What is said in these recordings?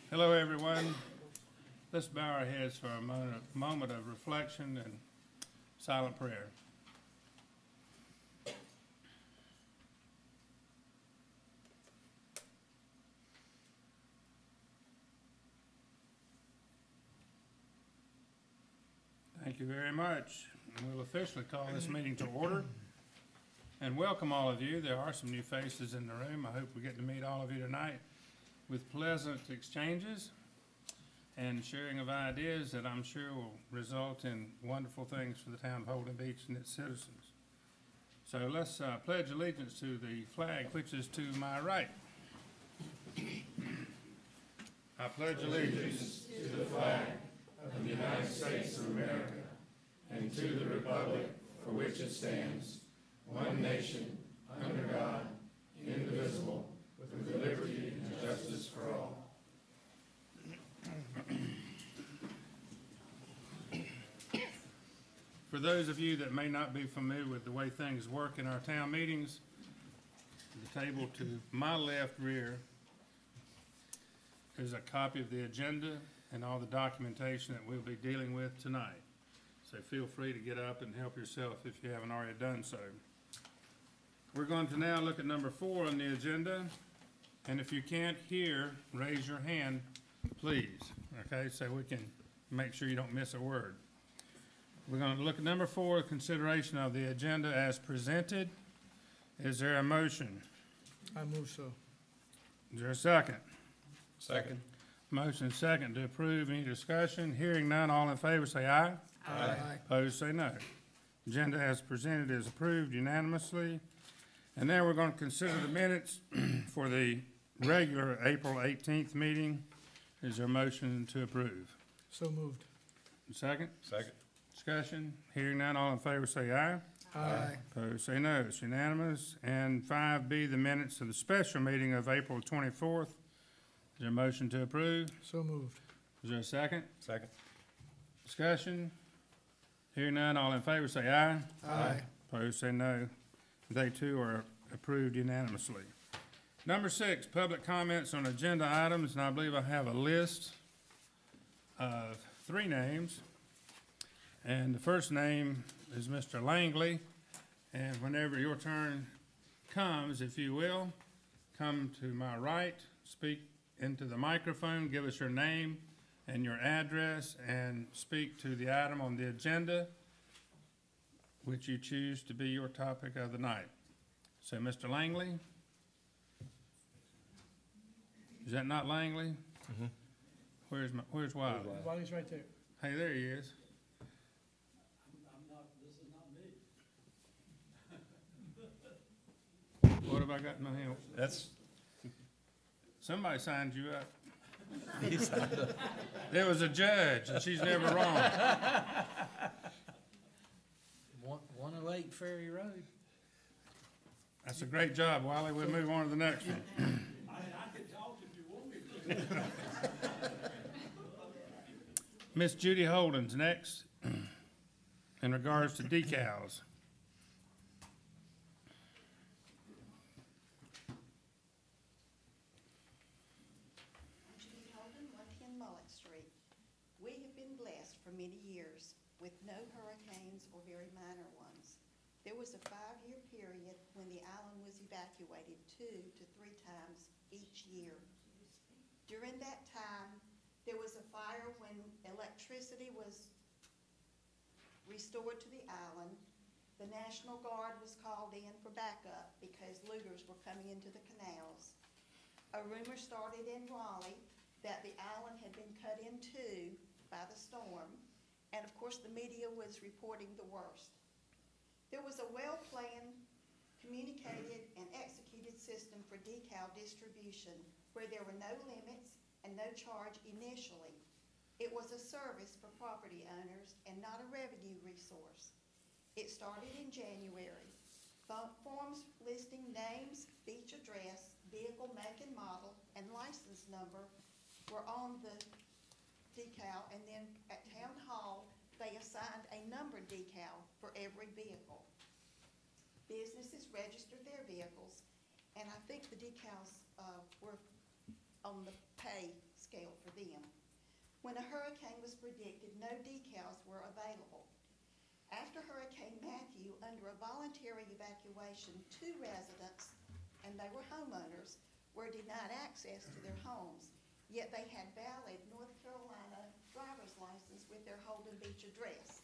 Hello, everyone. Let's bow our heads for a moment of reflection and silent prayer. Thank you very much. We'll officially call this meeting to order and welcome all of you. There are some new faces in the room. I hope we get to meet all of you tonight with pleasant exchanges and sharing of ideas that I'm sure will result in wonderful things for the town of Holden Beach and its citizens. So let's pledge allegiance to the flag, which is to my right. I pledge allegiance to the flag of the United States of America and to the republic for which it stands, one nation, under God, indivisible, with liberty and justice for all. For those of you that may not be familiar with the way things work in our town meetings, the table to my left rear is a copy of the agenda and all the documentation that we'll be dealing with tonight. So feel free to get up and help yourself if you haven't already done so. We're going to now look at number 4 on the agenda. And if you can't hear, raise your hand, please, okay, so we can make sure you don't miss a word. We're going to look at number 4, consideration of the agenda as presented. Is there a motion? I move so. Is there a second? Second. Motion second to approve. Any discussion? Hearing none, all in favor say aye. Aye. Opposed say no. Agenda as presented is approved unanimously. And then we're going to consider the minutes for the regular April 18th meeting. Is there a motion to approve? So moved. Second? Second. Discussion? Hearing none, all in favor say aye. Aye. Opposed say no. It's unanimous. And 5B, the minutes of the special meeting of April 24th. Is there a motion to approve? So moved. Is there a second? Second. Discussion? Hearing none, all in favor say aye. Aye. Opposed say no. They too are approved unanimously. Number 6, public comments on agenda items, and I believe I have a list of 3 names. And the first name is Mr. Langley, and whenever your turn comes, if you will, come to my right, speak into the microphone, give us your name and your address, and speak to the item on the agenda which you choose to be your topic of the night. So, Mr. Langley? Is that not Langley? Mm-hmm. Where's Wiley? Wiley's right there. Hey, there he is. What have I got in my hand? That's. Somebody signed you up. There was a judge, and she's never wrong. 108 Ferry Road. That's a great job, Wiley. We'll move on to the next one. I can talk if you want me to. Miss Judy Holden's next in regards to decals. Judy Holden, 110 Mullet Street. We have been blessed for many years with no hurricanes or very minor ones. There was a 5-year period when the island was evacuated 2 to 3 times each year. During that time, there was a fire when electricity was restored to the island. The National Guard was called in for backup because looters were coming into the canals. A rumor started in Raleigh that the island had been cut in 2 by the storm, and of course the media was reporting the worst. There was a well-planned, communicated, and executed system for decal distribution where there were no limits and no charge initially. It was a service for property owners and not a revenue resource. It started in January. Forms listing names, beach address, vehicle make and model, and license number were on the decal, and then at Town Hall, they assigned a number decal for every vehicle. Businesses registered their vehicles, and I think the decals were on the pay scale for them. When a hurricane was predicted, no decals were available. After Hurricane Matthew, under a voluntary evacuation, 2 residents, and they were homeowners, were denied access to their homes, yet they had valid North Carolina driver's license with their Holden Beach address.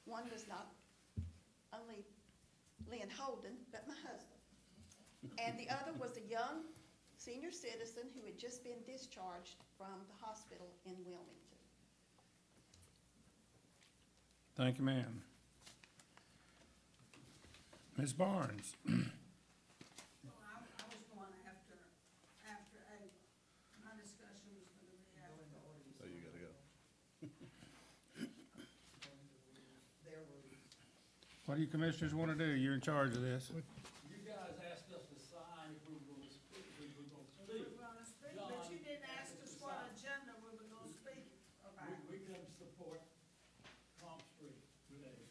One was not only Lynn Holden, but my husband. And the other was a young senior citizen who had just been discharged from the hospital in Wilmington. Thank you, ma'am. Ms. Barnes? Well, I was going after Ava. My discussion was gonna be after. So you gotta go. What do you commissioners want to do? You're in charge of this. You guys asked us to sign if we were gonna speak, We were gonna speak, but you didn't ask us what agenda we were gonna speak about. We can support comp street with Ava.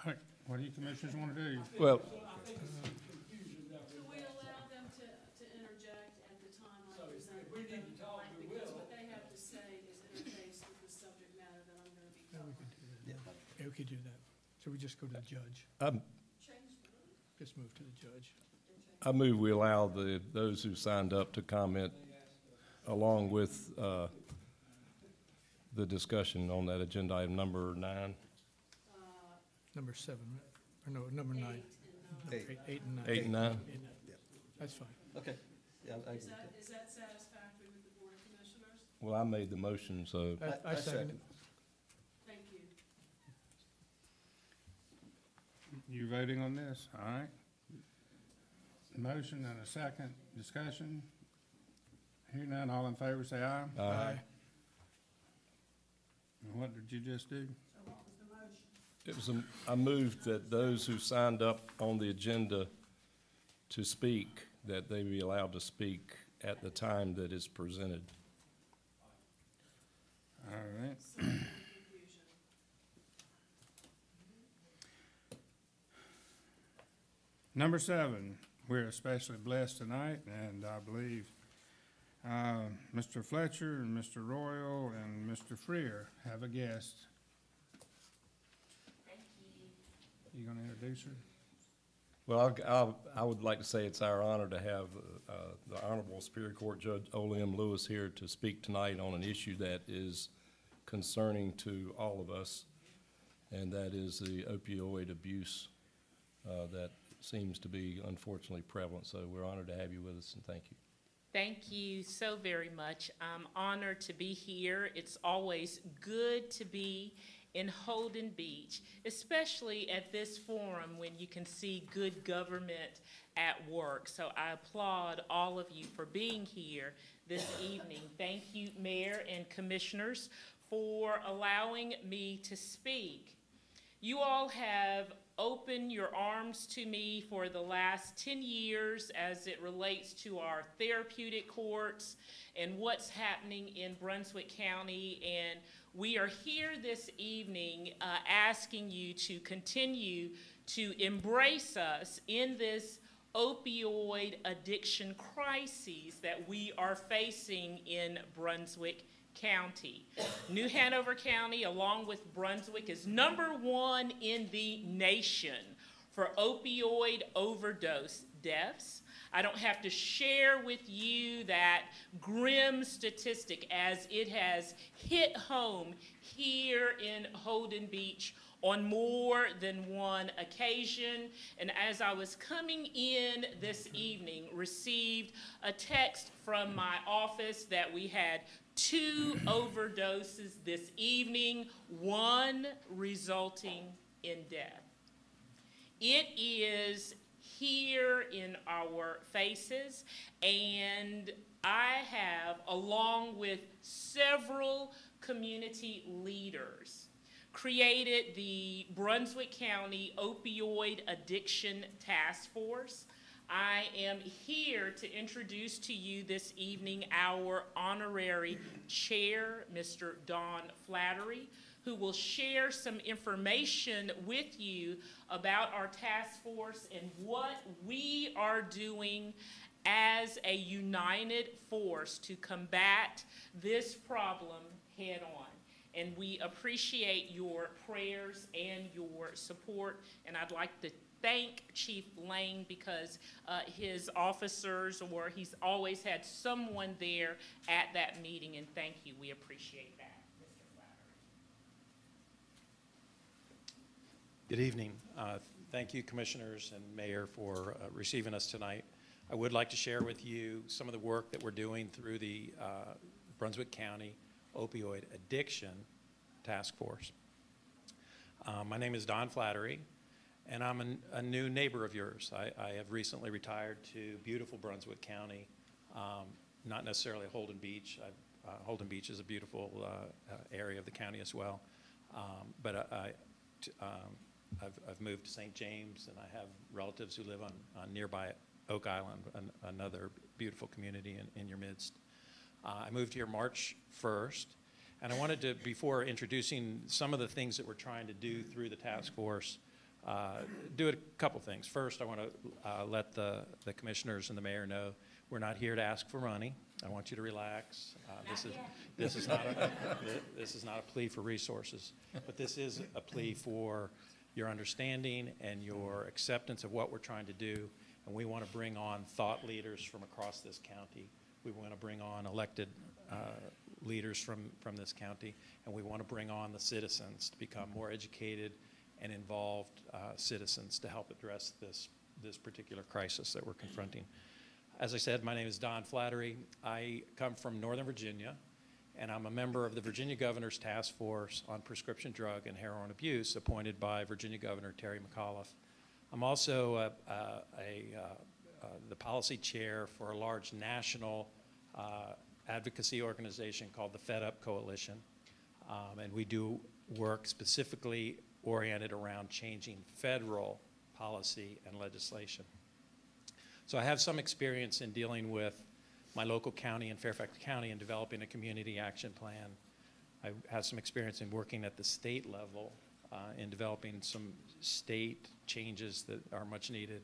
All right, what do you commissioners want to do? Well, I think it's some confusion that Do we allow them to interject at the time So I if present? we need to talk, we Because will. what they have to say is interface with the subject matter that I'm gonna be Yeah, we covering. could do that. Yeah, we could do that. So we just go to the judge, just move to the judge. I move we allow those who signed up to comment along with the discussion on that agenda item number 9. Number 7, right? Or no, number 9. Eight and, 8 and 9. 8 and 9? That's fine. Okay, yeah, I Is agree. that satisfactory with the Board of Commissioners? Well, I made the motion, so I second it. Thank you. You voting on this? All right. Motion and a second. Discussion? Hearing none, all in favor, say aye. Aye. And what did you just do? So what was the motion? it was, I moved that those who signed up on the agenda to speak, that they be allowed to speak at the time that is presented. All right. Sorry for the confusion. Number 7, we're especially blessed tonight, and I believe Mr. Fletcher and Mr. Royal and Mr. Freer have a guest. You gonna introduce her? Well, I would like to say it's our honor to have the Honorable Superior Court Judge Ole M. Lewis here to speak tonight on an issue that is concerning to all of us, and that is the opioid abuse that seems to be unfortunately prevalent. So we're honored to have you with us, and thank you. Thank you so very much. I'm honored to be here. It's always good to be in Holden Beach, especially at this forum when you can see good government at work. So I applaud all of you for being here this evening. Thank you, Mayor and Commissioners, for allowing me to speak. You all have opened your arms to me for the last 10 years as it relates to our therapeutic courts and what's happening in Brunswick County. And we are here this evening asking you to continue to embrace us in this opioid addiction crises that we are facing in Brunswick County. New Hanover County, along with Brunswick, is #1 in the nation for opioid overdose deaths. I don't have to share with you that grim statistic as it has hit home here in Holden Beach on more than one occasion. And as I was coming in this evening, received a text from my office that we had 2 overdoses this evening, 1 resulting in death. It is here in our faces, and I have, along with several community leaders, created the Brunswick County Opioid Addiction Task Force. I am here to introduce to you this evening our honorary chair, Mr. Don Flattery, who will share some information with you about our task force and what we are doing as a united force to combat this problem head on. And we appreciate your prayers and your support. And I'd like to thank Chief Lane because his officers, or he's always had someone there at that meeting, and thank you. We appreciate that, Mr. Flattery. Good evening. Thank you, Commissioners and Mayor, for receiving us tonight. I would like to share with you some of the work that we're doing through the Brunswick County Opioid Addiction Task Force. My name is Don Flattery, and I'm a new neighbor of yours. I have recently retired to beautiful Brunswick County, not necessarily Holden Beach. Holden Beach is a beautiful area of the county as well, but I've moved to St. James, and I have relatives who live on nearby Oak Island, another beautiful community in your midst. I moved here March 1st, and I wanted to, before introducing some of the things that we're trying to do through the task force, do a couple things. First, I want to let the commissioners and the mayor know we're not here to ask for money. I want you to relax. This is not a plea for resources, but this is a plea for your understanding and your acceptance of what we're trying to do. And we want to bring on thought leaders from across this county. We want to bring on elected leaders from this county, and we want to bring on the citizens to become more educated and involved citizens to help address this particular crisis that we're confronting. As I said, my name is Don Flattery. I come from Northern Virginia, and I'm a member of the Virginia Governor's Task Force on Prescription Drug and Heroin Abuse, appointed by Virginia Governor Terry McAuliffe. I'm also the policy chair for a large national advocacy organization called the Fed Up Coalition, and we do work specifically oriented around changing federal policy and legislation. So I have some experience in dealing with my local county in Fairfax County and developing a community action plan. I have some experience in working at the state level in developing some state changes that are much needed.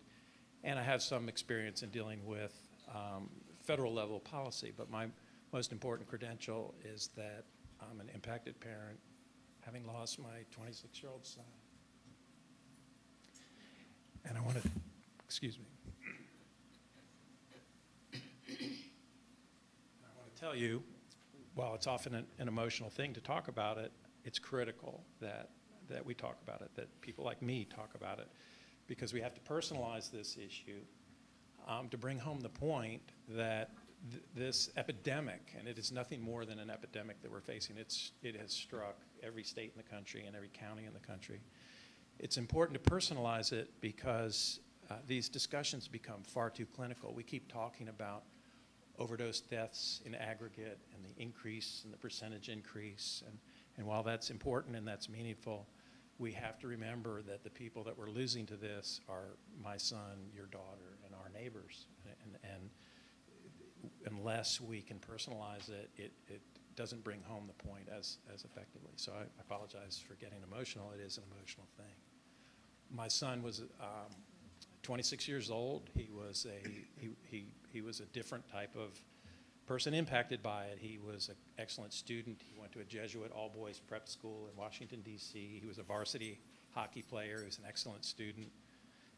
And I have some experience in dealing with federal level policy, but my most important credential is that I'm an impacted parent, having lost my 26-year-old son. And I want to, excuse me. I want to tell you, while it's often an emotional thing to talk about it, it's critical that we talk about it, that people like me talk about it, because we have to personalize this issue to bring home the point that this epidemic, and it is nothing more than an epidemic that we're facing, it has struck every state in the country and every county in the country. It's important to personalize it because these discussions become far too clinical. We keep talking about overdose deaths in aggregate and the increase and the percentage increase, and while that's important and that's meaningful, we have to remember that the people that we're losing to this are my son, your daughter, and our neighbors. And unless we can personalize it, it doesn't bring home the point as effectively. So I apologize for getting emotional. It is an emotional thing. My son was 26 years old. He was a different type of person impacted by it. He was an excellent student. He went to a Jesuit all-boys prep school in Washington, D.C. He was a varsity hockey player. He was an excellent student.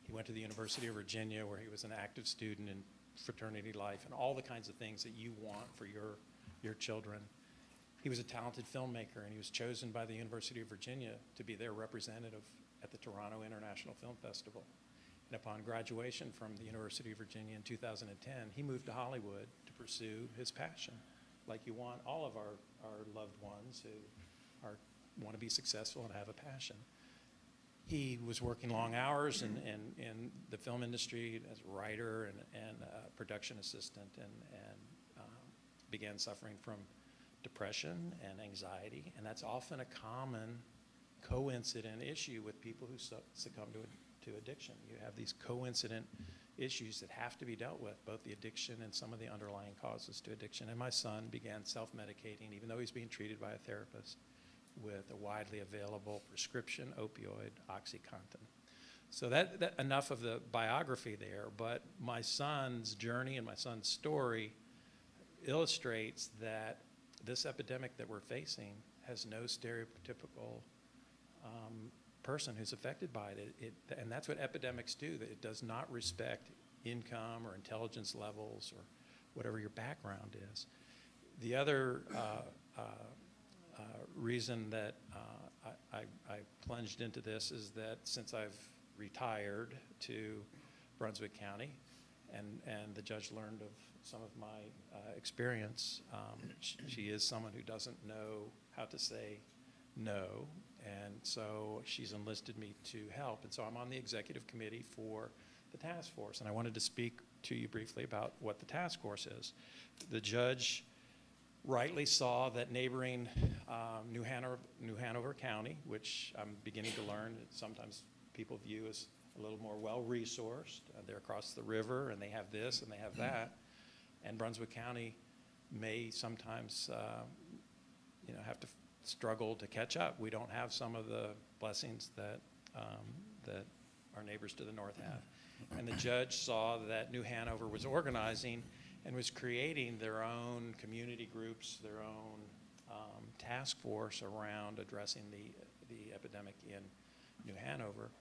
He went to the University of Virginia, where he was an active student in fraternity life and all the kinds of things that you want for your children. He was a talented filmmaker, and he was chosen by the University of Virginia to be their representative at the Toronto International Film Festival. And upon graduation from the University of Virginia in 2010, he moved to Hollywood to pursue his passion, like you want all of our loved ones who want to be successful and have a passion. He was working long hours in the film industry as a writer and a production assistant, and began suffering from depression and anxiety, and that's often a common coincident issue with people who succumb to addiction. You have these coincident issues that have to be dealt with, both the addiction and some of the underlying causes to addiction. And my son began self-medicating, even though he's being treated by a therapist, with a widely available prescription opioid, OxyContin. So that enough of the biography there, but my son's journey and my son's story illustrates that this epidemic that we're facing has no stereotypical person who's affected by it. And that's what epidemics do. That it does not respect income or intelligence levels or whatever your background is. The other reason that I plunged into this is that since I've retired to Brunswick County, and the judge learned of some of my experience, she is someone who doesn't know how to say no, and so she's enlisted me to help. And so I'm on the executive committee for the task force, and I wanted to speak to you briefly about what the task force is. The judge rightly saw that neighboring New Hanover County, which I'm beginning to learn that sometimes people view as a little more well-resourced. They're across the river, and they have this and they have that. And Brunswick County may sometimes have to struggle to catch up. We don't have some of the blessings that our neighbors to the north have. And the judge saw that New Hanover was organizing and was creating their own community groups, their own task force around addressing the epidemic in New Hanover.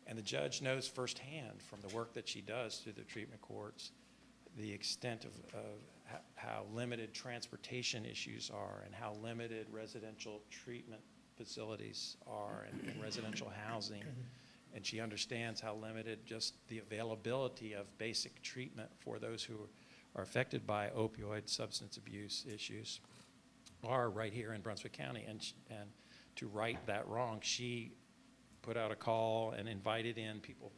And the judge knows firsthand from the work that she does through the treatment courts the extent of how limited transportation issues are and how limited residential treatment facilities are and residential housing. And she understands how limited just the availability of basic treatment for those who are affected by opioid substance abuse issues are right here in Brunswick County. And to right that wrong, she put out a call and invited in people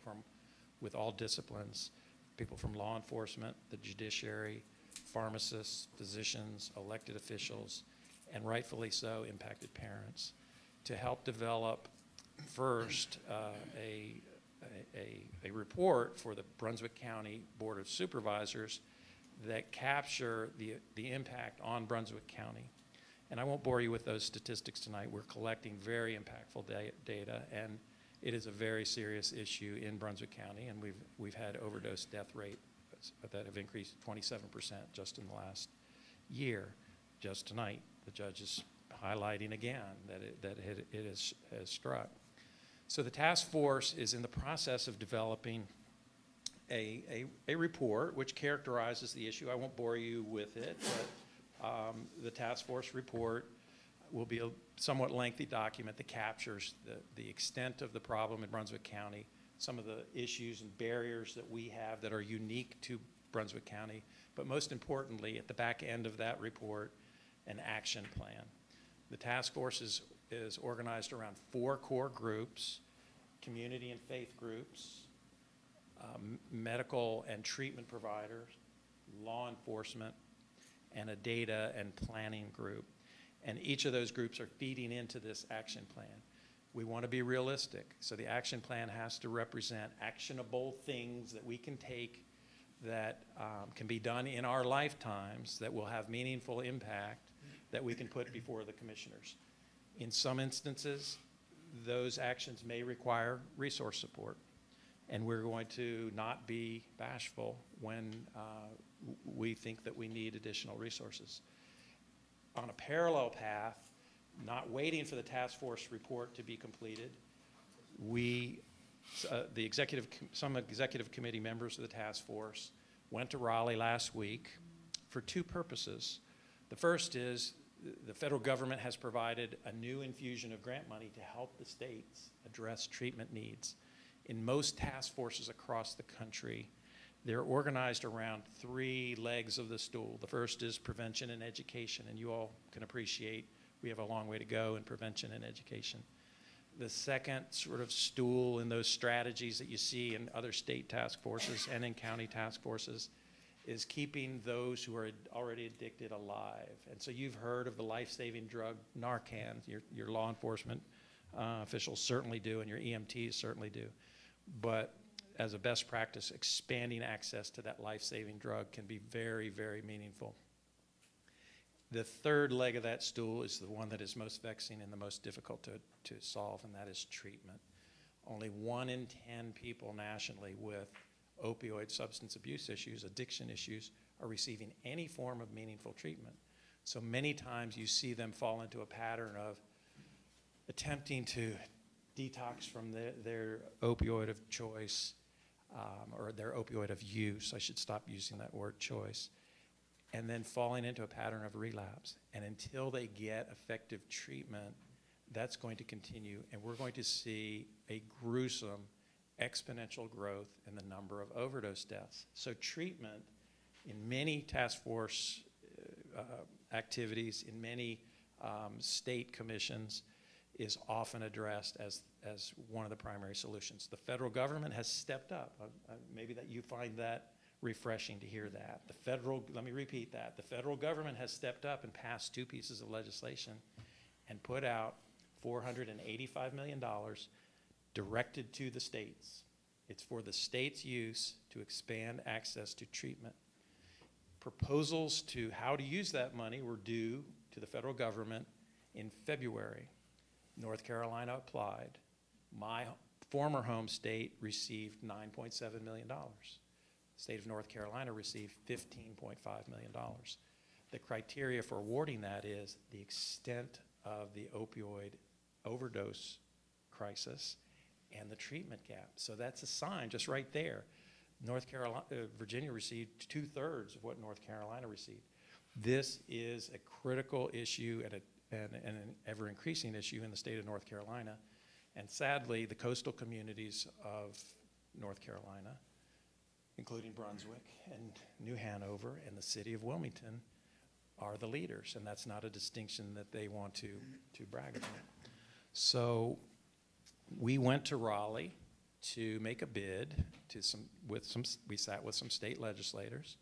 with all disciplines, people from law enforcement, the judiciary, pharmacists, physicians, elected officials, and rightfully so, impacted parents, to help develop first a report for the Brunswick County Board of Supervisors that capture the impact on Brunswick County. And I won't bore you with those statistics tonight. We're collecting very impactful data, and it is a very serious issue in Brunswick County, and we've had overdose death rate that have increased 27% just in the last year. Just tonight, the judge is highlighting again that it has struck. So the task force is in the process of developing a report which characterizes the issue. I won't bore you with it, but the task force report will be a somewhat lengthy document that captures the extent of the problem in Brunswick County, some of the issues and barriers that we have that are unique to Brunswick County, but most importantly, at the back end of that report, an action plan. The task force is organized around 4 core groups: community and faith groups, medical and treatment providers, law enforcement, and a data and planning group. And each of those groups are feeding into this action plan. We want to be realistic, so the action plan has to represent actionable things that we can take that can be done in our lifetimes that will have meaningful impact that we can put before the commissioners. In some instances, those actions may require resource support, and we're going to not be bashful when we think that we need additional resources. On a parallel path, not waiting for the task force report to be completed, some executive committee members of the task force went to Raleigh last week for 2 purposes. The first is the federal government has provided a new infusion of grant money to help the states address treatment needs. In most task forces across the country, they're organized around 3 legs of the stool. The first is prevention and education, and you all can appreciate we have a long way to go in prevention and education. The second sort of stool in those strategies that you see in other state task forces and in county task forces is keeping those who are already addicted alive. And so you've heard of the life-saving drug Narcan. Your law enforcement officials certainly do, and your EMTs certainly do. But as a best practice, expanding access to that life-saving drug can be very, very meaningful. The third leg of that stool is the one that is most vexing and the most difficult to solve, and that is treatment. only 1 in 10 people nationally with opioid substance abuse issues, addiction issues, are receiving any form of meaningful treatment. So many times you see them fall into a pattern of attempting to detox from their opioid of choice, or their opioid of use. I should stop using that word choice. And then falling into a pattern of relapse. And until they get effective treatment, that's going to continue, and we're going to see a gruesome exponential growth in the number of overdose deaths. So treatment in many task force activities, in many state commissions, is often addressed as one of the primary solutions. The federal government has stepped up. Maybe that you find that refreshing to hear that. Let me repeat that. The federal government has stepped up and passed 2 pieces of legislation and put out $485 million directed to the states. It's for the states' use to expand access to treatment. Proposals to how to use that money were due to the federal government in February. North Carolina applied. My former home state received $9.7 million. The state of North Carolina received $15.5 million. The criteria for awarding that is the extent of the opioid overdose crisis and the treatment gap. So that's a sign just right there. Virginia received 2/3 of what North Carolina received. This is a critical issue and an ever-increasing issue in the state of North Carolina. And sadly, the coastal communities of North Carolina, including Brunswick and New Hanover and the city of Wilmington, are the leaders, and that's not a distinction that they want to brag about. So we went to Raleigh to make a bid we sat with some state legislators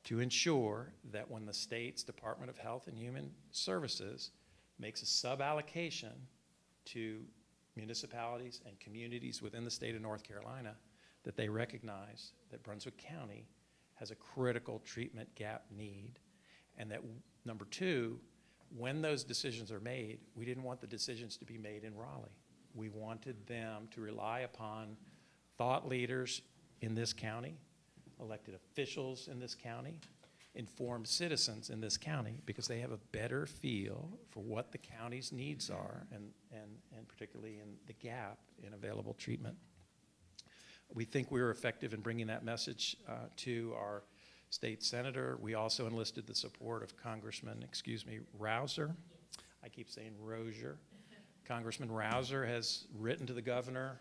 to ensure that when the state's Department of Health and Human Services makes a sub-allocation to municipalities and communities within the state of North Carolina, that they recognize that Brunswick County has a critical treatment gap need, and that, number 2, when those decisions are made, we didn't want the decisions to be made in Raleigh. We wanted them to rely upon thought leaders in this county, elected officials in this county, informed citizens in this county, because they have a better feel for what the county's needs are, and particularly in the gap in available treatment. We think we were effective in bringing that message to our state senator. We also enlisted the support of Congressman, Rouser. I keep saying Rozier. Congressman Rouser has written to the governor.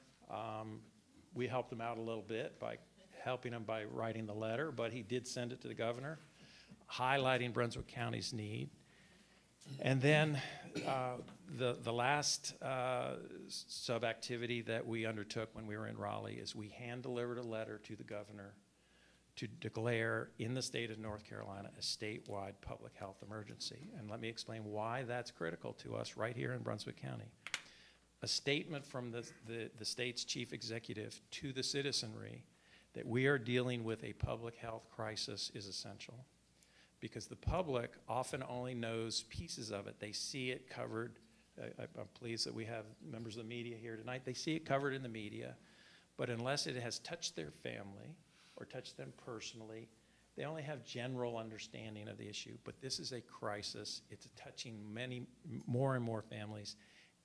We helped him out a little bit by helping him by writing the letter, but he did send it to the governor, highlighting Brunswick County's need. And then the last sub-activity that we undertook when we were in Raleigh is we hand-delivered a letter to the governor to declare in the state of North Carolina a statewide public health emergency. And let me explain why that's critical to us right here in Brunswick County. A statement from the state's chief executive to the citizenry that we are dealing with a public health crisis is essential, because the public often only knows pieces of it. They see it covered. I'm pleased that we have members of the media here tonight. They see it covered in the media, but unless it has touched their family or touched them personally, they only have general understanding of the issue. But this is a crisis. It's touching more and more families,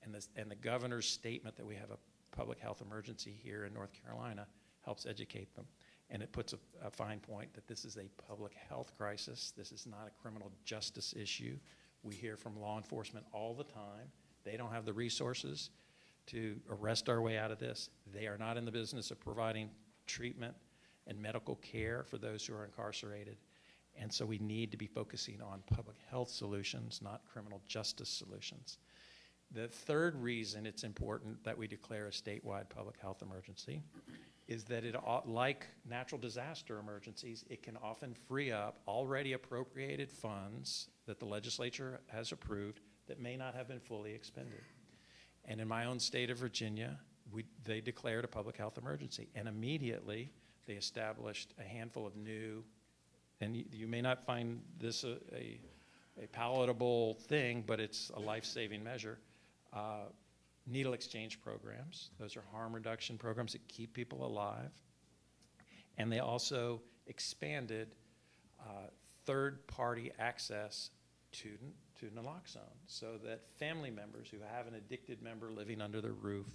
and the governor's statement that we have a public health emergency here in North Carolina helps educate them. And it puts a fine point that this is a public health crisis. This is not a criminal justice issue. We hear from law enforcement all the time. They don't have the resources to arrest our way out of this. They are not in the business of providing treatment and medical care for those who are incarcerated. And so we need to be focusing on public health solutions, not criminal justice solutions. The third reason it's important that we declare a statewide public health emergency is that it, like natural disaster emergencies, it can often free up already appropriated funds that the legislature has approved that may not have been fully expended. And in my own state of Virginia, they declared a public health emergency, and immediately they established a handful of new, and you may not find this a palatable thing, but it's a life-saving measure, needle exchange programs. Those are harm reduction programs that keep people alive. And they also expanded third-party access to naloxone so that family members who have an addicted member living under their roof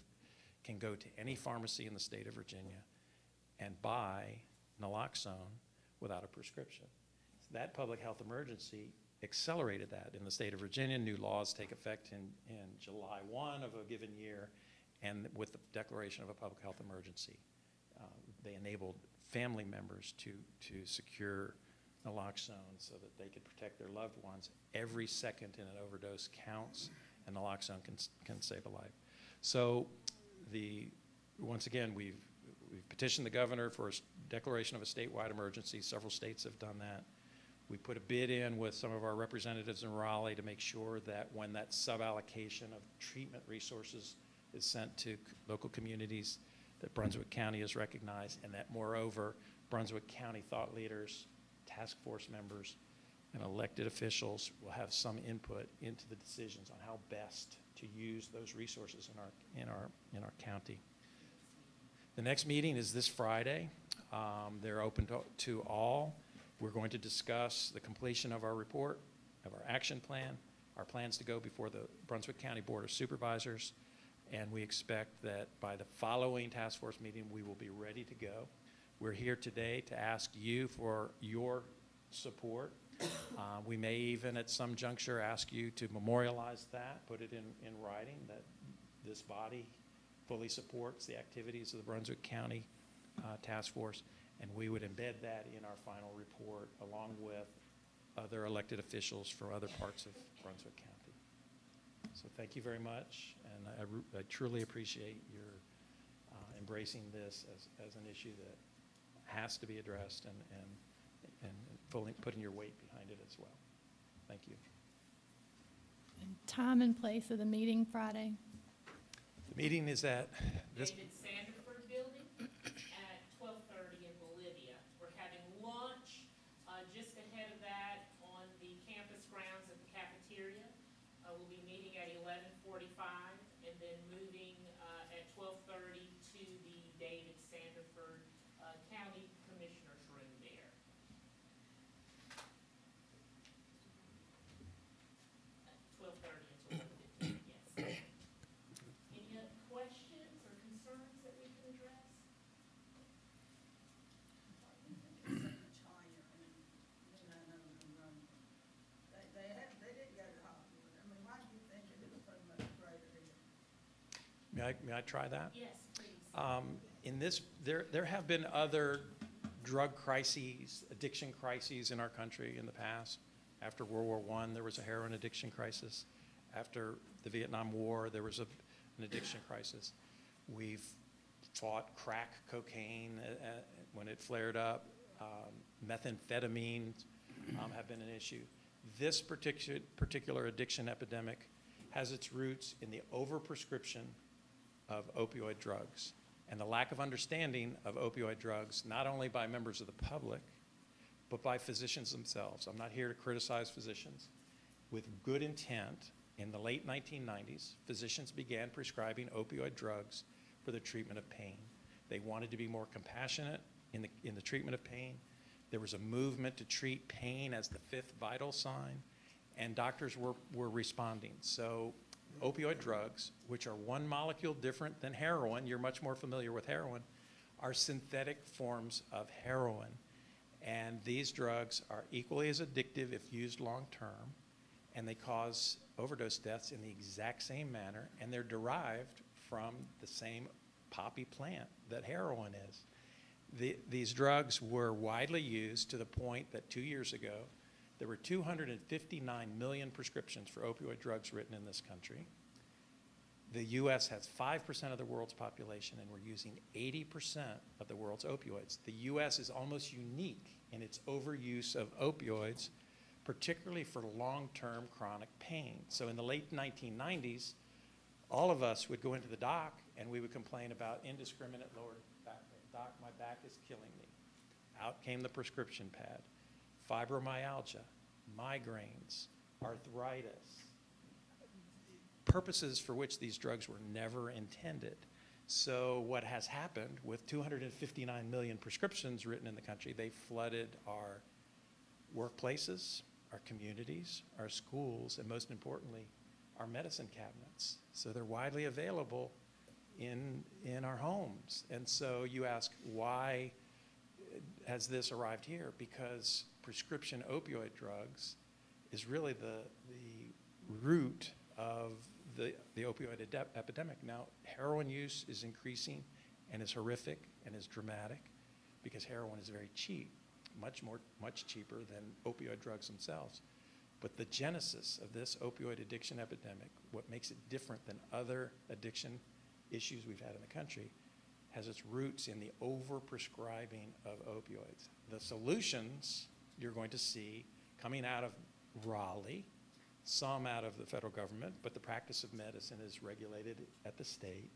can go to any pharmacy in the state of Virginia and buy naloxone without a prescription. So that public health emergency accelerated that in the state of Virginia. New laws take effect in July 1 of a given year, and with the declaration of a public health emergency, they enabled family members to secure naloxone so that they could protect their loved ones. Every second in an overdose counts, and naloxone can save a life. So once again, we've petitioned the governor for a declaration of a statewide emergency. Several states have done that. We put a bid in with some of our representatives in Raleigh to make sure that when that sub-allocation of treatment resources is sent to local communities, that Brunswick County is recognized, and that moreover, Brunswick County thought leaders, task force members, and elected officials will have some input into the decisions on how best to use those resources in our county. The next meeting is this Friday. They're open to all. We're going to discuss the completion of our report, of our action plan, our plans to go before the Brunswick County Board of Supervisors, and we expect that by the following task force meeting, we will be ready to go. We're here today to ask you for your support. We may even at some juncture ask you to memorialize that, put it in writing, that this body fully supports the activities of the Brunswick County Task Force, and we would embed that in our final report along with other elected officials from other parts of Brunswick County. So thank you very much, and I truly appreciate your embracing this as an issue that has to be addressed and fully putting your weight behind it as well. Thank you. And time and place of the meeting Friday? The meeting is at this. David Sanderford Building at 12:30 in Bolivia. We're having lunch just ahead of that on the campus grounds at the cafeteria. We'll be meeting at 11:45 and then moving at 12:30 to the David Sanderford County Commissioner's room there. 12:30 until 1:15, yes. Any other questions or concerns that we can address? So much higher, I mean, I know in Brunswick. They didn't go to Hollywood. I mean, why do you think it was so much greater here? May I try that? Yes, please. In this, there have been other drug crises, addiction crises in our country in the past. After World War I, there was a heroin addiction crisis. After the Vietnam War, there was an addiction crisis. We've fought crack cocaine when it flared up. Methamphetamine have been an issue. This particular addiction epidemic has its roots in the overprescription of opioid drugs and the lack of understanding of opioid drugs, not only by members of the public, but by physicians themselves. I'm not here to criticize physicians. With good intent, in the late 1990s, physicians began prescribing opioid drugs for the treatment of pain. They wanted to be more compassionate in the treatment of pain. There was a movement to treat pain as the fifth vital sign, and doctors were responding. So opioid drugs, which are one molecule different than heroin, you're much more familiar with heroin, are synthetic forms of heroin. And these drugs are equally as addictive if used long term, and they cause overdose deaths in the exact same manner, and they're derived from the same poppy plant that heroin is. These drugs were widely used to the point that 2 years ago, there were 259 million prescriptions for opioid drugs written in this country. The U.S. has 5% of the world's population, and we're using 80% of the world's opioids. The U.S. is almost unique in its overuse of opioids, particularly for long-term chronic pain. So in the late 1990s, all of us would go into the doc and we would complain about indiscriminate lower back pain. Doc, my back is killing me. Out came the prescription pad. Fibromyalgia, migraines, arthritis, purposes for which these drugs were never intended. So what has happened with 259 million prescriptions written in the country, they flooded our workplaces, our communities, our schools, and most importantly, our medicine cabinets. So they're widely available in our homes. And so you ask, why has this arrived here? Because prescription opioid drugs is really the root of the opioid epidemic. Now, heroin use is increasing and is horrific and is dramatic because heroin is very cheap, much cheaper than opioid drugs themselves. But the genesis of this opioid addiction epidemic, what makes it different than other addiction issues we've had in the country, has its roots in the overprescribing of opioids. The solutions you're going to see coming out of Raleigh, some out of the federal government, but the practice of medicine is regulated at the state,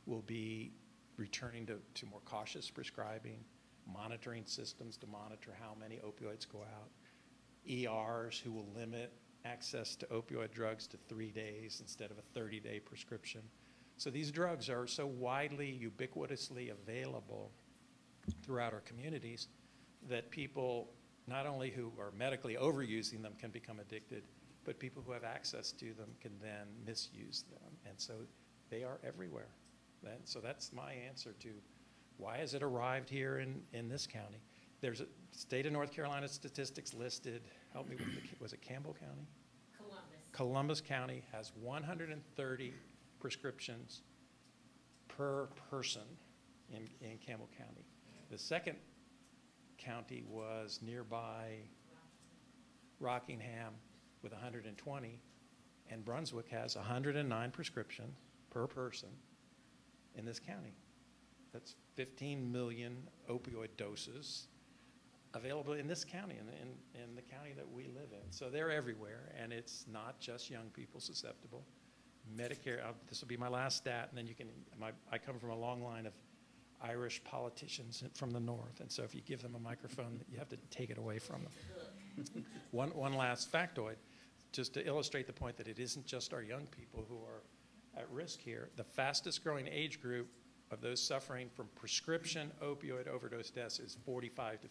will be returning to more cautious prescribing, monitoring systems to monitor how many opioids go out, ERs who will limit access to opioid drugs to 3 days instead of a 30-day prescription. So these drugs are so widely, ubiquitously available throughout our communities that people, not only who are medically overusing them can become addicted, but people who have access to them can then misuse them. And so they are everywhere. So that's my answer to why has it arrived here in this county. There's a state of North Carolina statistics listed, help me with was it Campbell County? Columbus County has 130 prescriptions per person in Campbell County. The second county was nearby Rockingham with 120, and Brunswick has 109 prescriptions per person in this county. That's 15 million opioid doses available in this county, in the county that we live in. So they're everywhere, and it's not just young people susceptible. Medicare, this will be my last stat, and then you can, I come from a long line of Irish politicians from the north, and so if you give them a microphone, you have to take it away from them. One last factoid, just to illustrate the point that it isn't just our young people who are at risk here. The fastest growing age group of those suffering from prescription opioid overdose deaths is 45 to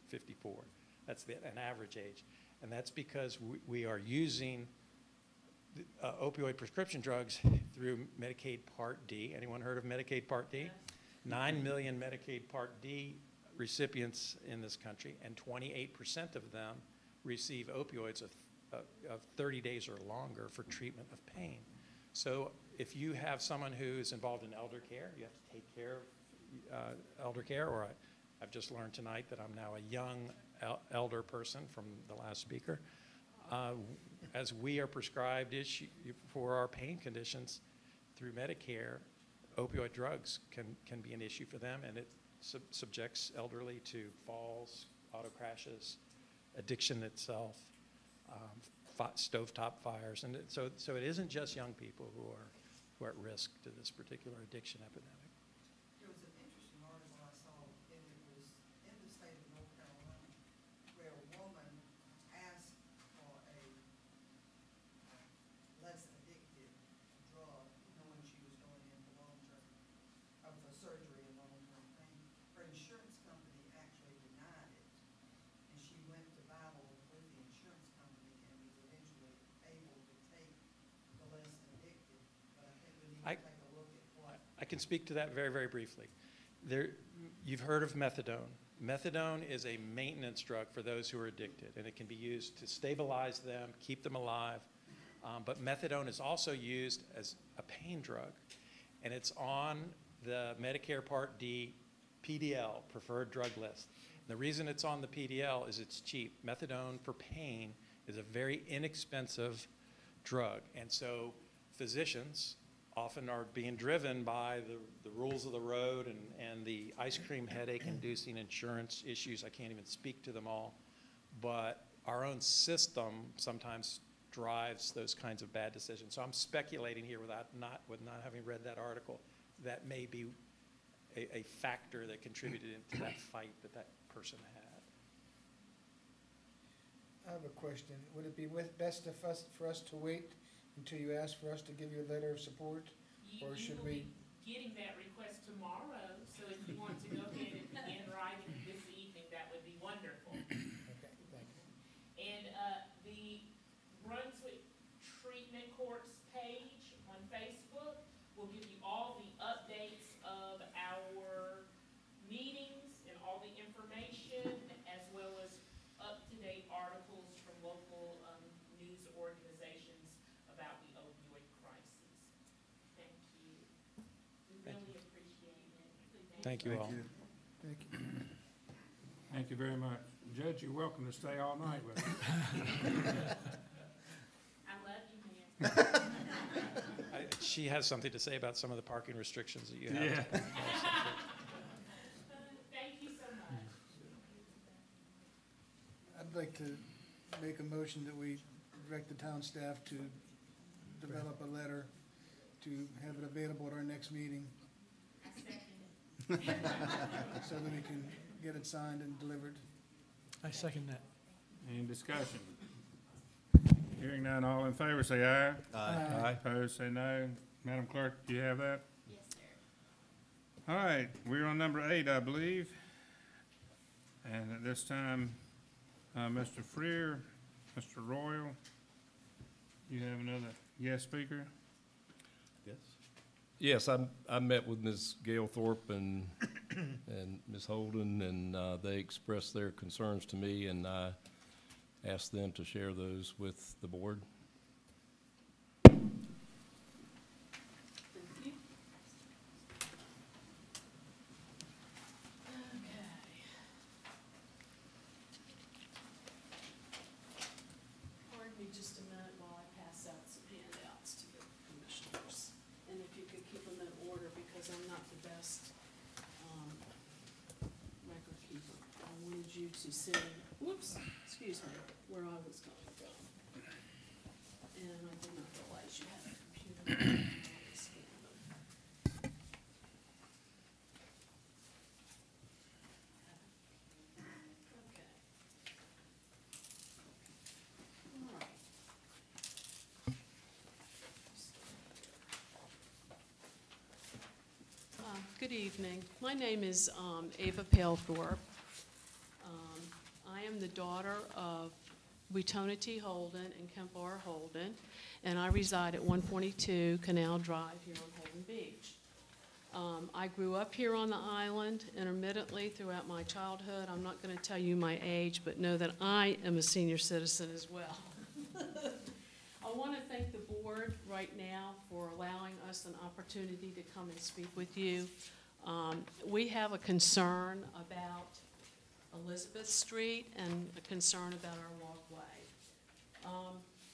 54. That's an average age. And that's because we are using opioid prescription drugs through Medicaid Part D. Anyone heard of Medicaid Part D? 9 million Medicaid Part D recipients in this country, and 28% of them receive opioids of 30 days or longer for treatment of pain. So if you have someone who is involved in elder care, you have to take care of elder care, or I've just learned tonight that I'm now a young elder person from the last speaker. As we are prescribed for our pain conditions through Medicare, opioid drugs can be an issue for them, and it subjects elderly to falls, auto crashes, addiction itself, stovetop fires, and so it isn't just young people who are at risk to this particular addiction epidemic. There was an interesting article I saw, and it was in the state of North Carolina, where a woman asked for a less addictive drug, knowing she was going in for long-term, for surgery and long-term pain. Her insurance company actually denied it, and she went to battle with the insurance company and was eventually able to take the less addictive. But I think we need to take a look at what. I can speak to that very, very briefly. You've heard of methadone. Methadone is a maintenance drug for those who are addicted, and it can be used to stabilize them, keep them alive. But methadone is also used as a pain drug, and it's on the Medicare Part D PDL, preferred drug list. And the reason it's on the PDL is it's cheap. Methadone for pain is a very inexpensive drug, and so physicians often are being driven by the rules of the road and the ice cream headache inducing insurance issues. I can't even speak to them all, but our own system sometimes drives those kinds of bad decisions. So I'm speculating here with not having read that article. That may be a factor that contributed into that fight that person had. I have a question. Would it be best for us to wait until you ask for us to give you a letter of support? Or should You will we- be getting that request tomorrow, so if you want to go ahead and begin writing this evening, that would be wonderful. Okay, thank you. And, the Brunswick Treatment Courts page on Facebook will give you all the updates of our meetings and all the information, as well as up-to-date articles from local, news organizations about the opioid crisis. Thank you. We really appreciate it. Thank you all. Thank you. Thank you very much. Judge, you're welcome to stay all night with us. I love you, man. She has something to say about some of the parking restrictions that you have. Yeah. Thank you so much. I'd like to make a motion that we direct the town staff to develop a letter to have it available at our next meeting, I second it. so that we can get it signed and delivered. I second that. Any discussion? Hearing none, all in favor, say aye. Aye. Opposed, say no. Madam Clerk, do you have that? Yes, sir. All right, we're on number 8, I believe. And at this time, Mr. Freer, Mr. Royal, you have another guest speaker? Yes. Yes, I met with Ms. Gail Thorpe and Ms. Holden, and they expressed their concerns to me, and I asked them to share those with the board. Thank you. Okay. Pardon me just a minute while I pass out some handouts to the commissioners. And if you could keep them in order, because I'm not the best record keeper. I wanted you to see, whoops, excuse me, where I was going to go. And I did not realize you had a computer. Scan them. Okay. All right. Good evening. My name is Ava Palethorpe. I am the daughter of Wetona T. Holden and Kemp R. Holden, and I reside at 122 Canal Drive here on Holden Beach. I grew up here on the island intermittently throughout my childhood. I'm not going to tell you my age, but know that I am a senior citizen as well. I want to thank the board right now for allowing us an opportunity to come and speak with you. We have a concern about Elizabeth Street and a concern about our walkway.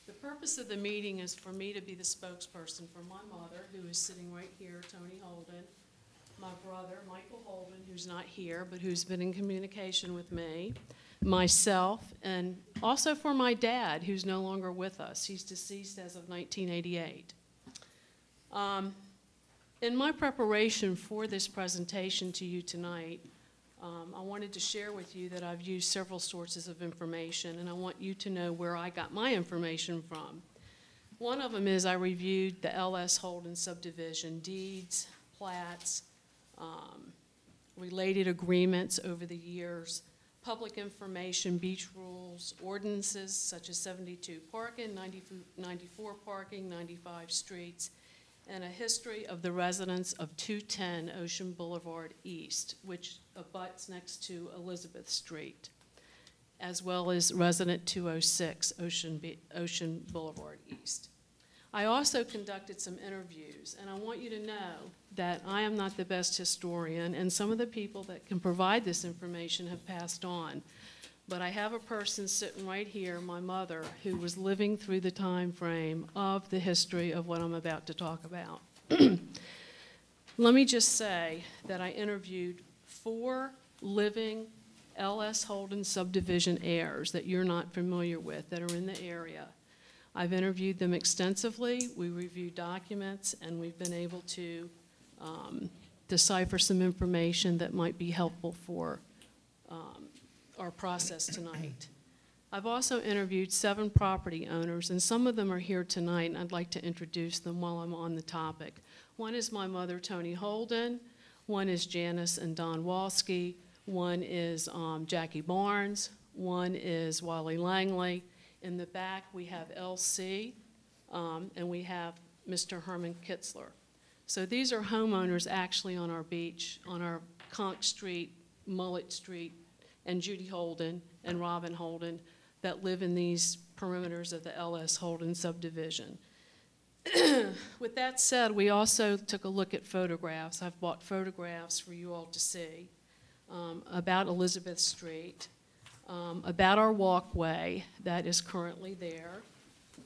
The purpose of the meeting is for me to be the spokesperson for my mother, who is sitting right here, Tony Holden, my brother, Michael Holden, who's not here, but who's been in communication with me, myself, and also for my dad, who's no longer with us. He's deceased as of 1988. In my preparation for this presentation to you tonight, I wanted to share with you that I've used several sources of information, and I want you to know where I got my information from. One of them is I reviewed the L.S. Holden subdivision deeds, plats, related agreements over the years, public information, beach rules, ordinances such as 72 parking, 94 parking, 95 streets, and a history of the residents of 210 Ocean Boulevard East, which abuts next to Elizabeth Street, as well as resident 206 Ocean Boulevard East. I also conducted some interviews, and I want you to know that I am not the best historian, and some of the people that can provide this information have passed on. But I have a person sitting right here, my mother, who was living through the time frame of the history of what I'm about to talk about. Let me just say that I interviewed 4 living L.S. Holden subdivision heirs that you're not familiar with that are in the area. I've interviewed them extensively. We reviewed documents, and we've been able to decipher some information that might be helpful for our process tonight. I've also interviewed 7 property owners, and some of them are here tonight, and I'd like to introduce them while I'm on the topic. One is my mother, Tony Holden. One is Janice and Don Walsky. One is Jackie Barnes. One is Wally Langley. In the back, we have LC, and we have Mr. Herman Kitzler. So these are homeowners actually on our beach, on our Conch Street, Mullet Street, and Judy Holden and Robin Holden that live in these perimeters of the LS Holden subdivision. With that said, we also took a look at photographs. I've bought photographs for you all to see about Elizabeth Street, about our walkway that is currently there,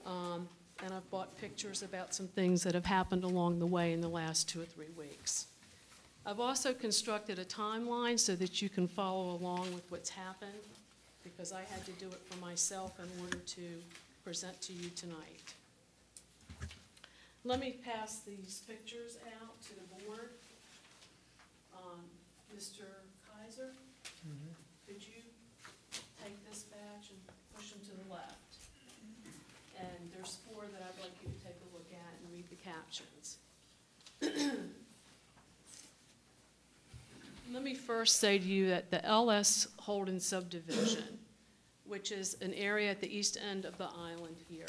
and I've bought pictures about some things that have happened along the way in the last 2 or 3 weeks. I've also constructed a timeline so that you can follow along with what's happened, because I had to do it for myself in order to present to you tonight. Let me pass these pictures out to the board. Mr. Kaiser, could you take this badge and push them to the left? And there's 4 that I'd like you to take a look at and read the captions. Let me first say to you that the LS Holden subdivision, which is an area at the east end of the island here,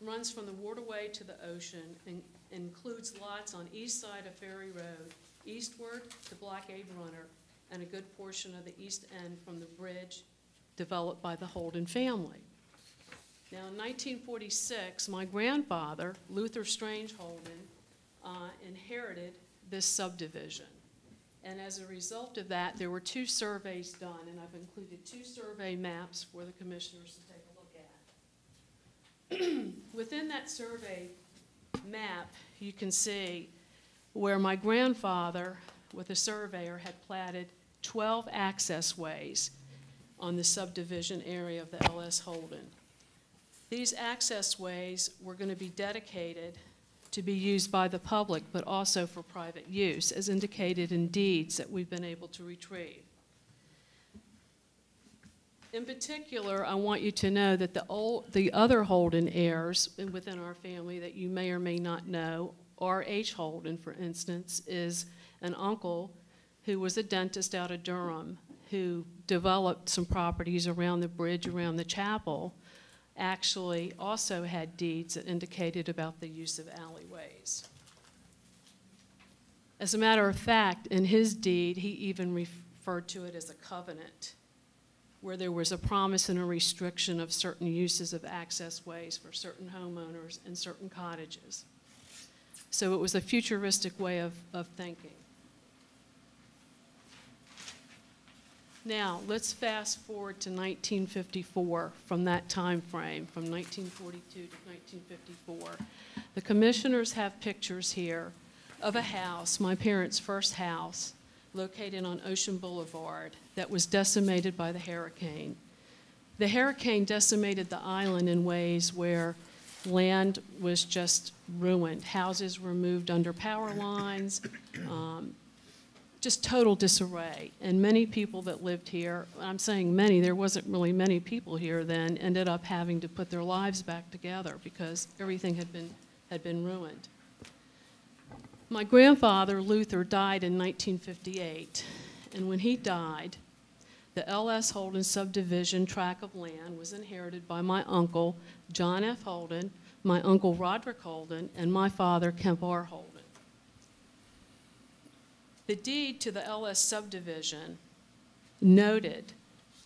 runs from the waterway to the ocean and includes lots on east side of Ferry Road, eastward to Blockade Runner, and a good portion of the east end from the bridge developed by the Holden family. Now, in 1946, my grandfather, Luther Strange Holden, inherited this subdivision. And as a result of that, there were 2 surveys done, and I've included 2 survey maps for the commissioners to take a look at. Within that survey map, you can see where my grandfather, with a surveyor, had platted 12 access ways on the subdivision area of the LS Holden. These access ways were going to be dedicated to be used by the public, but also for private use, as indicated in deeds that we've been able to retrieve. In particular, I want you to know that the other Holden heirs within our family that you may or may not know, R.H. Holden, for instance, is an uncle who was a dentist out of Durham who developed some properties around the bridge, around the chapel, actually also had deeds that indicated about the use of alleyways. As a matter of fact, in his deed, he even referred to it as a covenant, where there was a promise and a restriction of certain uses of access ways for certain homeowners and certain cottages. So it was a futuristic way of thinking. Now, let's fast forward to 1954 from that time frame, from 1942 to 1954. The commissioners have pictures here of a house, my parents' first house, located on Ocean Boulevard, that was decimated by the hurricane. The hurricane decimated the island in ways where land was just ruined. Houses were moved under power lines, just total disarray. And many people that lived here, I'm saying many, there wasn't really many people here then, ended up having to put their lives back together because everything had been ruined. My grandfather, Luther, died in 1958, and when he died, the L.S. Holden subdivision tract of land was inherited by my uncle, John F. Holden, my uncle Roderick Holden, and my father, Kemp R. Holden. The deed to the L.S. subdivision noted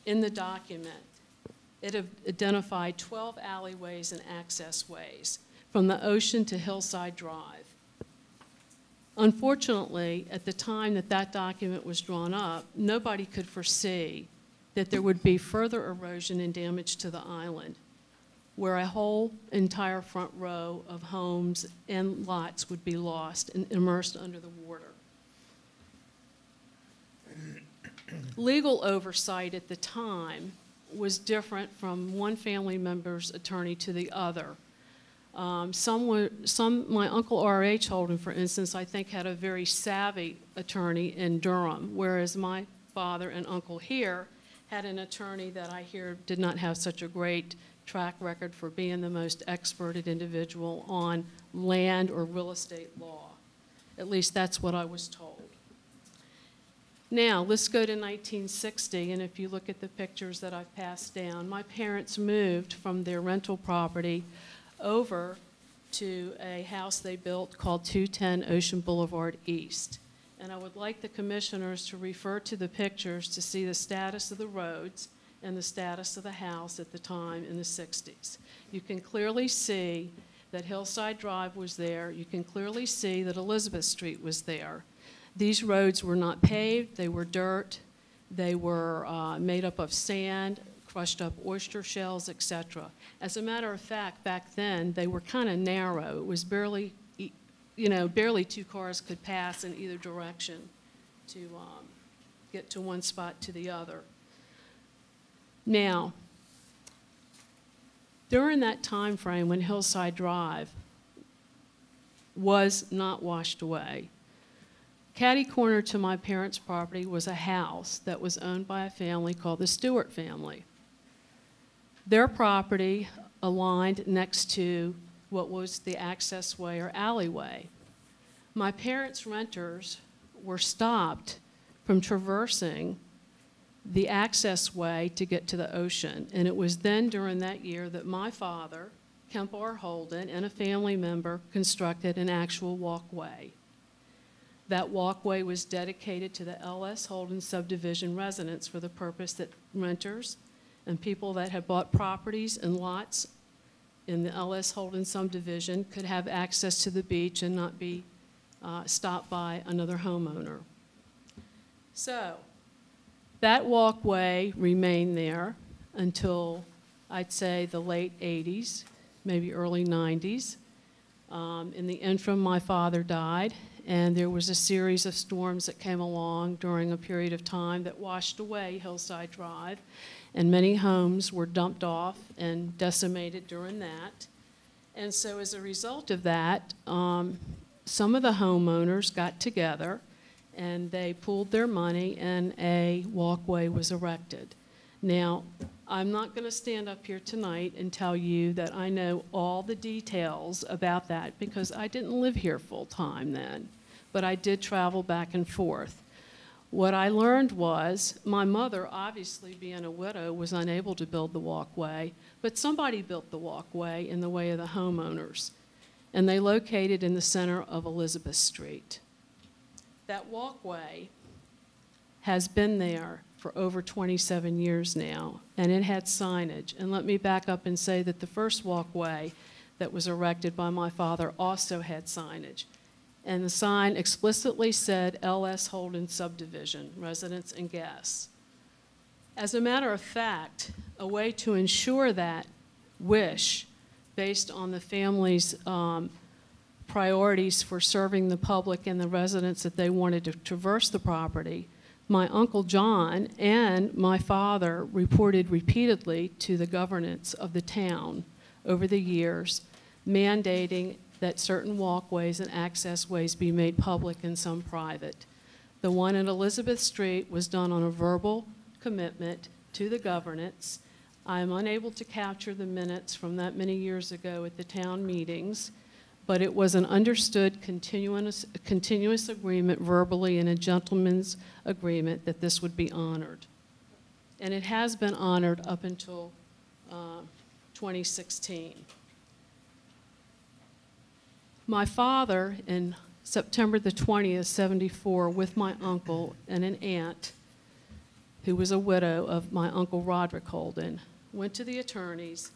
in the document, it identified 12 alleyways and access ways from the ocean to Hillside Drive. Unfortunately, at the time that that document was drawn up, nobody could foresee that there would be further erosion and damage to the island, where a whole entire front row of homes and lots would be lost and immersed under the water. Legal oversight at the time was different from one family member's attorney to the other. My Uncle R.H. Holden, for instance, I think had a very savvy attorney in Durham, whereas my father and uncle here had an attorney that I hear did not have such a great track record for being the most experted individual on land or real estate law. At least that's what I was told. Now, let's go to 1960, and if you look at the pictures that I've passed down, my parents moved from their rental property over to a house they built called 210 Ocean Boulevard East. And I would like the commissioners to refer to the pictures to see the status of the roads and the status of the house at the time in the 60s. You can clearly see that Hillside Drive was there. You can clearly see that Elizabeth Street was there. These roads were not paved, they were dirt, they were made up of sand, crushed up oyster shells, etc. As a matter of fact, back then, they were kind of narrow. It was barely, barely two cars could pass in either direction to get to one spot to the other. Now, during that time frame when Hillside Drive was not washed away, catty corner to my parents' property was a house that was owned by a family called the Stewart family. Their property aligned next to what was the access way or alleyway. My parents' renters were stopped from traversing the access way to get to the ocean, and it was then during that year that my father, Kemp R. Holden, and a family member constructed an actual walkway. That walkway was dedicated to the L.S. Holden subdivision residents for the purpose that renters and people that had bought properties and lots in the L.S. Holden subdivision could have access to the beach and not be stopped by another homeowner. So that walkway remained there until, I'd say, the late 80s, maybe early 90s. In the interim, my father died, and there was a series of storms that came along during a period of time that washed away Hillside Drive, and many homes were dumped off and decimated during that. And so as a result of that, some of the homeowners got together and they pooled their money and a walkway was erected. Now, I'm not going to stand up here tonight and tell you that I know all the details about that because I didn't live here full time then, but I did travel back and forth. What I learned was my mother, obviously being a widow, was unable to build the walkway, but somebody built the walkway in the way of the homeowners, and they located in the center of Elizabeth Street. That walkway has been there for over 27 years now, and it had signage. And let me back up and say that the first walkway that was erected by my father also had signage. And the sign explicitly said L.S. Holden Subdivision, residents and guests. As a matter of fact, a way to ensure that wish, based on the family's priorities for serving the public and the residents that they wanted to traverse the property, my Uncle John and my father reported repeatedly to the governance of the town over the years, mandating that certain walkways and access ways be made public and some private. The one at Elizabeth Street was done on a verbal commitment to the governance. I am unable to capture the minutes from that many years ago at the town meetings, but it was an understood continuous agreement verbally in a gentleman's agreement that this would be honored. And it has been honored up until 2016. My father, in September the 20th, 74, with my uncle and an aunt, who was a widow of my Uncle Roderick Holden, went to the attorneys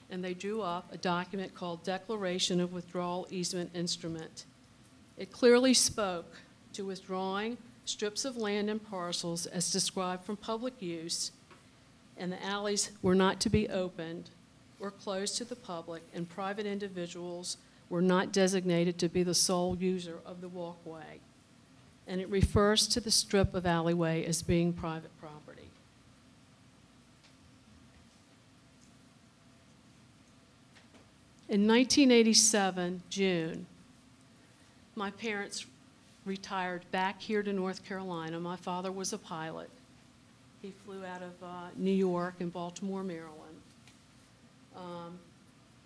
and they drew up a document called Declaration of Withdrawal Easement Instrument. It clearly spoke to withdrawing strips of land and parcels as described from public use, and the alleys were not to be opened or closed to the public, and private individuals were not designated to be the sole user of the walkway. And it refers to the strip of alleyway as being private property. In 1987, June, my parents retired back here to North Carolina. My father was a pilot. He flew out of New York and Baltimore, Maryland.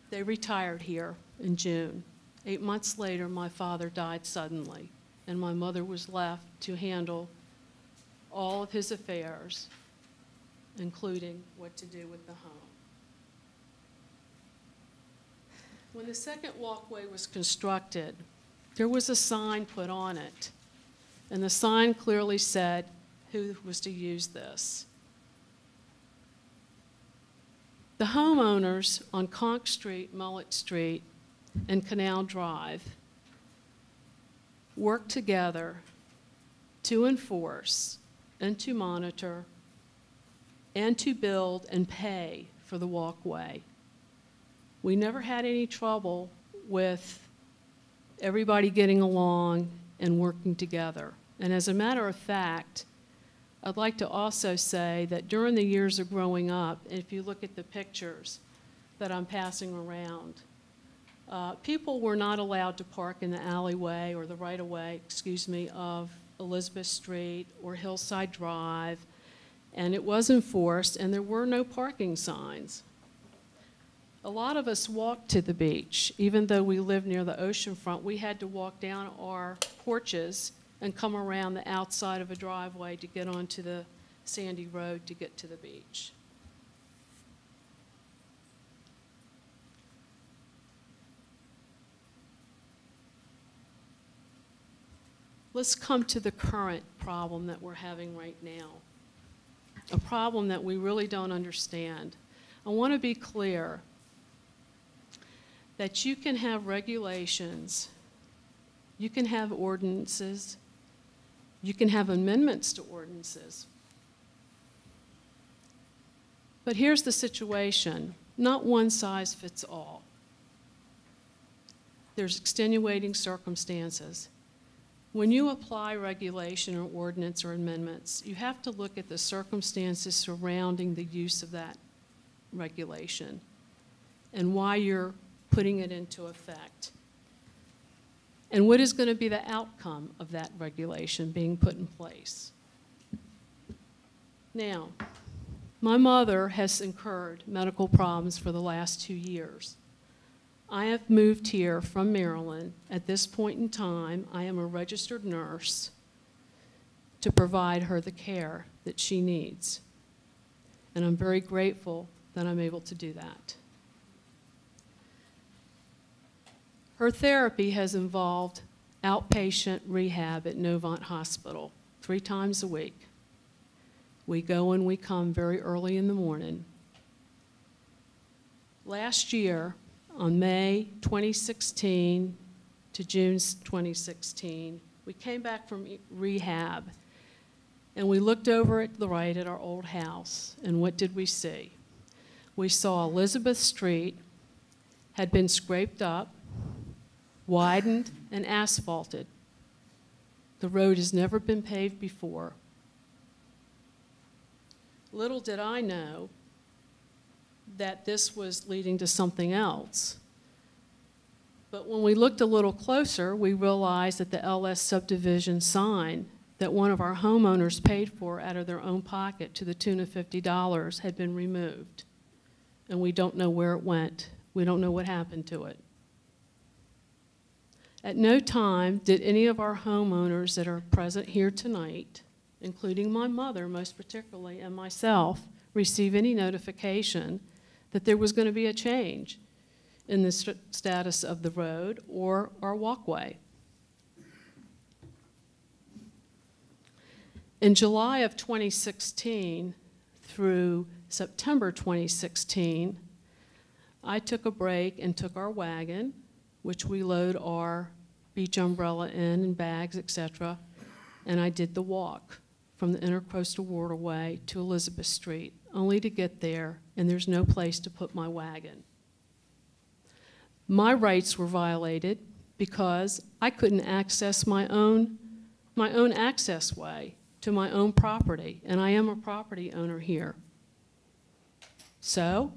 They retired here in June. 8 months later, my father died suddenly, and my mother was left to handle all of his affairs, including what to do with the home. When the second walkway was constructed, there was a sign put on it, and the sign clearly said who was to use this. The homeowners on Conch Street, Mullet Street, and Canal Drive worked together to enforce and to monitor and to build and pay for the walkway. We never had any trouble with everybody getting along and working together. And as a matter of fact, I'd like to also say that during the years of growing up, if you look at the pictures that I'm passing around, people were not allowed to park in the alleyway or the right-of-way, of Elizabeth Street or Hillside Drive, and it was enforced, and there were no parking signs. A lot of us walked to the beach. Even though we lived near the ocean front, we had to walk down our porches and come around the outside of a driveway to get onto the sandy road to get to the beach. Let's come to the current problem that we're having right now, a problem that we really don't understand. I want to be clear that you can have regulations, you can have ordinances, you can have amendments to ordinances. But here's the situation, not one size fits all. There's extenuating circumstances. When you apply regulation or ordinance or amendments, you have to look at the circumstances surrounding the use of that regulation and why you're putting it into effect. And what is going to be the outcome of that regulation being put in place? Now, my mother has incurred medical problems for the last 2 years. I have moved here from Maryland. At this point in time, I am a registered nurse to provide her the care that she needs. And I'm very grateful that I'm able to do that. Her therapy has involved outpatient rehab at Novant Hospital 3 times a week. We go and we come very early in the morning. Last year, on May 2016 to June 2016, we came back from rehab and we looked over at the right at our old house, and what did we see? We saw Elizabeth Street had been scraped up, widened, and asphalted. The road has never been paved before. Little did I know that this was leading to something else. But when we looked a little closer, we realized that the LS subdivision sign that one of our homeowners paid for out of their own pocket to the tune of $50 had been removed. And we don't know where it went. We don't know what happened to it. At no time did any of our homeowners that are present here tonight, including my mother most particularly and myself, receive any notification that there was going to be a change in the status of the road or our walkway. In July of 2016 through September 2016, I took a break and took our wagon, which we load our beach umbrella in and bags, etc., and I did the walk from the Intercoastal Waterway to Elizabeth Street, only to get there and there's no place to put my wagon. My rights were violated because I couldn't access my own access way to my own property, and I am a property owner here. So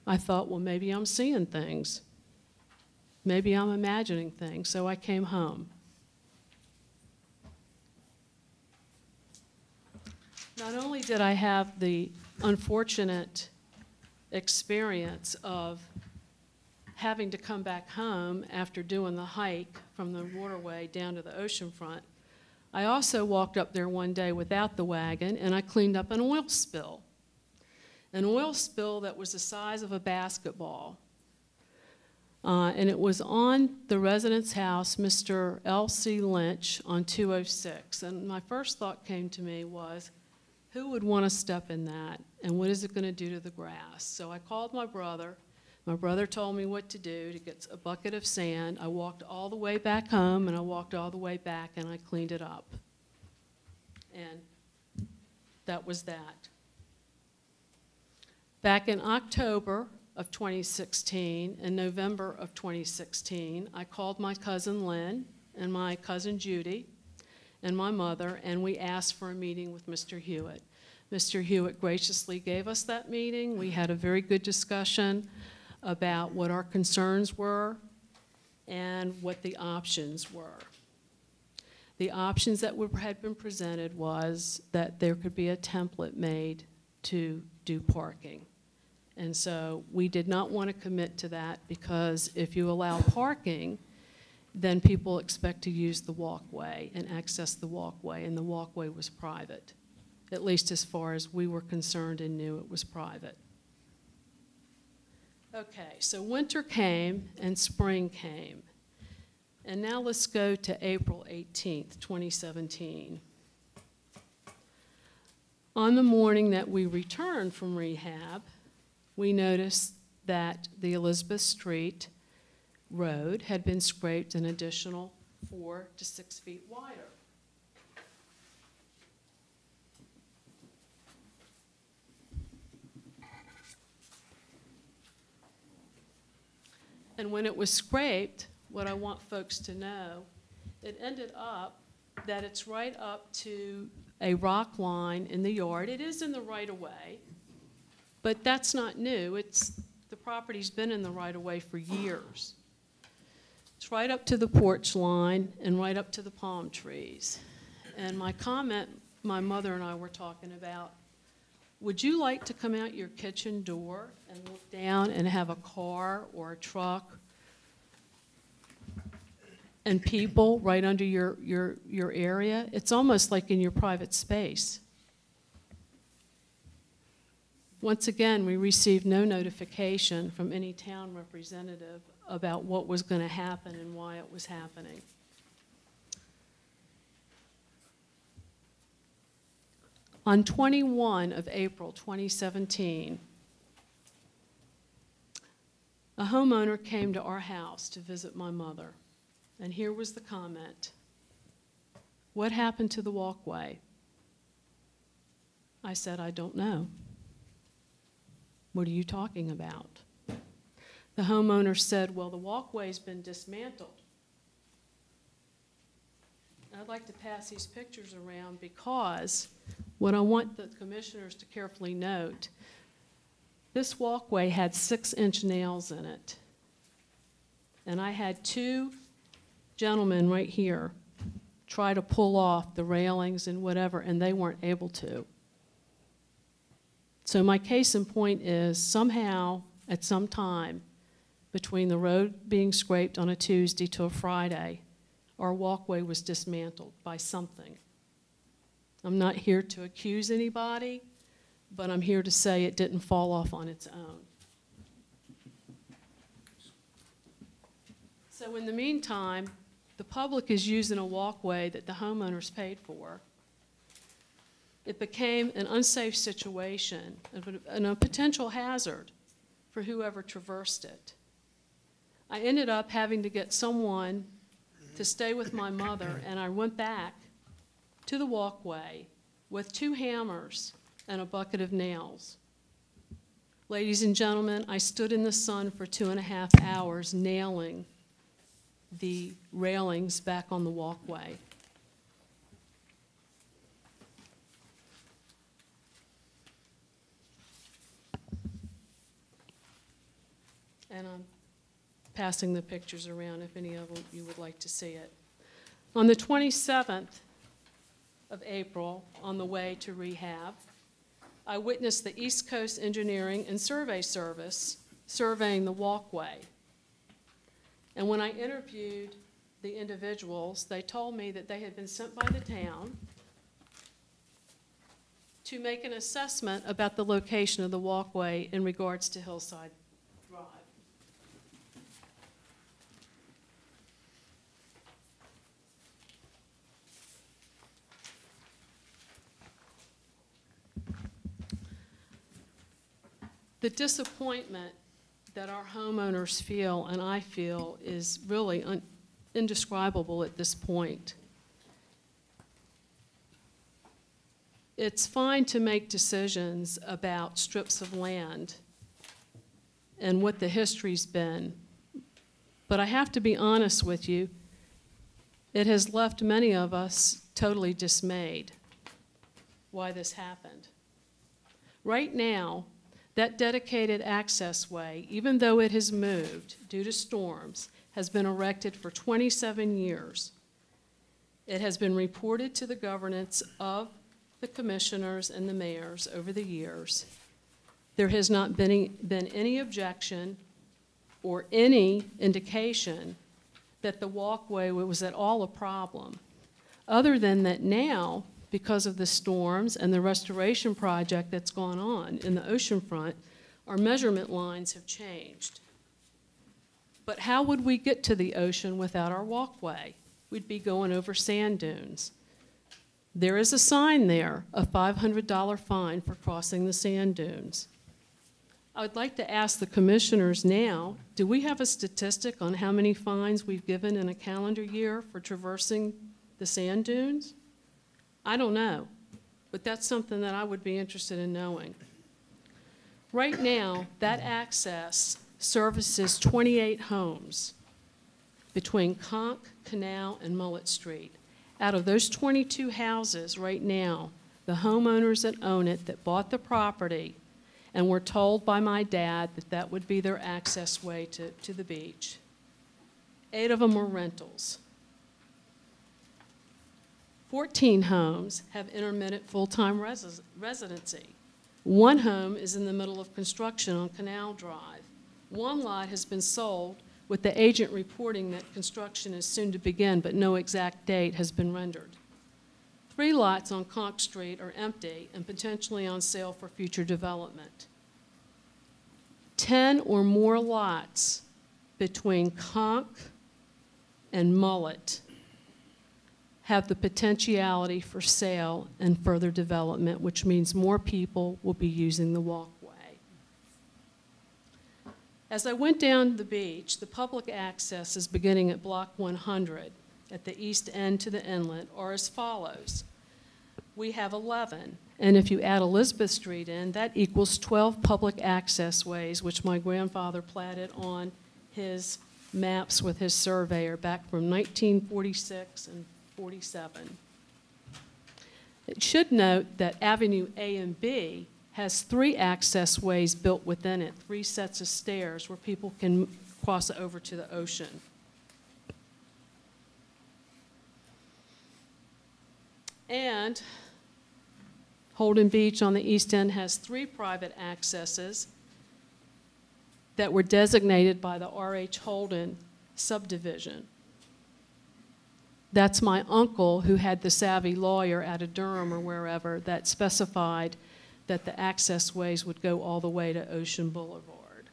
I thought, well, maybe I'm seeing things. Maybe I'm imagining things, so I came home. Not only did I have the unfortunate experience of having to come back home after doing the hike from the waterway down to the ocean front, I also walked up there one day without the wagon, and I cleaned up an oil spill. An oil spill that was the size of a basketball. And it was on the resident's house, Mr. L.C. Lynch, on 206. And my first thought came to me was, who would want to step in that, and what is it going to do to the grass? So I called my brother. My brother told me what to do, to get a bucket of sand. I walked all the way back home, and I walked all the way back, and I cleaned it up. And that was that. Back in October of 2016 and November of 2016, I called my cousin Lynn and my cousin Judy and my mother, and we asked for a meeting with Mr. Hewitt. Mr. Hewitt graciously gave us that meeting. We had a very good discussion about what our concerns were and what the options were. The options that had been presented was that there could be a template made to do parking. And so we did not want to commit to that, because if you allow parking, then people expect to use the walkway and access the walkway, and the walkway was private, at least as far as we were concerned and knew it was private. Okay, so winter came and spring came. And now let's go to April 18th, 2017. On the morning that we returned from rehab, we noticed that the Elizabeth Street road had been scraped an additional 4 to 6 feet wider. And when it was scraped, what I want folks to know, it ended up that it's right up to a rock line in the yard. It is in the right-of-way, but that's not new. The property's been in the right-of-way for years. It's right up to the porch line and right up to the palm trees. And my comment, my mother and I were talking about, would you like to come out your kitchen door and look down and have a car or a truck and people right under your area? It's almost like in your private space. Once again, we received no notification from any town representative about what was going to happen and why it was happening. On 21 of April 2017, a homeowner came to our house to visit my mother, and here was the comment. What happened to the walkway? I said, I don't know. What are you talking about? The homeowner said, well, the walkway's been dismantled. I'd like to pass these pictures around because what I want the commissioners to carefully note, this walkway had 6-inch nails in it. And I had 2 gentlemen right here try to pull off the railings and whatever, and they weren't able to. So my case in point is somehow, at some time, between the road being scraped on a Tuesday to a Friday, our walkway was dismantled by something. I'm not here to accuse anybody, but I'm here to say it didn't fall off on its own. So in the meantime, the public is using a walkway that the homeowners paid for. It became an unsafe situation and a potential hazard for whoever traversed it. I ended up having to get someone to stay with my mother, and I went back to the walkway with 2 hammers and a bucket of nails. Ladies and gentlemen, I stood in the sun for 2.5 hours nailing the railings back on the walkway. And I'm passing the pictures around if any of you would like to see it. On the 27th of April on the way to rehab. I witnessed the East Coast Engineering and Survey Service surveying the walkway. And when I interviewed the individuals, they told me that they had been sent by the town to make an assessment about the location of the walkway in regards to Hillside Drive. The disappointment that our homeowners feel, and I feel, is really indescribable at this point. It's fine to make decisions about strips of land and what the history's been, but I have to be honest with you, it has left many of us totally dismayed why this happened. Right now, that dedicated access way, even though it has moved due to storms, has been erected for 27 years. It has been reported to the governance of the commissioners and the mayors over the years. There has not been any objection or any indication that the walkway was at all a problem, other than that now, because of the storms and the restoration project that's gone on in the oceanfront, our measurement lines have changed. But how would we get to the ocean without our walkway? We'd be going over sand dunes. There is a sign there, a $500 fine for crossing the sand dunes. I would like to ask the commissioners now, do we have a statistic on how many fines we've given in a calendar year for traversing the sand dunes? I don't know, but that's something that I would be interested in knowing. Right now, that access services 28 homes between Conch, Canal, and Mullet Street. Out of those 22 houses right now, the homeowners that own it, that bought the property, and were told by my dad that that would be their access way to the beach, 8 of them were rentals. 14 homes have intermittent full-time residency. 1 home is in the middle of construction on Canal Drive. 1 lot has been sold with the agent reporting that construction is soon to begin, but no exact date has been rendered. 3 lots on Conch Street are empty and potentially on sale for future development. 10 or more lots between Conch and Mullet have the potentiality for sale and further development, which means more people will be using the walkway. As I went down the beach, the public access is beginning at Block 100 at the east end to the inlet are as follows. We have 11, and if you add Elizabeth Street in, that equals 12 public access ways, which my grandfather platted on his maps with his surveyor back from 1946 and 47. It should note that Avenue A and B has 3 access ways built within it, 3 sets of stairs where people can cross over to the ocean. And Holden Beach on the east end has 3 private accesses that were designated by the R.H. Holden subdivision. That's my uncle, who had the savvy lawyer out of Durham or wherever, that specified that the access ways would go all the way to Ocean Boulevard.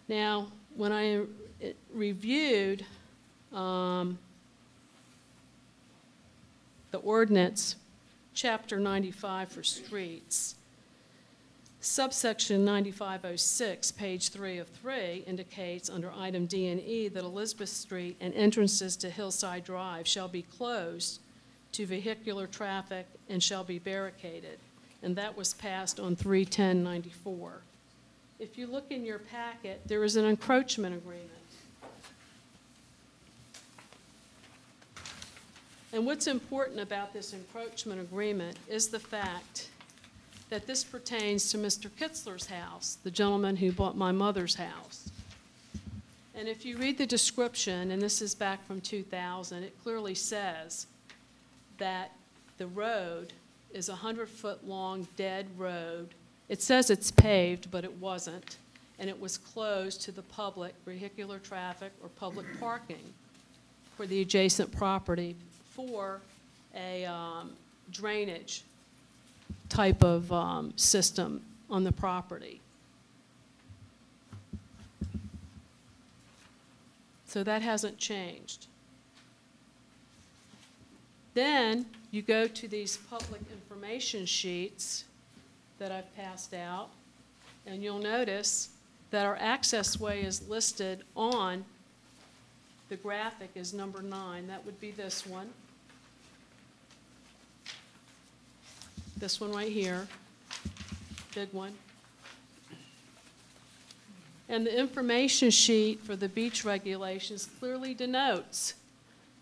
Now, when I reviewed the ordinance, Chapter 95 for streets, subsection 9506, page 3 of 3, indicates under item D and E that Elizabeth Street and entrances to Hillside Drive shall be closed to vehicular traffic and shall be barricaded, and that was passed on 3/10/94. If you look in your packet, there is an encroachment agreement. And what's important about this encroachment agreement is the fact that this pertains to Mr. Kitzler's house, the gentleman who bought my mother's house. And if you read the description, and this is back from 2000, it clearly says that the road is a 100-foot-long dead road. It says it's paved, but it wasn't, and it was closed to the public, vehicular traffic, or public parking for the adjacent property for a drainage type of system on the property. So that hasn't changed. Then you go to these public information sheets that I've passed out, and you'll notice that our access way is listed on the graphic as number 9. That would be this one. This one right here, big one. And the information sheet for the beach regulations clearly denotes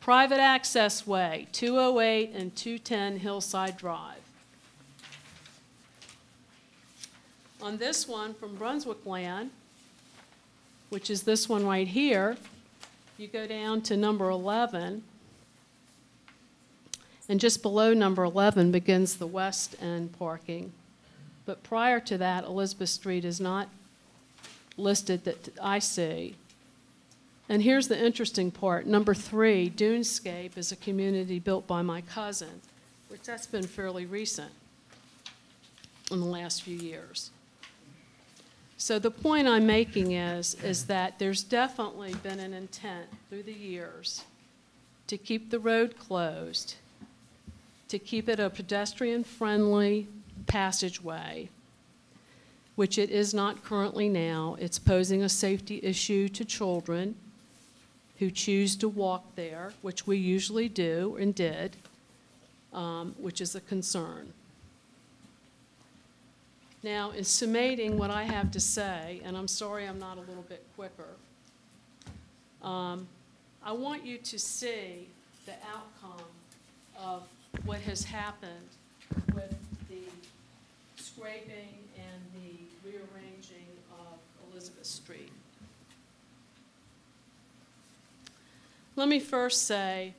private access way, 208 and 210 Hillside Drive. On this one from Brunswick Land, which is this one right here, you go down to number 11, and just below number 11 begins the west end parking. But prior to that, Elizabeth Street is not listed that I see. And here's the interesting part. Number 3, Dunescape, is a community built by my cousin, which that's been fairly recent in the last few years. So the point I'm making is that there's definitely been an intent through the years to keep the road closed, to keep it a pedestrian-friendly passageway, which it is not currently now. It's posing a safety issue to children who choose to walk there, which we usually do and did, which is a concern. Now, in summating what I have to say, and I'm sorry I'm not a little bit quicker, I want you to see the outcome of what has happened with the scraping and the rearranging of Elizabeth Street. Let me first say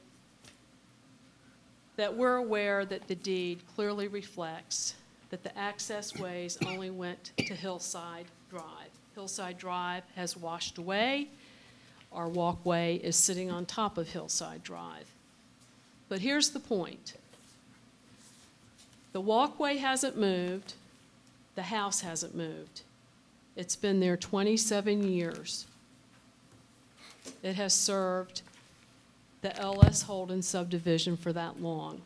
that we're aware that the deed clearly reflects that the access ways only went to Hillside Drive. Hillside Drive has washed away. Our walkway is sitting on top of Hillside Drive. But here's the point. The walkway hasn't moved. The house hasn't moved. It's been there 27 years. It has served the L.S. Holden subdivision for that long,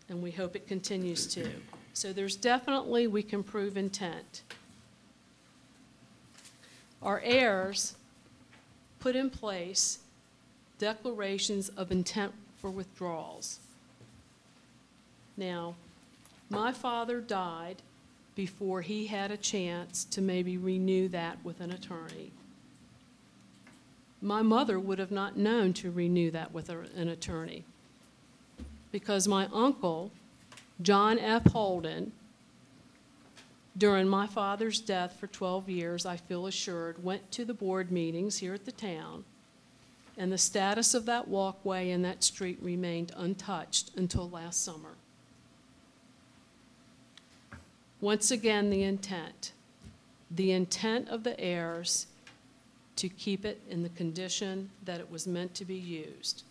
and we hope it continues to. So there's definitely, we can prove intent. Our heirs put in place declarations of intent for withdrawals. Now, my father died before he had a chance to maybe renew that with an attorney. My mother would have not known to renew that with an attorney because my uncle, John F. Holden, during my father's death for 12 years, I feel assured, went to the board meetings here at the town, and the status of that walkway and that street remained untouched until last summer. Once again, the intent of the heirs to keep it in the condition that it was meant to be used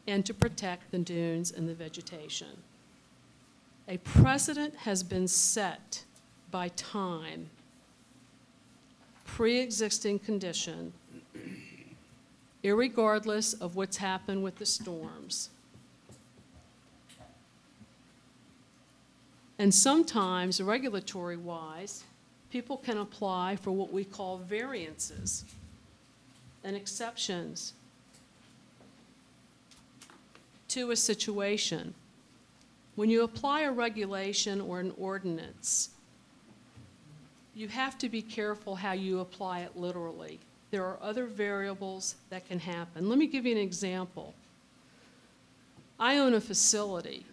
and to protect the dunes and the vegetation. A precedent has been set by time, pre-existing condition, irregardless of what's happened with the storms. And sometimes, regulatory-wise, people can apply for what we call variances and exceptions to a situation. When you apply a regulation or an ordinance, you have to be careful how you apply it literally. There are other variables that can happen. Let me give you an example. I own a facility.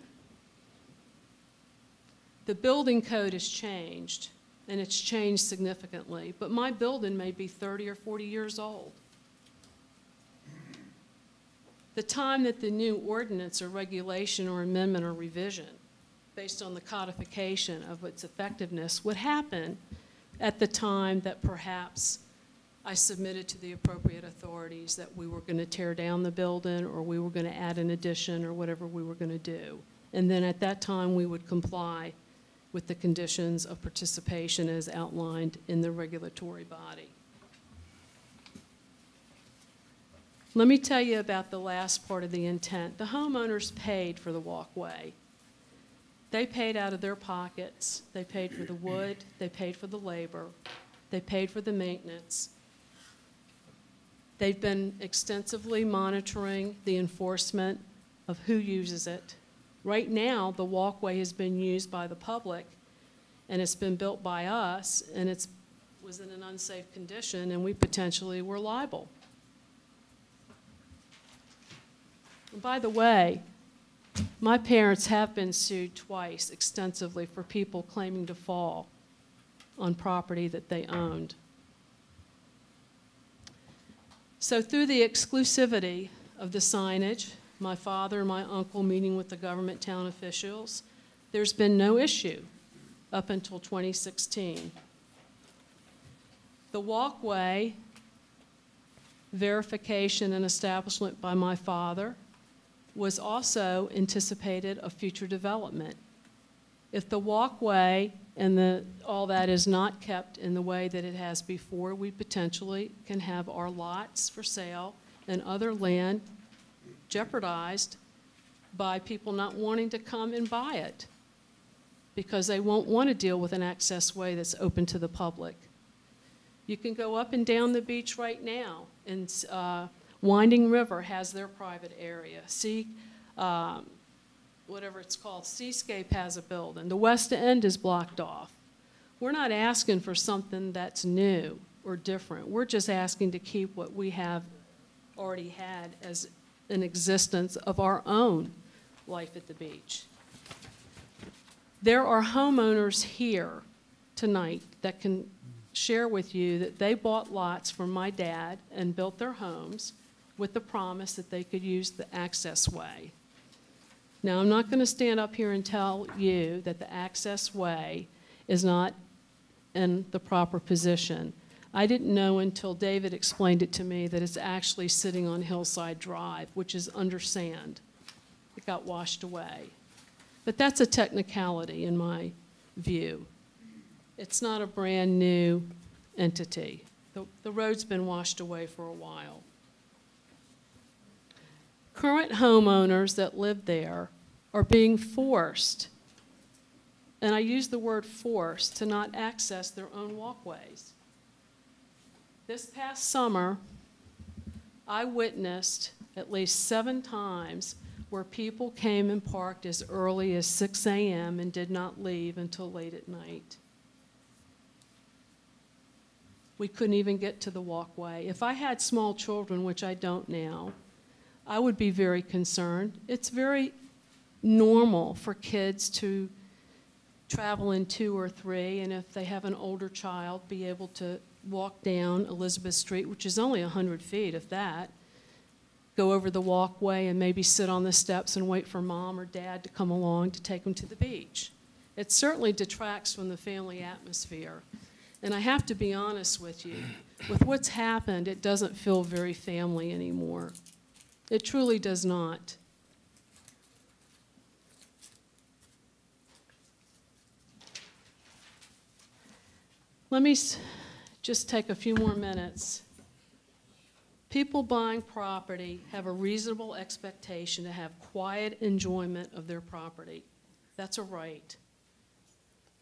The building code has changed, and it's changed significantly. But my building may be 30 or 40 years old. The time that the new ordinance or regulation or amendment or revision, based on the codification of its effectiveness, would happen at the time that perhaps I submitted to the appropriate authorities that we were going to tear down the building or we were going to add an addition or whatever we were going to do. And then at that time, we would comply with the conditions of participation as outlined in the regulatory body. Let me tell you about the last part of the intent. The homeowners paid for the walkway. They paid out of their pockets. They paid for the wood. They paid for the labor. They paid for the maintenance. They've been extensively monitoring the enforcement of who uses it. Right now, the walkway has been used by the public, and it's been built by us, and it was in an unsafe condition, and we potentially were liable. And by the way, my parents have been sued twice extensively for people claiming to fall on property that they owned. So through the exclusivity of the signage, my father and my uncle meeting with the government town officials, there's been no issue up until 2016. The walkway verification and establishment by my father was also anticipated of future development. If the walkway and all that is not kept in the way that it has before, we potentially can have our lots for sale and other land jeopardized by people not wanting to come and buy it because they won't want to deal with an access way that's open to the public. You can go up and down the beach right now, and Winding River has their private area. Whatever it's called, Seascape has a building. The West End is blocked off. We're not asking for something that's new or different. We're just asking to keep what we have already had as an existence of our own life at the beach. There are homeowners here tonight that can share with you that they bought lots from my dad and built their homes with the promise that they could use the access way. Now, I'm not going to stand up here and tell you that the access way is not in the proper position. I didn't know until David explained it to me that it's actually sitting on Hillside Drive, which is under sand. It got washed away. But that's a technicality in my view. It's not a brand new entity. The road's been washed away for a while. Current homeowners that live there are being forced, and I use the word forced, to not access their own walkways. This past summer, I witnessed at least 7 times where people came and parked as early as 6 a.m. and did not leave until late at night. We couldn't even get to the walkway. If I had small children, which I don't now, I would be very concerned. It's very normal for kids to travel in 2 or 3, and if they have an older child, be able to walk down Elizabeth Street, which is only 100 feet, if that, go over the walkway and maybe sit on the steps and wait for mom or dad to come along to take them to the beach. It certainly detracts from the family atmosphere. And I have to be honest with you, with what's happened, it doesn't feel very family anymore. It truly does not. Let me just take a few more minutes. People buying property have a reasonable expectation to have quiet enjoyment of their property. That's a right.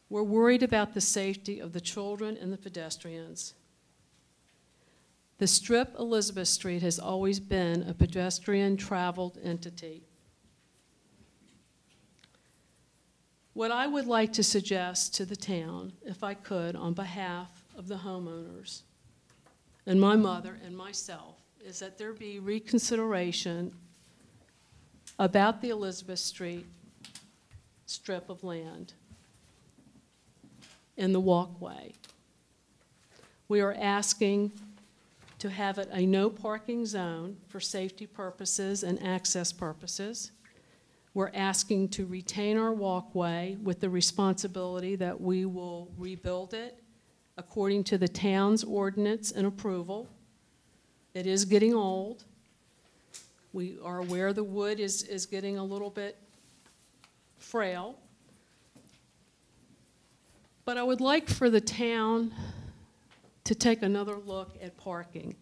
We're worried about the safety of the children and the pedestrians. The Strip, Elizabeth Street, has always been a pedestrian-traveled entity. What I would like to suggest to the town, if I could, on behalf of the homeowners, and my mother and myself, is that there be reconsideration about the Elizabeth Street strip of land. in the walkway. We are asking to have it a no parking zone for safety purposes and access purposes. We're asking to retain our walkway with the responsibility that we will rebuild it according to the town's ordinance and approval. It is getting old. We are aware the wood is getting a little bit frail. But I would like for the town to take another look at parking.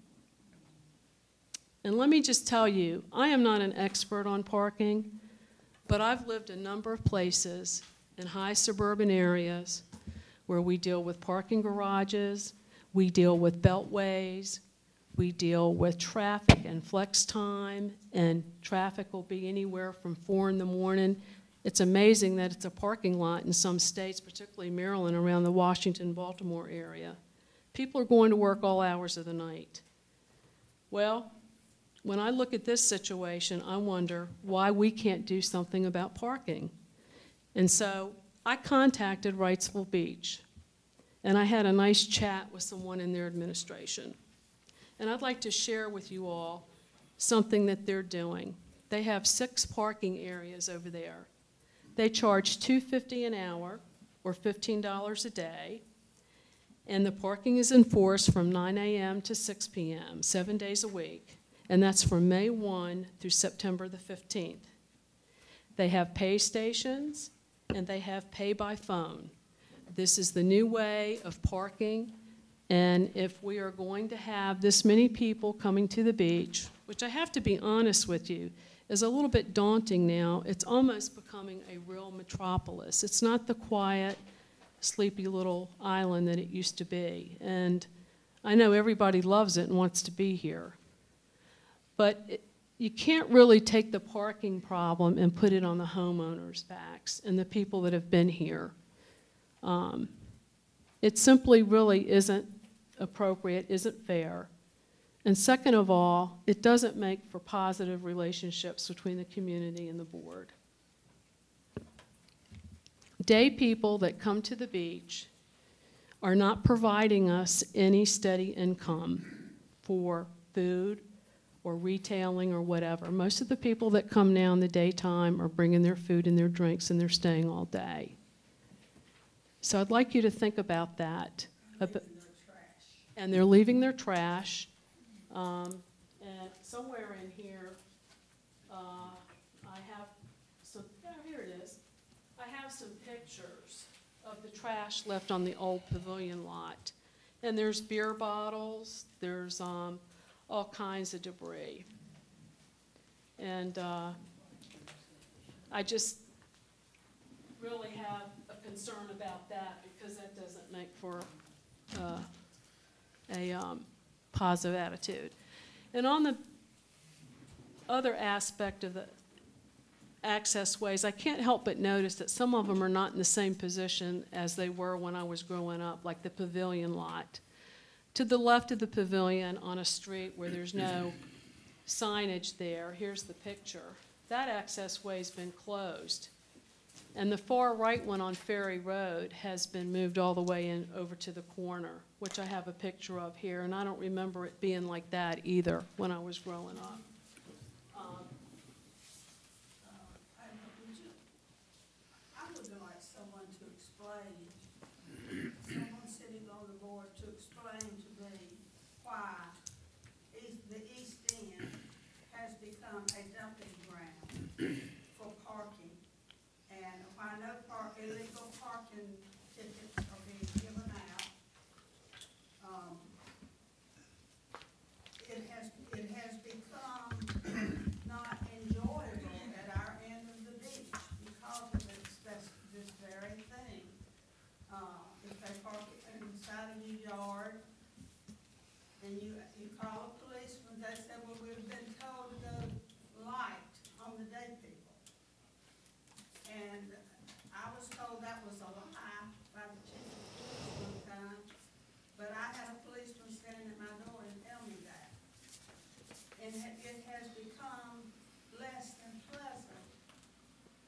And let me just tell you, I am not an expert on parking, but I've lived a number of places in high suburban areas where we deal with parking garages, we deal with beltways, we deal with traffic and flex time, and traffic will be anywhere from 4 in the morning. It's amazing that it's a parking lot in some states, particularly Maryland, around the Washington, Baltimore area. People are going to work all hours of the night. Well, when I look at this situation, I wonder why we can't do something about parking. And so I contacted Wrightsville Beach, and I had a nice chat with someone in their administration. And I'd like to share with you all something that they're doing. They have 6 parking areas over there. They charge $2.50 an hour, or $15 a day, and the parking is enforced from 9 a.m. to 6 p.m., 7 days a week, and that's from May 1 through September the 15th. They have pay stations, and they have pay by phone. This is the new way of parking, and if we are going to have this many people coming to the beach, which I have to be honest with you, is a little bit daunting now. It's almost becoming a real metropolis. It's not the quiet, sleepy little island that it used to be. And I know everybody loves it and wants to be here. But you can't really take the parking problem and put it on the homeowners' backs and the people that have been here. It simply really isn't appropriate, isn't fair. And second of all, it doesn't make for positive relationships between the community and the board. Day people that come to the beach are not providing us any steady income for food or retailing or whatever. Most of the people that come now in the daytime are bringing their food and their drinks and they're staying all day. So I'd like you to think about that. And they're leaving their trash. And somewhere in here, I have some, here it is. I have some pictures of the trash left on the old pavilion lot. And there's beer bottles, there's all kinds of debris. And I just really have a concern about that because that doesn't make for a positive attitude. And on the other aspect of the access ways, I can't help but notice that some of them are not in the same position as they were when I was growing up, like the pavilion lot. To the left of the pavilion on a street where there's no signage there, here's the picture. That access way's been closed. And the far right one on Ferry Road has been moved all the way in over to the corner, which I have a picture of here, and I don't remember it being like that either when I was growing up. I would like someone to explain, someone sitting on the board to explain to me why the East End has become a dumping ground for parking. And I know illegal parking tickets are being given out. It has become not enjoyable at our end of the beach because of this very thing. If they park it inside of your yard and you call a policeman, they say, well, we've been told to go light on the day people. And I was told that was a lie by the chief of police one time, but I had a policeman standing at my door and tell me that. And it has become less than pleasant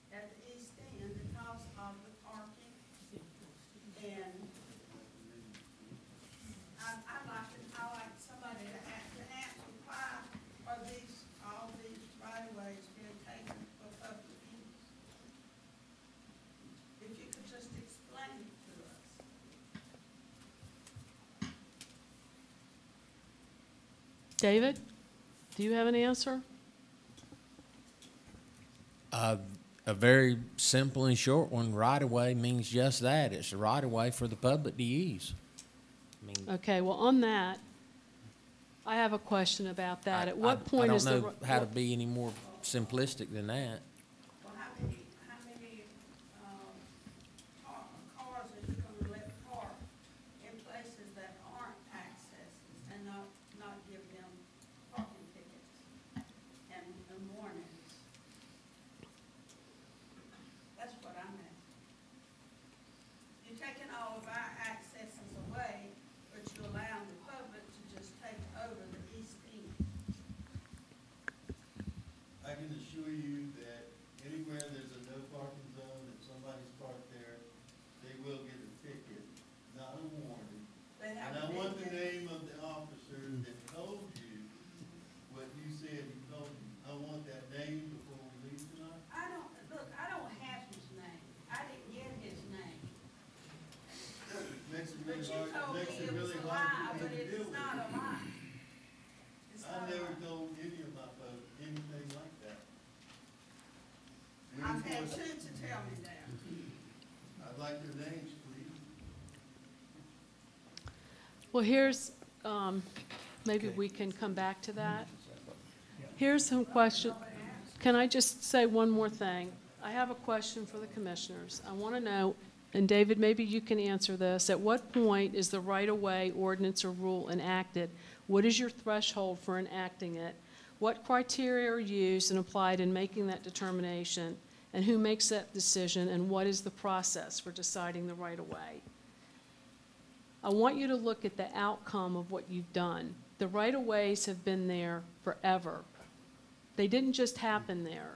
at the East End because of the parking. And David, do you have an answer? A very simple and short one, right-of-way means just that. It's a right-of-way for the public to use. I mean, Okay, well, on that, I have a question about that. At what I point is the... don't know how to be any more simplistic than that. Well, how many, cars are you gonna let park in places that aren't accesses and not give them parking tickets and warnings? That's what I'm asking. You're taking all of our accesses away, but you're allowing the public to just take over the east end. I can assure you that anywhere there's a no parking zone and somebody's parked there, they will get a ticket, not a warning. They have And I a want the big- name of the officer that told you what you said he told you. I want that name before we leave tonight. I don't have his name. I didn't get his name. Makes it But really you hard, told me makes it it was really a hard lie, for but me to deal it's with. not a lie. It's I not a never lie. told any of my folks anything like that. We I've had enforce- two to tell me that. I'd like their names, please. Well, here's, maybe we can come back to that. Here's some question. Can I just say one more thing? I have a question for the commissioners. I want to know, and David, maybe you can answer this. At what point is the right-of-way ordinance or rule enacted? What is your threshold for enacting it? What criteria are used and applied in making that determination? And who makes that decision? And what is the process for deciding the right-of-way? I want you to look at the outcome of what you've done. The right-of-ways have been there forever. They didn't just happen there.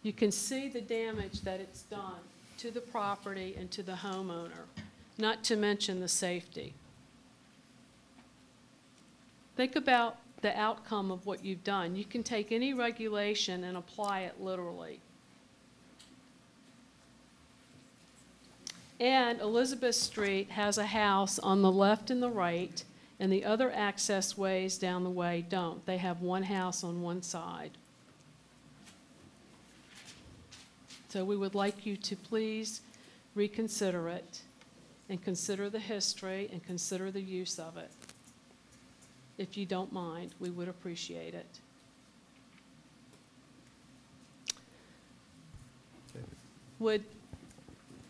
You can see the damage that it's done to the property and to the homeowner, not to mention the safety. Think about the outcome of what you've done. You can take any regulation and apply it literally. And Elizabeth Street has a house on the left and the right, and the other access ways down the way don't. They have one house on one side. So we would like you to please reconsider it and consider the history and consider the use of it. If you don't mind, we would appreciate it. Would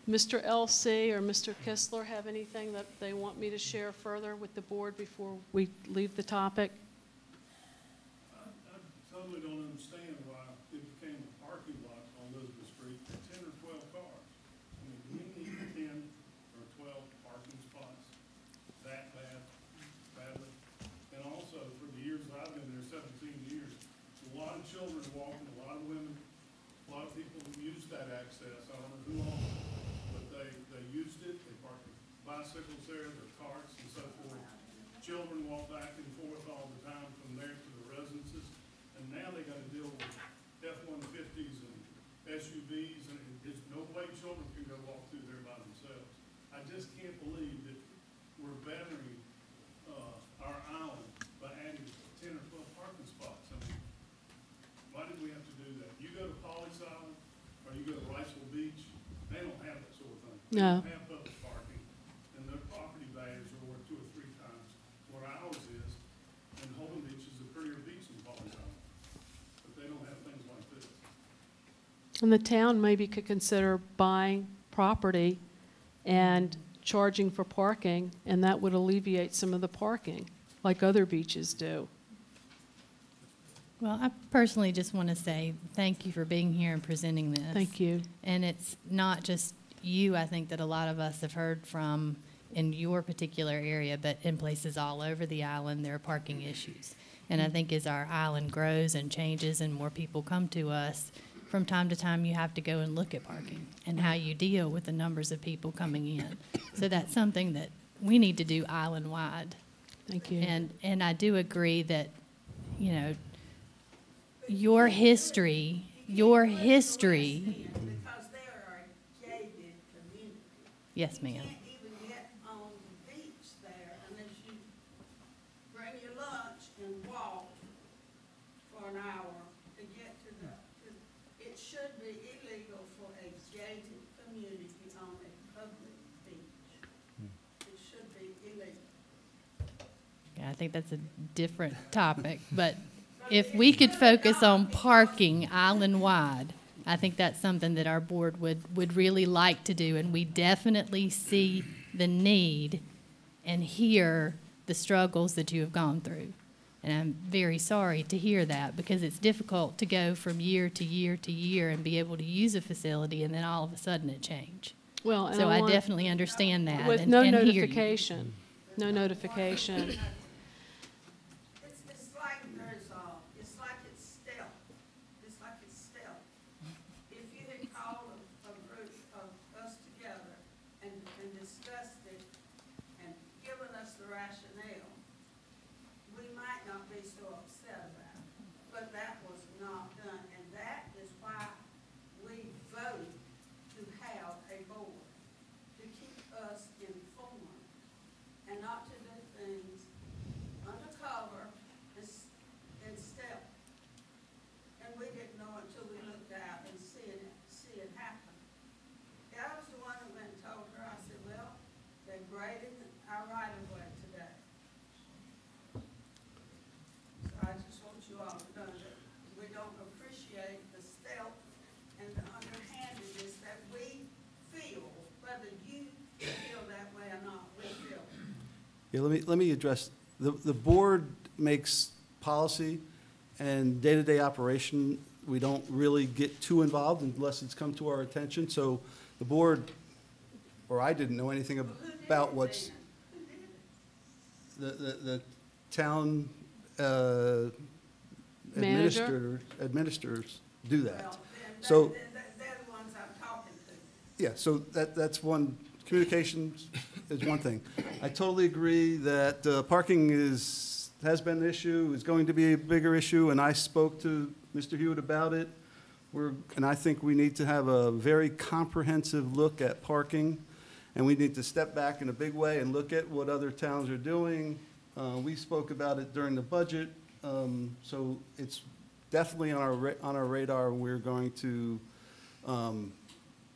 Mr. LC or Mr. Kistler have anything that they want me to share further with the board before we leave the topic? I totally don't understand why it became a parking lot on Elizabeth Street for 10 or 12 cars. I mean, do we need 10 or 12 parking spots that badly? And also, for the years that I've been there, 17 years, a lot of children walking, a lot of women, a lot of people who used that access. I don't know who owns it, but they used it. They parked bicycles there, their carts and so forth. Children walk back and forth all the time from there to the residences. And now they gotta deal with F-150s and SUVs, and there's no way children can go walk through there by themselves. I just can't believe that we're bettering, our island by adding 10 or 12 parking spots. I mean, why did we have to do that? You go to Polly's Island, or you go to Riceville Beach, they don't have that sort of thing. No. They don't have public parking, and their property values are worth 2 or 3 times what ours is. And Holden Beach is a prettier beach than Polly's Island, but they don't have things like this. And the town maybe could consider buying property and charging for parking, and that would alleviate some of the parking, like other beaches do. Well, I personally just want to say thank you for being here and presenting this. Thank you. And it's not just you, I think, that a lot of us have heard from in your particular area, but in places all over the island, there are parking issues. And I think as our island grows and changes and more people come to us, from time to time, you have to go and look at parking and how you deal with the numbers of people coming in. So that's something that we need to do island-wide. Thank you. And I do agree that, you know, your history. Because they are a gated community. Yes, ma'am. You can't even get on the beach there unless you bring your lunch and for an hour to get to the, it should be illegal for a gated community on a public beach. It should be illegal. Yeah, I think that's a different topic, but if we could focus on parking island-wide, I think that's something that our board would really like to do, and we definitely see the need and hear the struggles that you have gone through. And I'm very sorry to hear that, because it's difficult to go from year to year to year and be able to use a facility and then all of a sudden it change. Well, and So I want- definitely understand that With and no hear you. notification, no notification. It's like there's it's like it's stealth. It's like it's stealth. If you had called a group of us together and discussed it and given us the rationale, we might not be so upset about it. But that was not done, and that is why we vote to have a board, to keep us informed and not to do things undercover and stealth. And we didn't know until we looked out and see it happen. I was the one who went and told her, I said, well, they're grading our right of way today. So I just want you all to know that we don't appreciate the stealth and the underhandedness that we feel, whether you feel that way or not, we feel. Yeah, let me address, the board makes policy and day-to-day operation. We don't really get too involved unless it's come to our attention. So the board, or I didn't know anything about what's, the town Manager? administrators do that. Well, So, they're the ones I'm talking to. yeah, so that's one, communications is one thing. I totally agree that parking has been an issue, is going to be a bigger issue, and I spoke to Mr. Hewitt about it. And I think we need to have a very comprehensive look at parking, and we need to step back in a big way and look at what other towns are doing. We spoke about it during the budget, so it's definitely on our radar. We're going to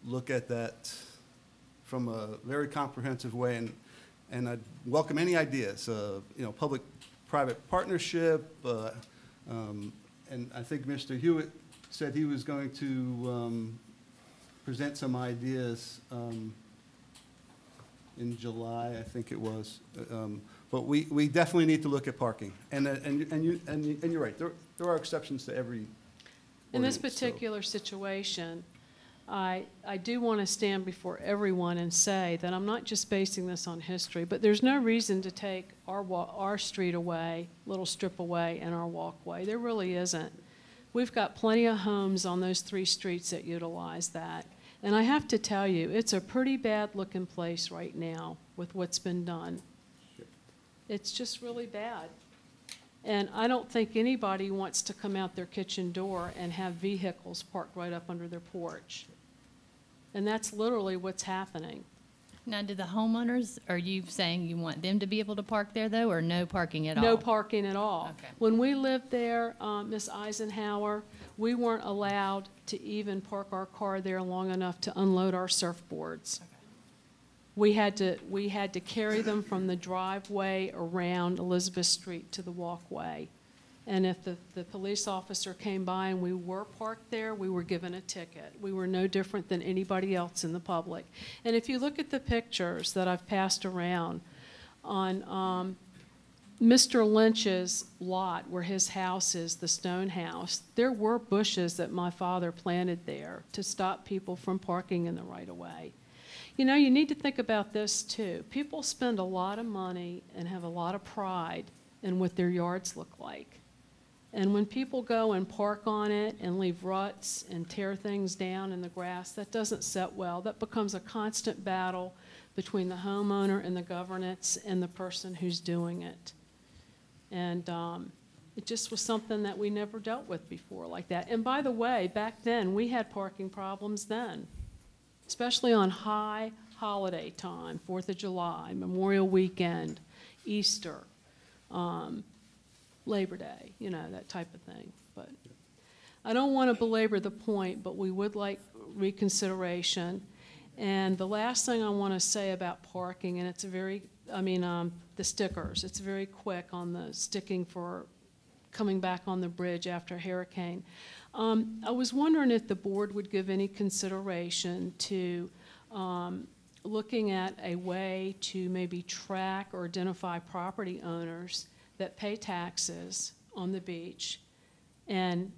look at that from a very comprehensive way, and I welcome any ideas. Public-private partnership, and I think Mr. Hewitt said he was going to present some ideas in July, I think it was. But we definitely need to look at parking, and you're right. There are exceptions to every In this ordinance, so. particular situation, I do want to stand before everyone and say that I'm not just basing this on history, but there's no reason to take our street away, little strip away, and our walkway. There really isn't. We've got plenty of homes on those 3 streets that utilize that. And I have to tell you, it's a pretty bad looking place right now with what's been done. It's just really bad. And I don't think anybody wants to come out their kitchen door and have vehicles parked right up under their porch. And that's literally what's happening. Now, do the homeowners, are you saying you want them to be able to park there, though, or no parking at all? No parking at all. Okay. When we lived there, Ms. Eisenhower, we weren't allowed to even park our car there long enough to unload our surfboards. Okay. We had to carry them from the driveway around Elizabeth Street to the walkway. And if the police officer came by and we were parked there, we were given a ticket. We were no different than anybody else in the public. And if you look at the pictures that I've passed around on Mr. Lynch's lot, where his house is, the stone house, there were bushes that my father planted there to stop people from parking in the right-of-way. You know, you need to think about this too. People spend a lot of money and have a lot of pride in what their yards look like. And when people go and park on it and leave ruts and tear things down in the grass, that doesn't set well. That becomes a constant battle between the homeowner and the governance and the person who's doing it. And it just was something that we never dealt with before like that. And by the way, back then, we had parking problems then, especially on high holiday time, 4th of July, Memorial Weekend, Easter, Labor Day, you know, that type of thing. but I don't want to belabor the point, but we would like reconsideration. And the last thing I want to say about parking, and it's a very, the stickers, it's very quick on the sticking for coming back on the bridge after a hurricane. I was wondering if the board would give any consideration to looking at a way to maybe track or identify property owners that pay taxes on the beach and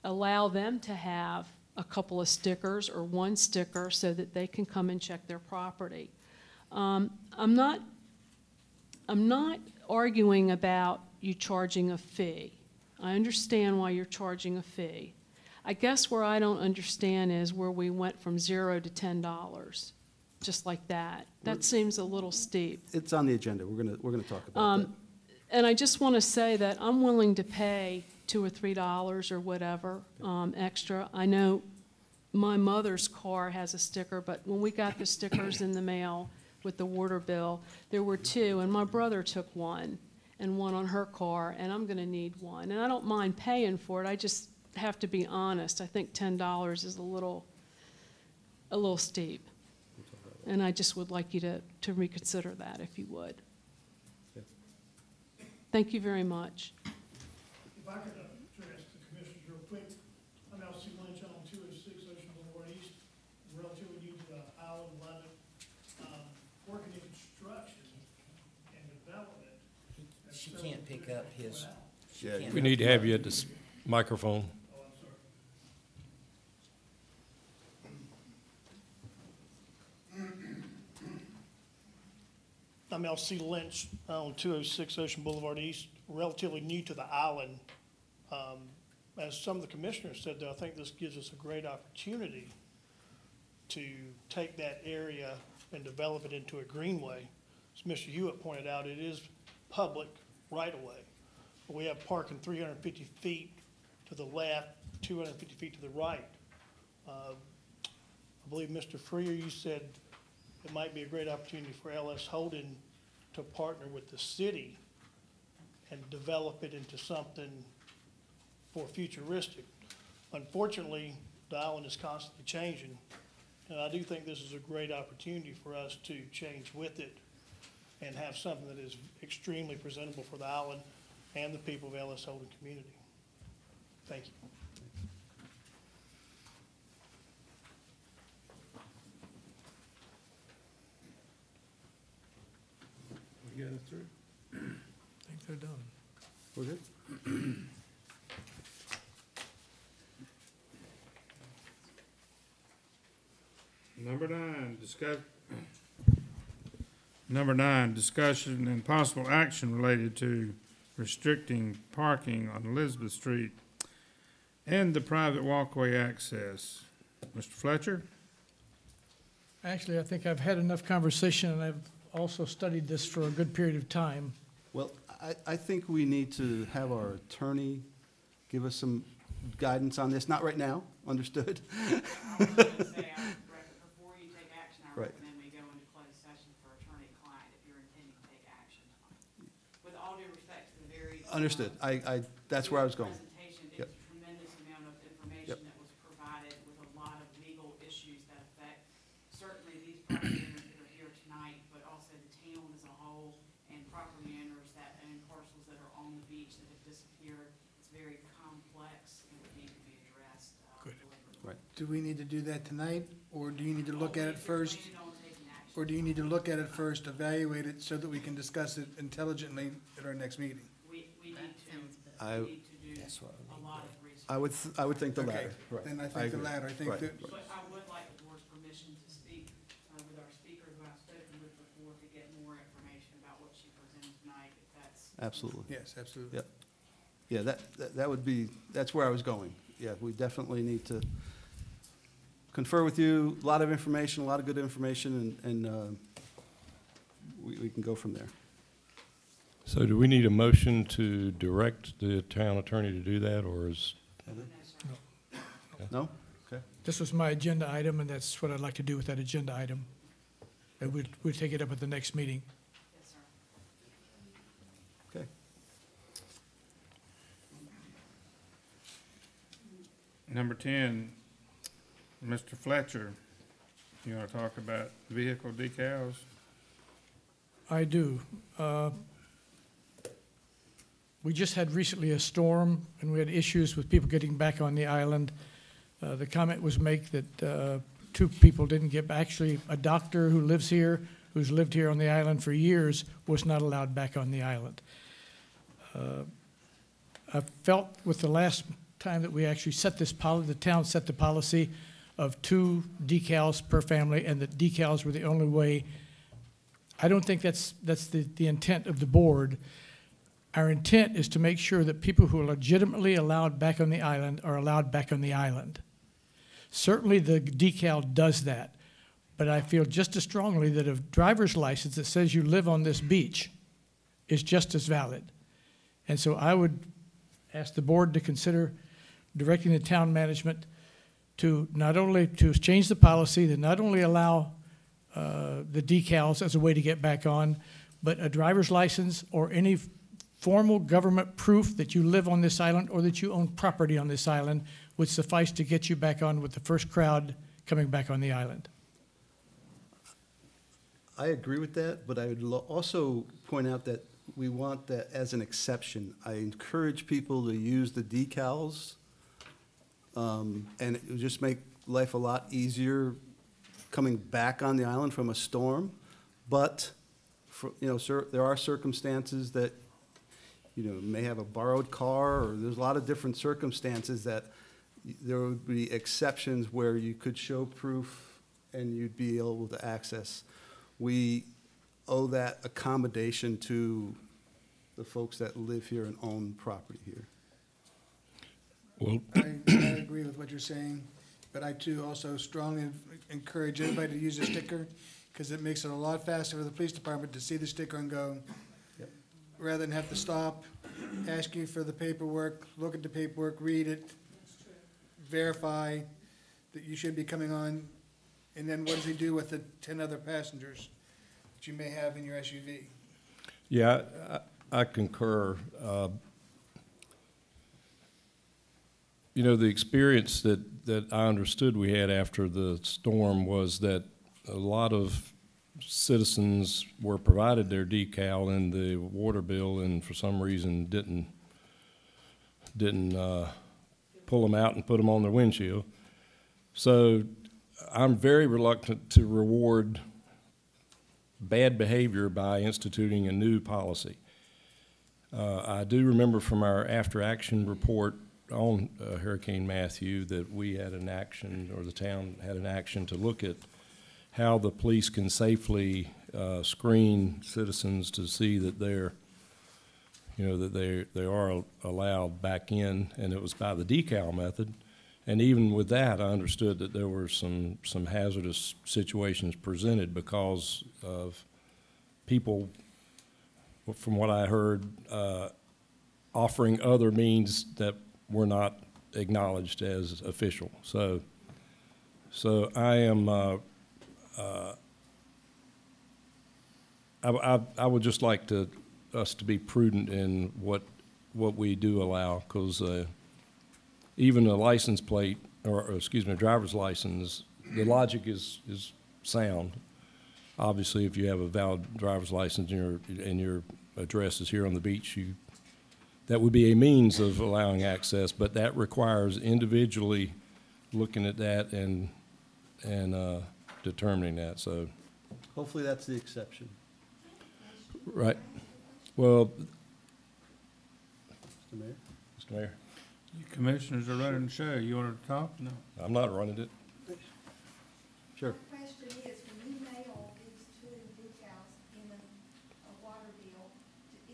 allow them to have a couple of stickers or one sticker so that they can come and check their property. I'm not arguing about you charging a fee. I understand why you're charging a fee. I guess where I don't understand is where we went from $0 to $10, just like that. That seems a little steep. It's on the agenda. We're gonna talk about that. And I just want to say that I'm willing to pay $2 or $3 or whatever extra. I know my mother's car has a sticker, but when we got the stickers in the mail with the water bill, there were 2, and my brother took one and one on her car, and I'm going to need one. And I don't mind paying for it. I just have to be honest. I think $10 is a little steep. And I just would like you to reconsider that if you would. Thank you very much. If I could address the commissioners real quick, I'm L.C. Lynch on 206 Ocean Boulevard East, relatively new to Island 11, working in construction and development. She can't pick up his. We need to have you at this microphone. Oh, I'm sorry. I'm L.C. Lynch on 206 Ocean Boulevard East, relatively new to the island. As some of the commissioners said, though, I think this gives us a great opportunity to take that area and develop it into a greenway. As Mr. Hewitt pointed out, it is public right-of-way. We have parking 350 feet to the left, 250 feet to the right. I believe, Mr. Freer, you said it might be a great opportunity for LS Holden to partner with the city and develop it into something for futuristic. Unfortunately, the island is constantly changing, and I do think this is a great opportunity for us to change with it and have something that is extremely presentable for the island and the people of LS Holden community. Thank you. We got it through? I think they're done. We're good? Number nine, discussion and possible action related to restricting parking on Elizabeth Street and the private walkway access. Mr. Fletcher? Actually, I think I've had enough conversation, and I've also studied this for a good period of time. Well, I think we need to have our attorney give us some guidance on this, not right now, understood? I was going to say, before you take action, I Right. recommend we go into closed session for attorney-client if you're intending to take action. With all due respect to the very. Understood. That's where I was going. Presentation, Yep. it's a tremendous amount of information Yep. that was provided with a lot of legal issues that affect certainly these property owners that are here tonight, but also the town as a whole and property owners that own parcels that are on the beach that have disappeared. It's very complex and would need to be addressed. Good. Right. Do we need to do that tonight, or do you need to look at it first? Planning on taking action. Or do you need to look at it first, evaluate it, so that we can discuss it intelligently at our next meeting? We need I- to do a lot of research. I would think the Okay, latter. Right. then I think the agree. latter. I think Right. that, But I would like the board's permission to speak with our speaker who I've spoken with before to get more information about what she presented tonight, if that's. Absolutely. yes, absolutely. Yep. Yeah, that would be, that's where I was going. Yeah, we definitely need to confer with you, a lot of information, a lot of good information, and we can go from there. So do we need a motion to direct the town attorney to do that, or is? No? Okay. This was my agenda item, and that's what I'd like to do with that agenda item. And we'll take it up at the next meeting. Yes, sir. Okay. Number 10, Mr. Fletcher, you want to talk about vehicle decals? I do. We just had recently a storm, and we had issues with people getting back on the island. The comment was made that 2 people didn't get back. Actually, a doctor who lives here, who's lived here on the island for years, was not allowed back on the island. I felt with the last time that we actually set this policy, the town set the policy of 2 decals per family, and that decals were the only way. I don't think that's the intent of the board. Our intent is to make sure that people who are legitimately allowed back on the island are allowed back on the island. Certainly the decal does that, but I feel just as strongly that a driver's license that says you live on this beach is just as valid. And so I would ask the board to consider directing the town management to not only to change the policy, to not only allow the decals as a way to get back on, but a driver's license or any formal government proof that you live on this island or that you own property on this island would suffice to get you back on with the first crowd coming back on the island. I agree with that, but I would also point out that we want that as an exception. I encourage people to use the decals, and it would just make life a lot easier coming back on the island from a storm. But, there are circumstances that, may have a borrowed car, or there's a lot of different circumstances that there would be exceptions where you could show proof and you'd be able to access. We owe that accommodation to the folks that live here and own property here. Well, I agree with what you're saying, but I too also strongly encourage everybody to use a sticker, because it makes it a lot faster for the police department to see the sticker and go, Yep. rather than have to stop, ask you for the paperwork, look at the paperwork, read it, verify that you should be coming on, and then what does he do with the 10 other passengers that you may have in your SUV? yeah, I concur. The experience that I understood we had after the storm was that a lot of citizens were provided their decal in the water bill, and for some reason didn't pull them out and put them on their windshield. So I'm very reluctant to reward bad behavior by instituting a new policy. I do remember from our after-action report on Hurricane Matthew that we had an action, or the town had an action to look at how the police can safely screen citizens to see that they are allowed back in, and it was by the decal method. And even with that, I understood that there were some hazardous situations presented because of people, from what I heard, offering other means that were not acknowledged as official. So I am. I would just like us to be prudent in what we do allow, because even a license plate, or excuse me, a driver's license, the logic is sound. Obviously, if you have a valid driver's license and your address is here on the beach, that would be a means of allowing access, but that requires individually looking at that and determining that. So, Hopefully that's the exception. right. Well, Mr. Mayor? Mr. Mayor, You commissioners are running the show. You want to talk? No. I'm not running it. Sure. My question is, when you mail these 2 decals in a water bill,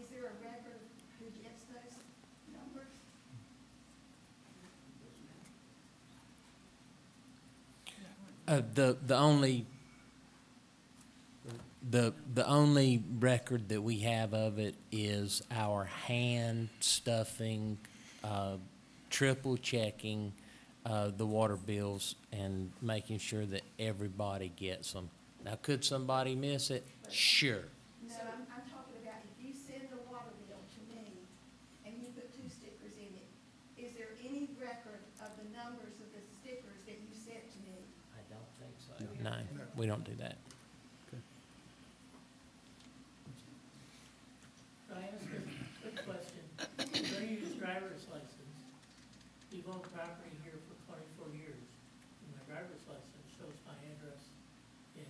is there a record of who gets those numbers? The only record that we have of it is our hand stuffing, triple checking the water bills and making sure that everybody gets them. Now, could somebody miss it? Sure. No, I'm talking about if you send a water bill to me and you put 2 stickers in it, is there any record of the numbers we don't do that. Can I ask a quick question? Your driver's license, you've owned property here for 24 years. And my driver's license shows my address in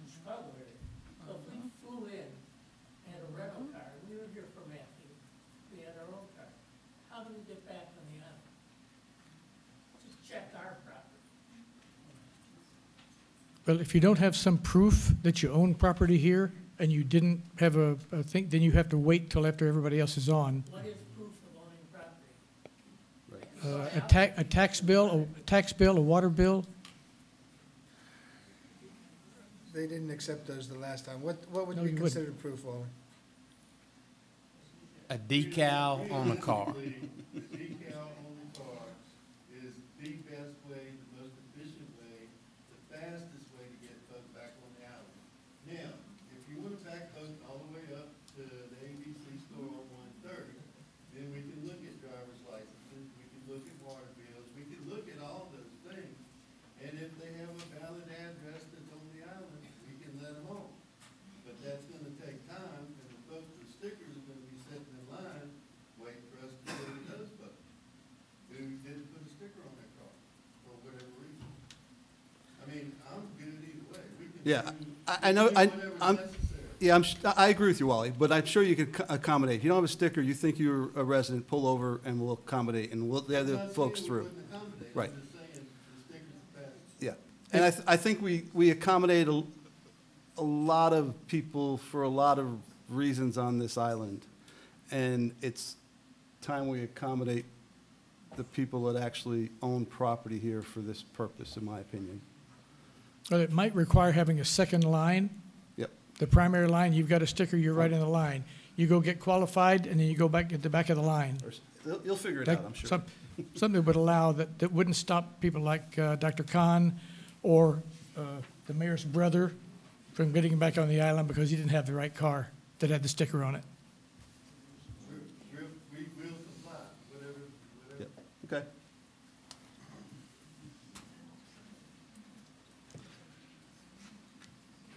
Chicago area. So if we flew in, had a rental car, we were here for Matthew, we had our own car, how do we get back on the island? Just check our property. Well, if you don't have some proof that you own property here and you didn't have a thing, then you have to wait till after everybody else is on. What is proof of owning property? A tax bill, a water bill. They didn't accept those the last time. What would No, be you considered proof, Wally? A decal on a car. The decal on the car is the best way, the most efficient way, the fastest way to get folks back on the island. Now, if you want to back folks all the way up to the ABC store on 130, then we can look at driver's licenses, we can look at water bills, we can look at all those things. And if they have a valid address that's on the island, we can let them on. But that's gonna take time, and the folks with stickers are gonna be sitting in line, waiting for us to go to those folks who didn't put a sticker on their car for whatever reason. I mean, I'm good either way. We can Yeah, do- I know, we can do I'm, whatever's necessary. yeah, I agree with you, Wally, but I'm sure you could accommodate. If you don't have a sticker, you think you're a resident, pull over and we'll accommodate and we'll, the I'm other not folks saying we through. wouldn't accommodate, Right. I'm just saying the stickers are fast. Yeah, and I think we accommodate a lot of people for a lot of reasons on this island. And it's time we accommodate the people that actually own property here for this purpose, in my opinion. Well, it might require having a second line. Yep. The primary line, you've got a sticker, you're right in the line. You go get qualified, and then you go back at the back of the line. You'll figure it That- out, I'm sure. Something that would allow, that wouldn't stop people like Dr. Khan or the mayor's brother from getting back on the island because he didn't have the right car that had the sticker on it. We will comply, whatever. Yep. Okay.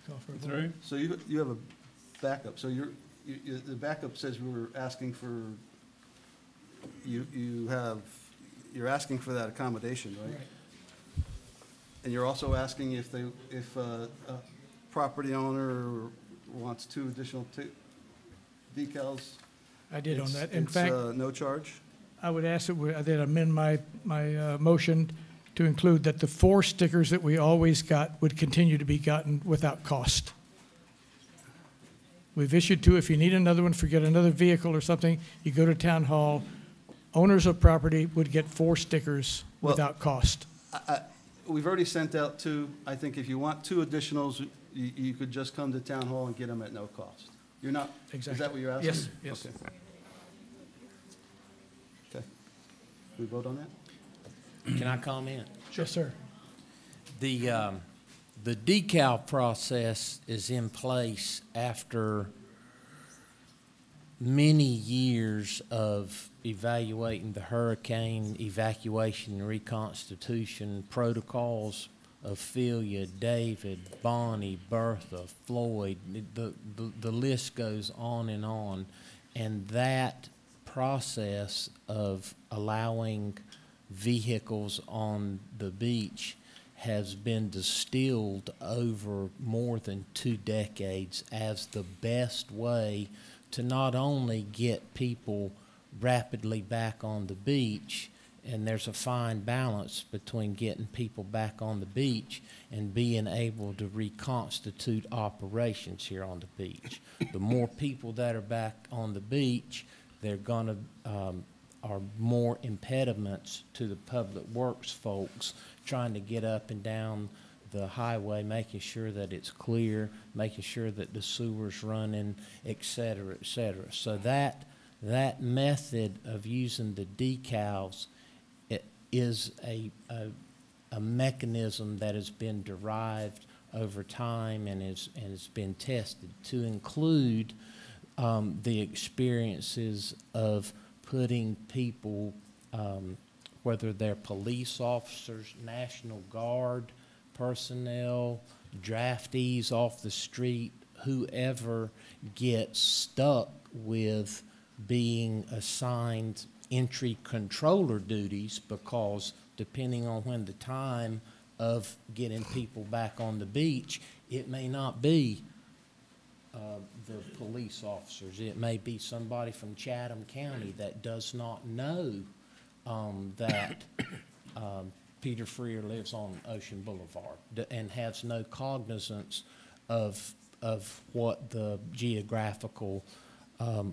Call for a vote. Through? So you have a backup. So the backup says we were asking for, you're asking for that accommodation, right? And you're also asking if a property owner wants 2 additional decals? I did on It's- that. In fact, It's no charge? I would ask that I did amend my motion to include that the 4 stickers that we always got would continue to be gotten without cost. We've issued 2. If you need another one, forget another vehicle or something, you go to town hall. Owners of property would get 4 stickers Well- without cost. We've already sent out 2. I think if you want 2 additionals, you could just come to town hall and get them at no cost. You're not, is Exactly. that what you're asking? Yes, yes. Okay. Okay. We vote on that? Can I comment? Yes, sir. The decal process is in place after many years of evaluating the hurricane evacuation and reconstitution protocols of Philia, David, Bonnie, Bertha, Floyd. The list goes on. And that process of allowing vehicles on the beach has been distilled over more than 2 decades as the best way to not only get people rapidly back on the beach, and there's a fine balance between getting people back on the beach and being able to reconstitute operations here on the beach. The more people that are back on the beach, they're gonna, are more impediments to the public works folks trying to get up and down the highway, making sure that it's clear, making sure that the sewer's running, et cetera, et cetera. So that method of using the decals is a mechanism that has been derived over time and has been tested to include the experiences of putting people, whether they're police officers, National Guard personnel, draftees off the street, whoever gets stuck with being assigned entry controller duties, because depending on when the time of getting people back on the beach, it may not be the police officers. It may be somebody from Chatham County that does not know that Peter Freer lives on Ocean Boulevard and has no cognizance of what the geographical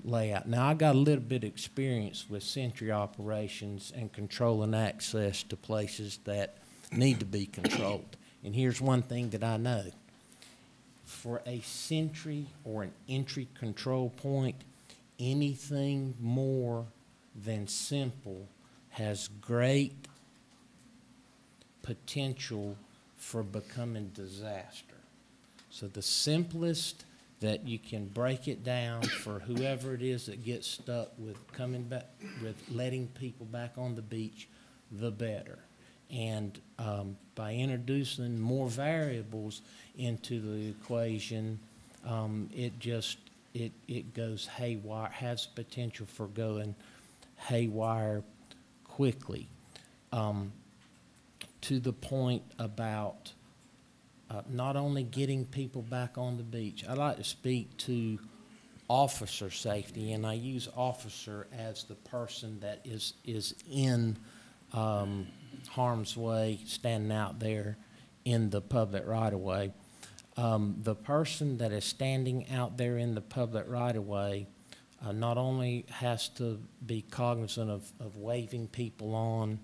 layout. Now, I got a little bit of experience with sentry operations and controlling access to places that need to be controlled. And here's one thing that I know. For a sentry or an entry control point, anything more than simple has great potential for becoming disaster. So the simplest that you can break it down for whoever it is that gets stuck with coming back, with letting people back on the beach, the better. And by introducing more variables into the equation, it goes haywire, has potential for going haywire quickly. To the point about not only getting people back on the beach, I'd like to speak to officer safety, and I use officer as the person that is in harm's way, standing out there in the public right-of-way. The person that is standing out there in the public right-of-way not only has to be cognizant of waving people on,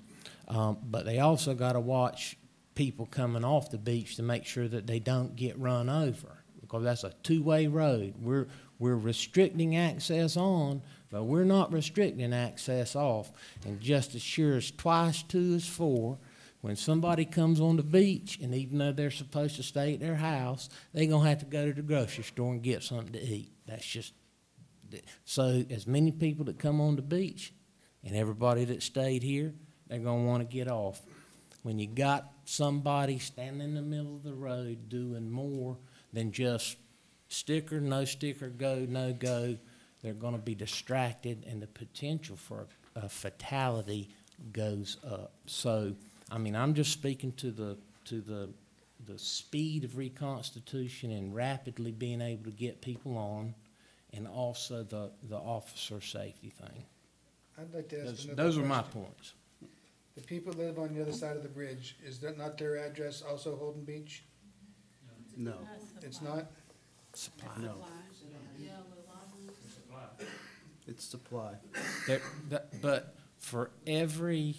but they also got to watch people coming off the beach to make sure that they don't get run over, because that's a two-way road. We're restricting access on, but we're not restricting access off. And just as sure as twice 2 is 4, when somebody comes on the beach, and even though they're supposed to stay at their house, they're going to have to go to the grocery store and get something to eat. That's just, so as many people that come on the beach and everybody that stayed here, they're going to want to get off. When you got somebody standing in the middle of the road doing more than just sticker, no sticker, go, no go, they're going to be distracted, and the potential for a fatality goes up. So, I mean, I'm just speaking to the speed of reconstitution and rapidly being able to get people on, and also the officer safety thing. I'd like to ask another Those are my question. points. The people that live on the other side of the bridge, is that not their address also Holden Beach? No, It's not? no. It's supply. But for every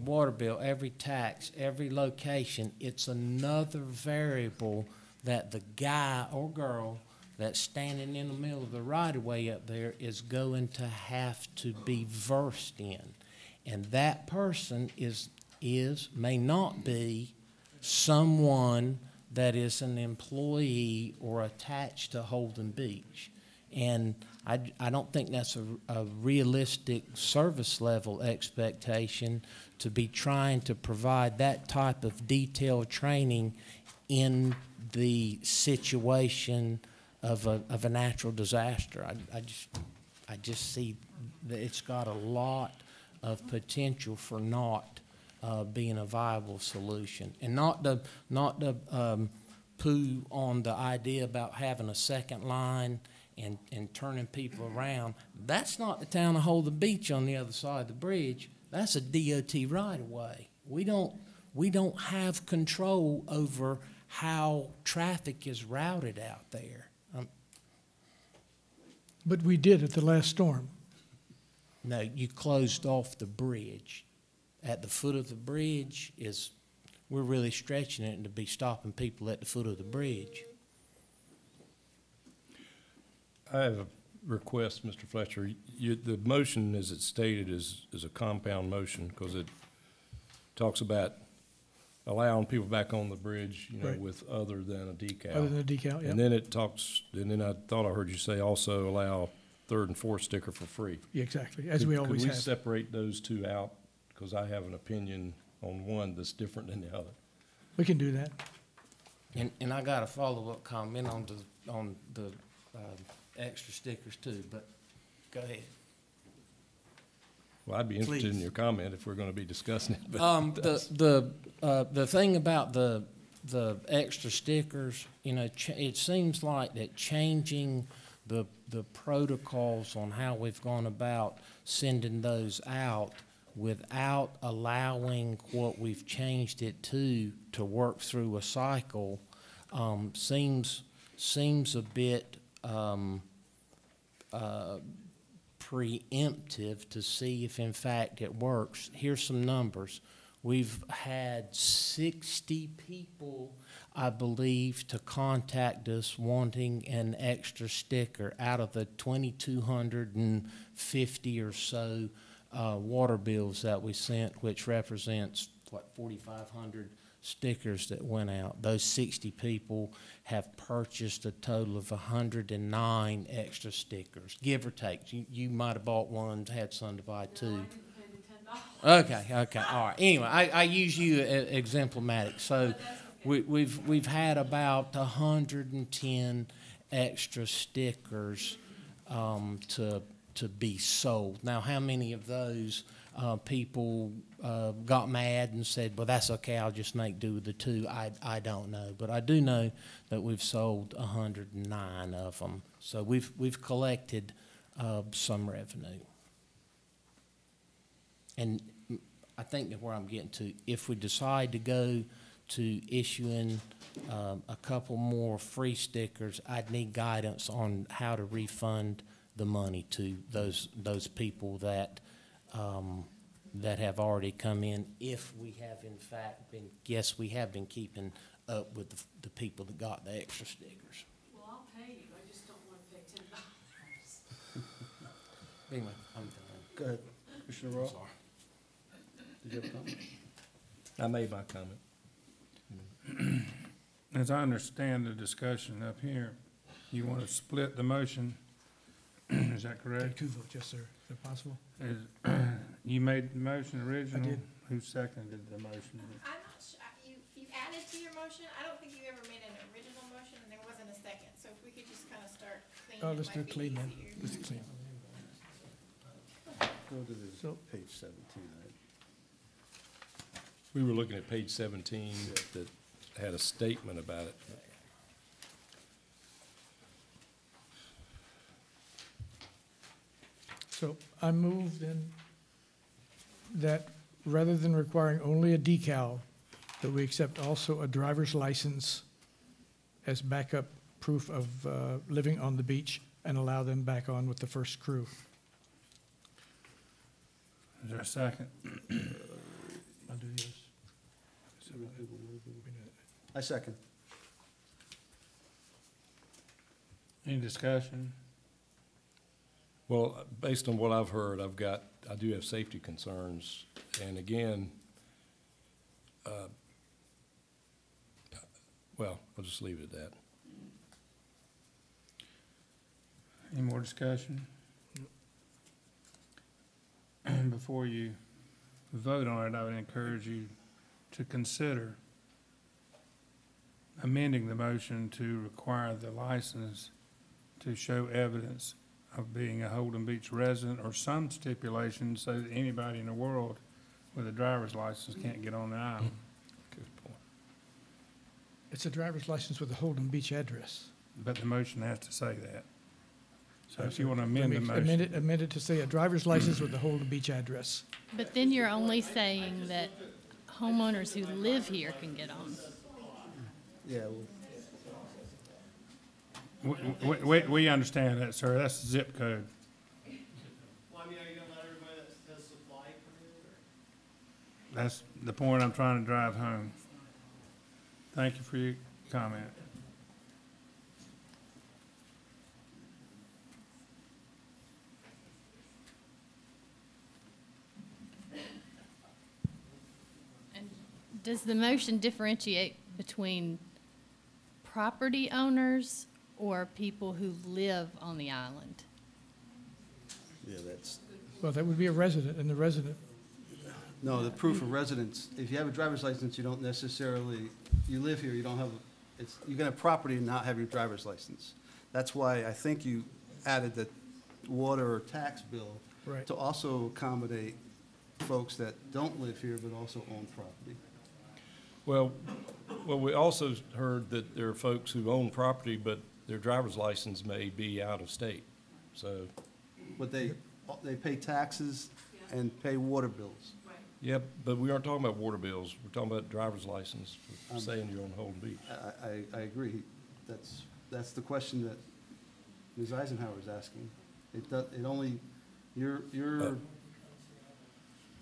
water bill, every tax, every location, it's another variable that the guy or girl that's standing in the middle of the right-of-way up there is going to have to be versed in. And that person may not be someone that is an employee or attached to Holden Beach. And I don't think that's a realistic service level expectation to be trying to provide that type of detailed training in the situation of a natural disaster. I just see that it's got a lot of potential for not being a viable solution. And not to poo on the idea about having a second line and turning people around. That's not the town of Holden Beach on the other side of the bridge. That's a DOT right-of-way. We don't have control over how traffic is routed out there. But we did at the last storm. No, you closed off the bridge. At the foot of the bridge we're really stretching it to be stopping people at the foot of the bridge. I have a request, Mr. Fletcher. The motion, as it's stated, is a compound motion because it talks about allowing people back on the bridge, Right. with other than a decal. Other than a decal, yeah. And then it talks, and then I thought I heard you say also allow 3rd and 4th sticker for free. Yeah, exactly, as we always Could have. we separate those two out? Because I have an opinion on one that's different than the other. We can do that. And I got a follow-up comment on the extra stickers too, but go ahead. Well, I'd be interested in Please. your comment if we're gonna be discussing it, but. The thing about the extra stickers, you know, it seems like that changing the protocols on how we've gone about sending those out without allowing what we've changed it to work through a cycle, seems a bit, preemptive to see if in fact it works. Here's some numbers. We've had 60 people, I believe, to contact us wanting an extra sticker out of the 2,250 or so water bills that we sent, which represents, what, 4,500 stickers that went out. Those 60 people have purchased a total of 109 extra stickers, give or take. You might have bought one, had some to buy too. Okay, all right. Anyway, I use you exemplematic. So we've had about 110 extra stickers to be sold. Now, how many of those people got mad and said, well, that's okay, I'll just make do with the two? I don't know. But I do know that we've sold 109 of them. So we've collected some revenue. And I think that where I'm getting to, if we decide to go to issuing a couple more free stickers, I'd need guidance on how to refund the money to those people that have already come in, if we have in fact been, yes, we have been keeping up with the people that got the extra stickers. Well, I'll pay you, I just don't want to pay $10. Anyway, I'm done. Go ahead, Commissioner Ross. Sorry. Did you have a comment? I made my comment. As I understand the discussion up here, you want to split the motion. Is that Take correct? two votes, yes, sir. Is that possible? You made the motion original? did. Who seconded the motion? I'm not sure, you added to your motion, I don't think you ever made an original motion, and there wasn't a second, so if we could just kind of start clean, Oh, it let's do might be clean then. easier. Let's do clean. Go to So- page 17, right? We were looking at page 17 that had a statement about it. So I move then that rather than requiring only a decal, that we accept also a driver's license as backup proof of living on the beach and allow them back on with the first crew. Is there a second? I'll do this. I second. Any discussion? Well, based on what I've heard, I do have safety concerns. And again, well, I'll just leave it at that. Any more discussion? Before you vote on it, I would encourage you to consider amending the motion to require the license to show evidence of being a Holden Beach resident, or some stipulation so that anybody in the world with a driver's license can't get on the island. Good point. It's a driver's license with a Holden Beach address. But the motion has to say that. So if you want to amend the motion. Amend it to say a driver's license with a Holden Beach address. But then you're only saying that homeowners who live here can get on. Yeah, We understand that, sir. That's the zip code. Well, I mean, are you gonna let everybody that has supply come in, or? That's the point I'm trying to drive home. Thank you for your comment. And does the motion differentiate between property owners or people who live on the island? yeah, that's, Well, that would be a resident, and the resident, no, the proof of residence. If you have a driver's license, you don't necessarily, you live here, you don't have you can have property and not have your driver's license. That's why I think you added the water or tax bill Right. to also accommodate folks that don't live here but also own property. Well, we also heard that there are folks who own property, but their driver's license may be out of state, so. But they pay taxes and pay water bills. Yep, but we aren't talking about water bills, we're talking about driver's license, for saying you're on Holden Beach. I agree. That's the question that Ms. Eisenhower is asking. You're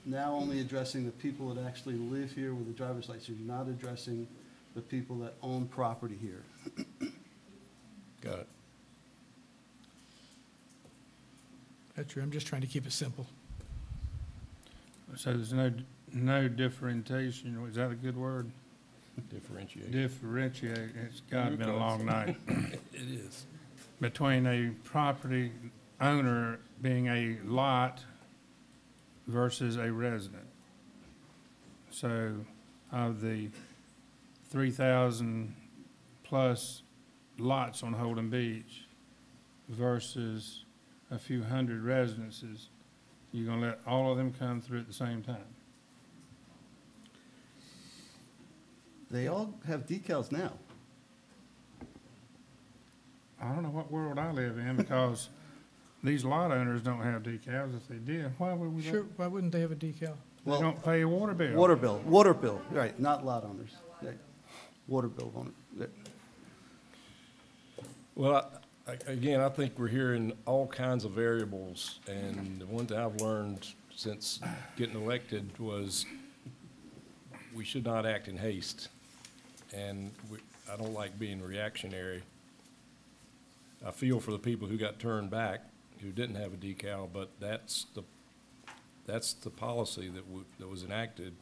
now only addressing the people that actually live here with a driver's license. You're not addressing the people that own property here. Got it. That's true. I'm just trying to keep it simple. So there's no differentiation, is that a good word? Differentiate. Differentiate, it's gotta been a long night. It is. Between a property owner being a lot versus a resident. So of the 3,000 plus lots on Holden Beach versus a few hundred residences, you're gonna let all of them come through at the same time? They all have decals now. I don't know what world I live in, because these lot owners don't have decals. If they did, why would we? Sure, why wouldn't they have a decal? They don't pay a water bill. Water bill, right, not lot owners. Right. Water bill owner. Right. Well, again, I think we're hearing all kinds of variables, and the one thing I've learned since getting elected was we should not act in haste, and I don't like being reactionary. I feel for the people who got turned back, who didn't have a decal, but that's the policy that was enacted.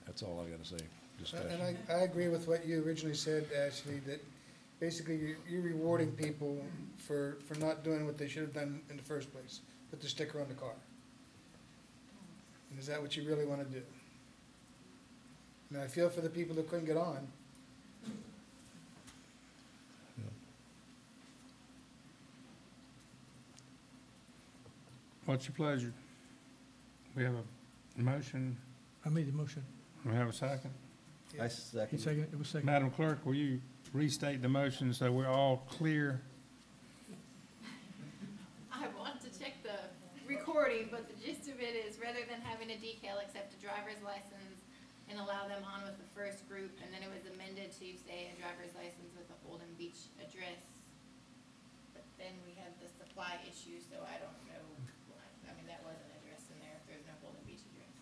That's all I got to say. Discussion. And I agree with what you originally said, Ashley, that basically you're rewarding people for not doing what they should have done in the first place, put the sticker on the car. And is that what you really want to do? And I feel for the people that couldn't get on. What's your pleasure? We have a motion. I made the motion. We have a second. I You second. second it? It was second. Madam Clerk, will you restate the motion so we're all clear? I want to check the recording, but the gist of it is rather than having a decal, accept a driver's license and allow them on with the first group, and then it was amended to say a driver's license with a Holden Beach address. But then we had the supply issue, so I don't know, I mean, that wasn't addressed in there if there's no Holden Beach address.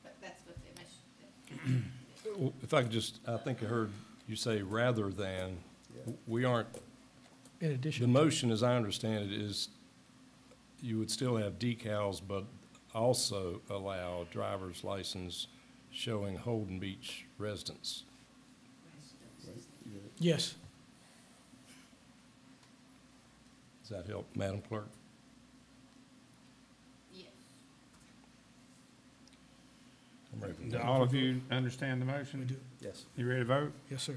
But that's what the mission. Well, if I could just, I think I heard you say rather than, we aren't, In addition. the motion, as I understand it, is you would still have decals, but also allow driver's license showing Holden Beach residents. Yes. Does that help, Madam Clerk? Yes. I'm ready for Do that. all of you understand the motion? We do. Yes. You ready to vote? Yes, sir.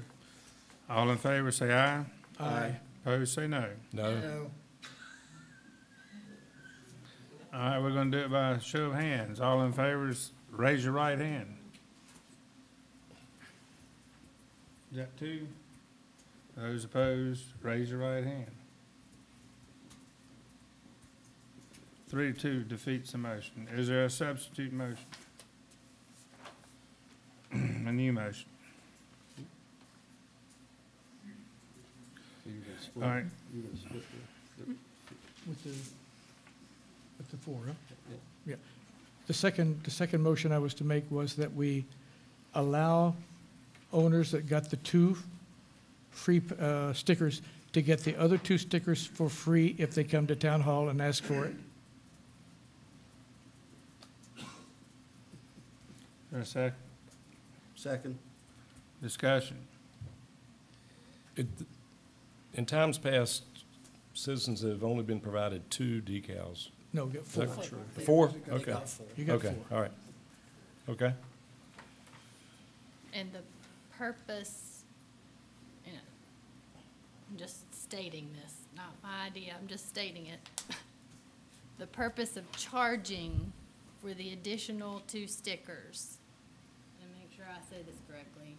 All in favor, say aye. Aye. Opposed, say no. No? No. All right, we're gonna do it by a show of hands. All in favor, raise your right hand. Is that two? Those opposed, raise your right hand. 3-2 defeats the motion. Is there a substitute motion? A new motion. So you're gonna split- All right. You're gonna split With the four, huh? Yeah. Yeah. The second motion I was to make was that we allow owners that got the two free stickers to get the other two stickers for free if they come to town hall and ask for it. Is there a second? Second. Discussion. In times past, citizens have only been provided 2 decals. No, we got four. Is that 4? Okay. You got Okay, four. all right. Okay. And purpose, you know, I'm just stating this, not my idea, I'm just stating it. The purpose of charging for the additional 2 stickers, and make sure I say this correctly,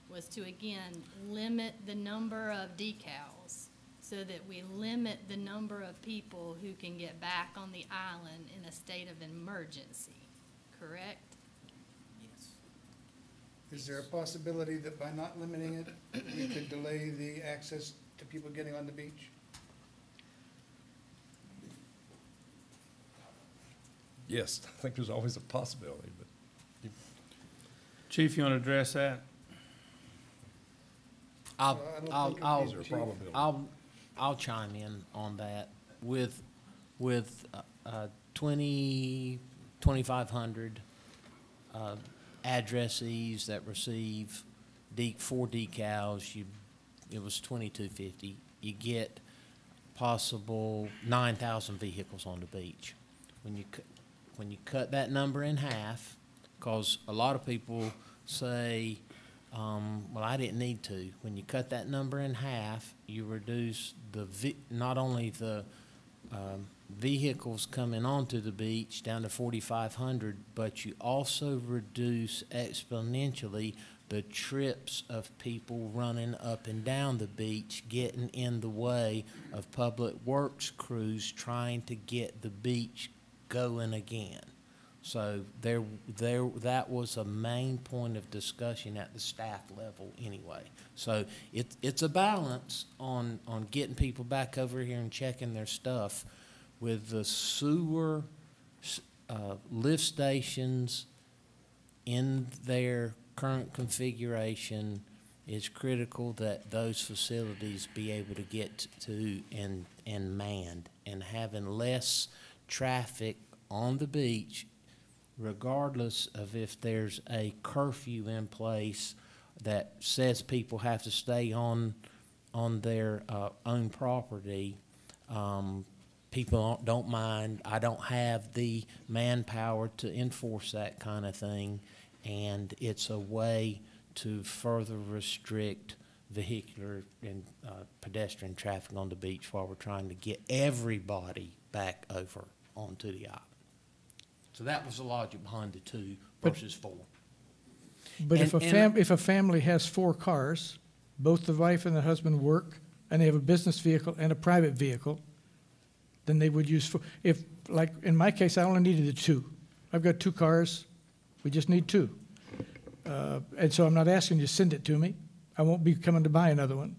was to, again, limit the number of decals so that we limit the number of people who can get back on the island in a state of emergency, correct? Is there a possibility that by not limiting it, we could delay the access to people getting on the beach? Yes, I think there's always a possibility, but Chief, you want to address that? Well, I don't think it these is are cheap. probability. I'll chime in on that. With 2,500 addressees that receive 4 decals, it was 2,250. You get possible 9,000 vehicles on the beach. When you cut that number in half, because a lot of people say, well, I didn't need to. When you cut that number in half, you reduce not only the vehicles coming onto the beach down to 4,500, but you also reduce exponentially the trips of people running up and down the beach, getting in the way of public works crews trying to get the beach going again. So that was a main point of discussion at the staff level anyway. So it's a balance on getting people back over here and checking their stuff. With the sewer lift stations in their current configuration, it's critical that those facilities be able to get to and manned, and having less traffic on the beach, regardless of if there's a curfew in place that says people have to stay on their own property. People don't mind. I don't have the manpower to enforce that kind of thing, and it's a way to further restrict vehicular and pedestrian traffic on the beach while we're trying to get everybody back over onto the island. So that was the logic behind the 2 versus 4. But if a family has 4 cars, both the wife and the husband work, and they have a business vehicle and a private vehicle, then they would use, if, like in my case, I only needed the 2. I've got 2 cars, we just need 2. And so I'm not asking you to send it to me. I won't be coming to buy another one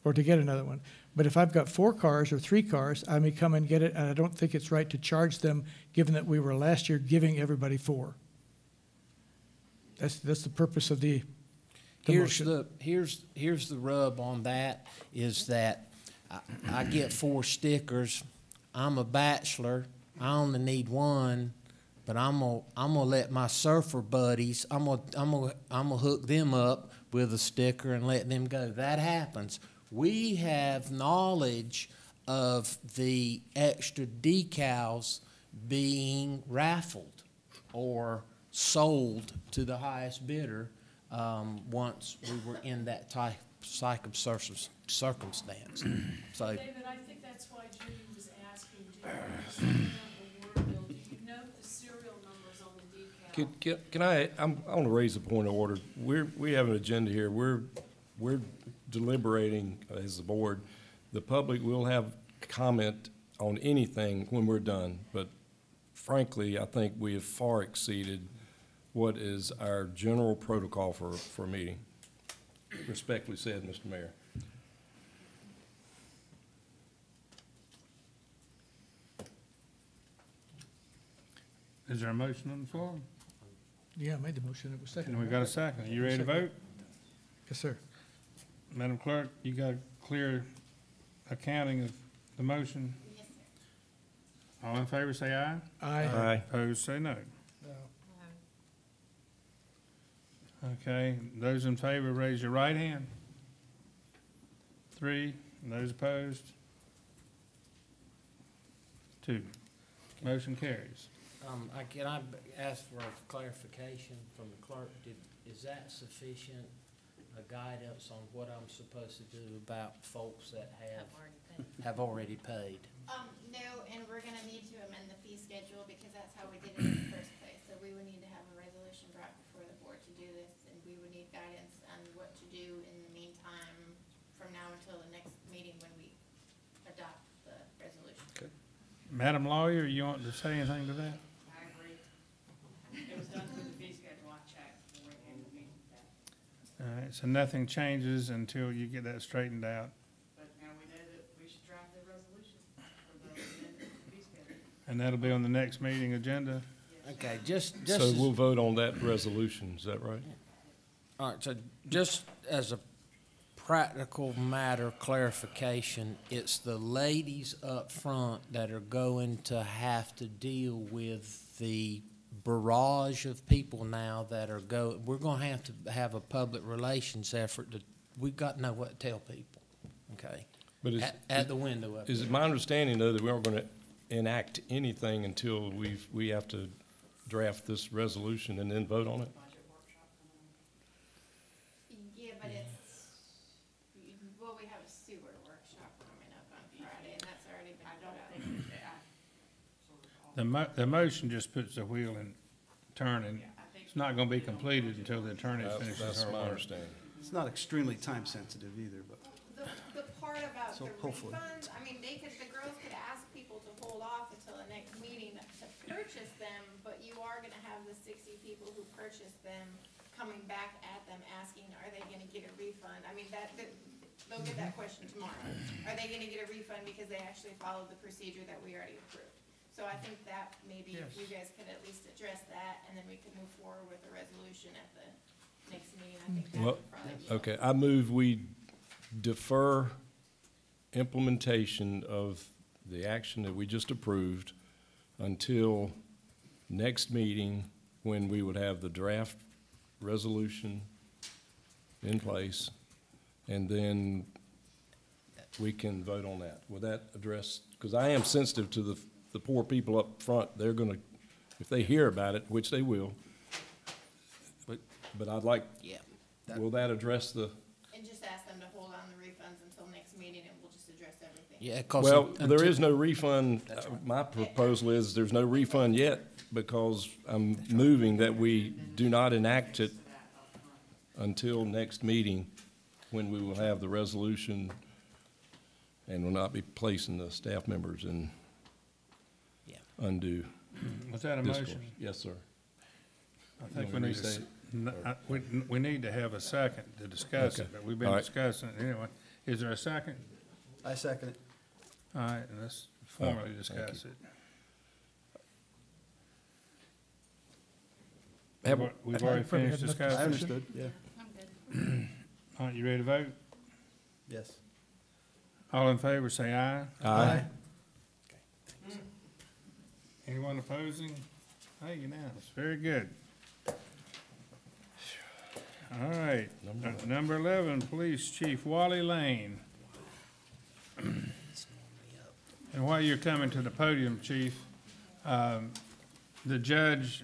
or to get another one. But if I've got 4 cars or 3 cars, I may come and get it, and I don't think it's right to charge them, given that we were last year giving everybody 4. That's the purpose of the motion. Here's the rub on that, is that I get 4 stickers. I'm a bachelor. I only need 1, but I'm gonna let my surfer buddies. I'm gonna hook them up with a sticker and let them go. That happens. We have knowledge of the extra decals being raffled or sold to the highest bidder once we were in that type of circumstance. So, David, I think that's why Judy was asking, do you the water bill, do you note the serial numbers on the decal? Can I want to raise a point of order. We have an agenda here. We're deliberating as a board. The public will have comment on anything when we're done, but frankly, I think we have far exceeded what is our general protocol for a meeting. Respectfully said, Mr. Mayor. Is there a motion on the floor? Yeah, I made the motion, it was seconded. And we got a second. You ready to vote? Yes, sir. Madam Clerk, you got a clear accounting of the motion? Yes, sir. All in favor, say aye. Aye. Opposed, say no. No. Okay, those in favor, raise your right hand. 3, and those opposed? 2. Motion carries. Can I ask for a clarification from the clerk? Is that sufficient? guidance on what I'm supposed to do about folks that have already paid? No, and we're gonna need to amend the fee schedule because that's how we did it in the first place. So we would need to have a resolution brought before the board to do this, and we would need guidance on what to do in the meantime from now until the next meeting when we adopt the resolution. Madam Lawyer, you want to say anything to that? I agree. It was done through the fee schedule, I checked before it came to me. All right, so nothing changes until you get that straightened out. But now we know that we should draft the resolution for the amendment to the fee schedule. And that'll be on the next meeting agenda. Okay, just So as- we'll vote on that resolution, is that right? All right, so just as a practical matter clarification, it's the ladies up front that are going to have to deal with the barrage of people now that are we're gonna have to have a public relations effort we've got to know what to tell people, okay? But At the window up Is it there. my understanding, though, that we aren't going to enact anything until we have to draft this resolution and then vote on it? Yeah, but it's, well, we have a sewer workshop coming up on Friday, and that's already been put out. The motion just puts the wheel in turning. It's not gonna be completed until the attorney finishes That's her my work. understanding. It's not extremely time sensitive either, but. The part about So the hopefully. refunds, I mean, the girls could ask people to hold off until the next meeting to purchase them, but you are gonna have the 60 people who purchased them coming back at them asking, are they gonna get a refund? I mean, they'll get that question tomorrow. Are they gonna get a refund because they actually followed the procedure that we already approved? So I think that maybe if you guys could at least address that, and then we could move forward with a resolution at the next meeting. I think that Well, would probably be. okay, I move we defer implementation of the action that we just approved until next meeting, when we would have the draft resolution in place, and then we can vote on that. Will that address, because I am sensitive to the poor people up front. They're gonna, if they hear about it, which they will, but I'd like, Yeah. will that address the? And just ask them to hold on the refunds until next meeting, and we'll just address everything. Yeah, 'cause Well, until- there is no refund. My proposal is there's no refund yet, because I'm moving that we do not enact it until next meeting, when we will have the resolution and will not be placing the staff members in Yeah. undue Was that a discourse. motion? Yes, sir. I think we want me need to to, restate we need to have a second to discuss it, Okay. but we've been All right. discussing it anyway. Is there a second? I second it. All right, let's formally Thank discuss you. it. Have- We've already Probably finished had enough discussing. I it. understood, yeah. I'm good. All right, you ready to vote? Yes. All in favor, say aye. Aye. Anyone opposing? Hey, unanimous. Very good. All right, number 11, Police Chief Wally Lane. And while you're coming to the podium, Chief, the judge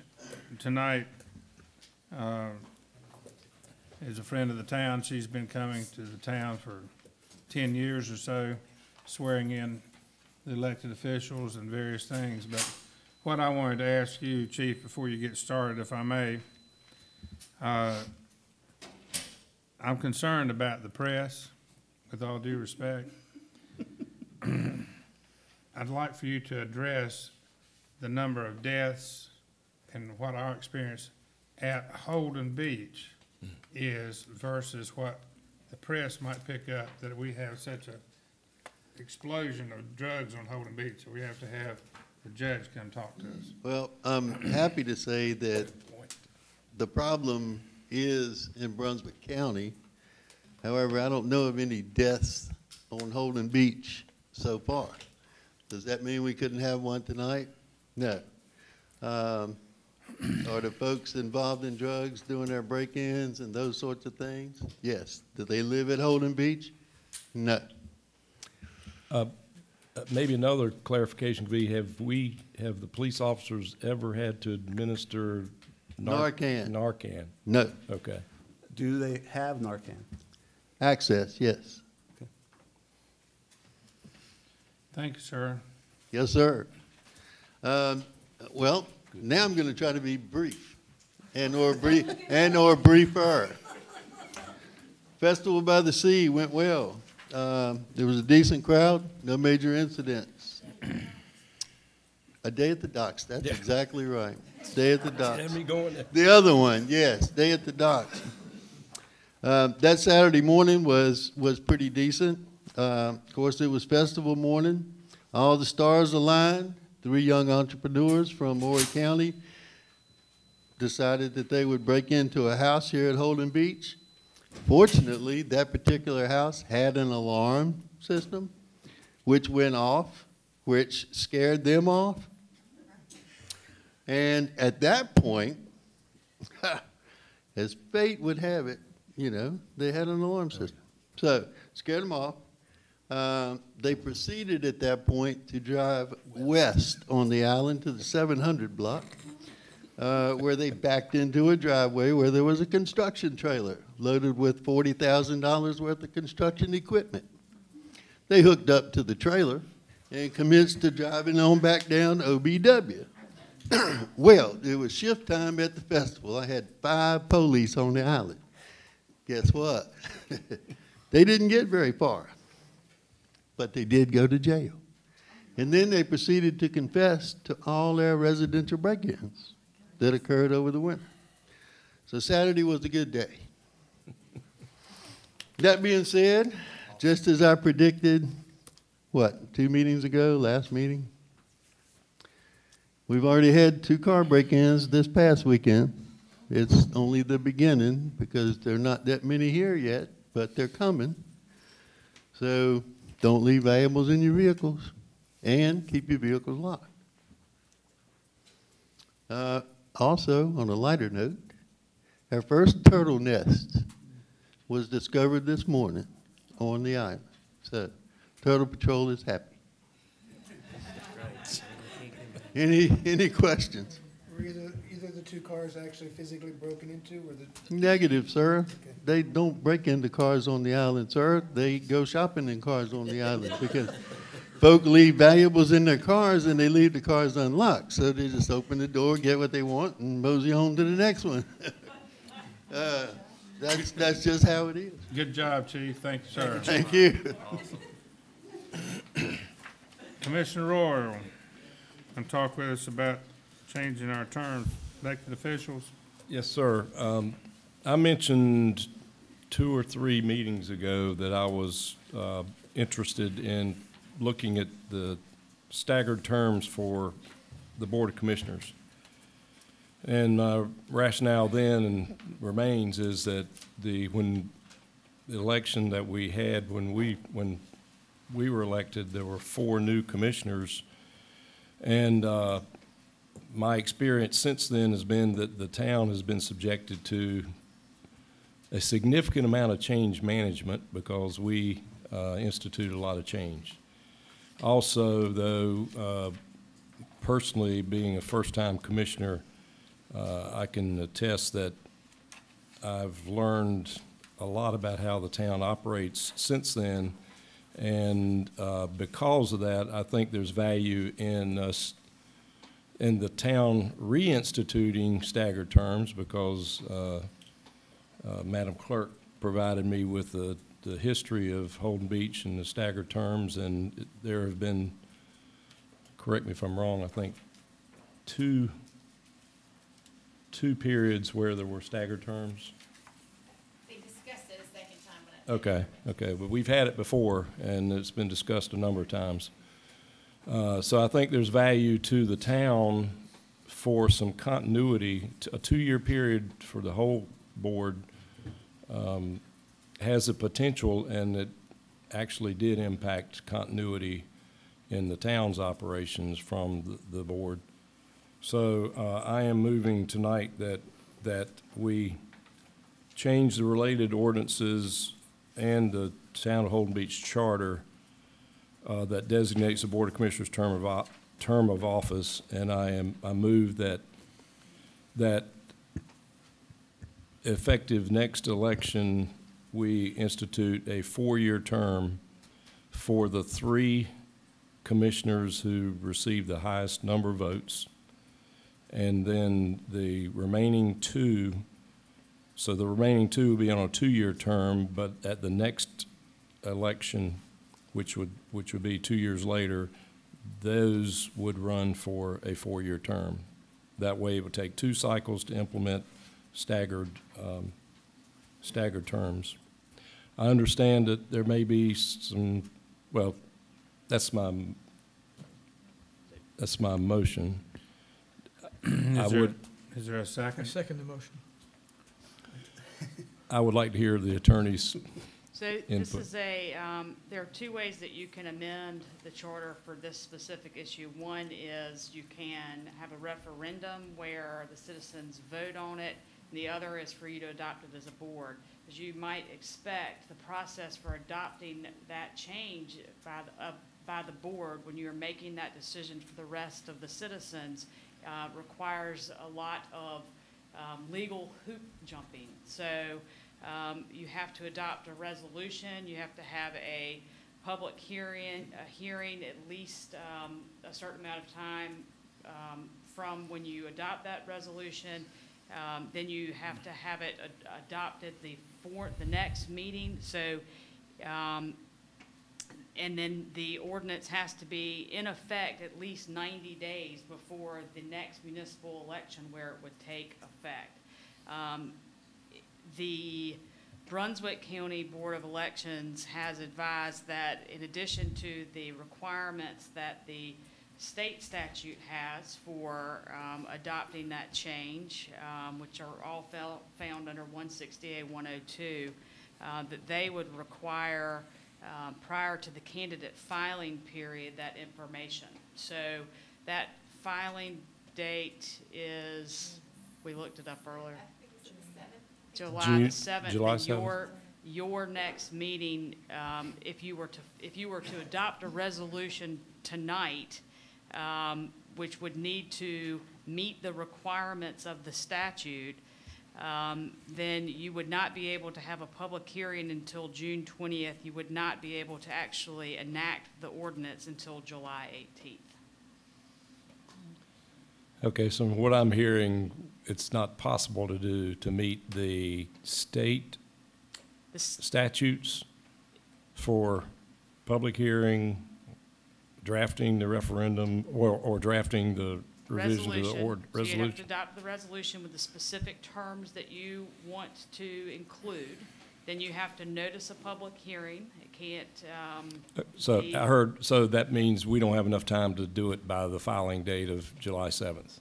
tonight is a friend of the town. She's been coming to the town for 10 years or so, swearing in the elected officials and various things. But what I wanted to ask you, Chief, before you get started, if I may, I'm concerned about the press, with all due respect. I'd like for you to address the number of deaths and what our experience at Holden Beach is versus what the press might pick up, that we have such a explosion of drugs on Holden Beach, so we have to have the judge come talk to us. Well, I'm happy to say that the problem is in Brunswick County. However, I don't know of any deaths on Holden Beach so far. Does that mean we couldn't have one tonight? No. Are the folks involved in drugs doing their break-ins and those sorts of things? Yes. Do they live at Holden Beach? No. Maybe another clarification could be, have the police officers ever had to administer Narcan. Narcan? No. Okay. Do they have Narcan? Access, yes. Thank you, sir. Yes, sir. Well, now I'm going to try to be brief and/or briefer. Festival by the Sea went well. There was a decent crowd, no major incidents. A day at the docks, that's exactly right. Day at the docks. Had me going there. The other one, yes, day at the docks. That Saturday morning was pretty decent. Of course, it was festival morning. All the stars aligned. 3 young entrepreneurs from Horry County decided that they would break into a house here at Holden Beach. Fortunately, that particular house had an alarm system, which went off, which scared them off. And at that point, as fate would have it, you know, they had an alarm system. So, scared them off. They proceeded at that point to drive west on the island to the 700 block, where they backed into a driveway where there was a construction trailer loaded with $40,000 worth of construction equipment. They hooked up to the trailer and commenced to driving on back down OBW. Well, it was shift time at the festival. I had 5 police on the island. Guess what? They didn't get very far, but they did go to jail. And then they proceeded to confess to all their residential break-ins that occurred over the winter. So Saturday was a good day. That being said, just as I predicted, 2 meetings ago, last meeting, we've already had 2 car break-ins this past weekend. It's only the beginning because there are not that many here yet, but they're coming. So don't leave valuables in your vehicles and keep your vehicles locked. Also, on a lighter note, our first turtle nest was discovered this morning on the island. So Turtle Patrol is happy. Any questions? Were either the 2 cars actually physically broken into, or the? Negative, sir. Okay. They don't break into cars on the island, sir. They go shopping in cars on the island because folk leave valuables in their cars and they leave the cars unlocked. So they just open the door, get what they want, and mosey on to the next one. That's just how it is. Good job, Chief. Thank you, sir. Thank you. Commissioner Royal, come talk with us about changing our terms, elected officials. Yes, sir. I mentioned 2 or 3 meetings ago that I was interested in looking at the staggered terms for the Board of Commissioners. And my rationale then and remains is that when the election that we had when we were elected, there were 4 new commissioners, and my experience since then has been that the town has been subjected to a significant amount of change management because we instituted a lot of change. Also, though, personally being a first-time commissioner, I can attest that I've learned a lot about how the town operates since then, and because of that, I think there's value in us in the town reinstituting staggered terms because Madam Clerk provided me with the history of Holden Beach and the staggered terms, and there have been, correct me if I'm wrong, I think two periods where there were staggered terms. They discussed it a second time, but Okay, but we've had it before, and it's been discussed a number of times. So I think there's value to the town for some continuity. A 2-year period for the whole board has the potential, and it actually did impact continuity in the town's operations from the board. So I am moving tonight that we change the related ordinances and the Town of Holden Beach Charter that designates the Board of Commissioners' term of office, and I move that effective next election, we institute a 4-year term for the 3 commissioners who receive the highest number of votes. And then the remaining 2, so the remaining 2 will be on a 2-year term, but at the next election, which would be 2 years later, those would run for a 4-year term. That way it would take 2 cycles to implement staggered terms. I understand that there may be some, well, that's my motion. Is there a second? I second the motion. I would like to hear the attorney's So this input. is a, there are 2 ways that you can amend the charter for this specific issue. One is you can have a referendum where the citizens vote on it, and the other is for you to adopt it as a board. As you might expect, the process for adopting that change by the board, when you're making that decision for the rest of the citizens, requires a lot of legal hoop jumping. So you have to adopt a resolution, you have to have a public hearing, at least a certain amount of time from when you adopt that resolution. Then you have to have it adopted the next meeting. So, and then the ordinance has to be in effect at least 90 days before the next municipal election where it would take effect. The Brunswick County Board of Elections has advised that in addition to the requirements that the state statute has for adopting that change, which are all found under 160A 102, that they would require prior to the candidate filing period that information. So that filing date is, we looked it up earlier. July the 7th. July And 7th. your next meeting, if you were to adopt a resolution tonight, which would need to meet the requirements of the statute, then you would not be able to have a public hearing until June 20th. You would not be able to actually enact the ordinance until July 18th. Okay, so from what I'm hearing, it's not possible to meet the state statutes for public hearing, drafting the referendum, or drafting the revision to the So you have resolution. to adopt the resolution with the specific terms that you want to include. Then you have to notice a public hearing. It can't, So be- I heard, so that means we don't have enough time to do it by the filing date of July 7th.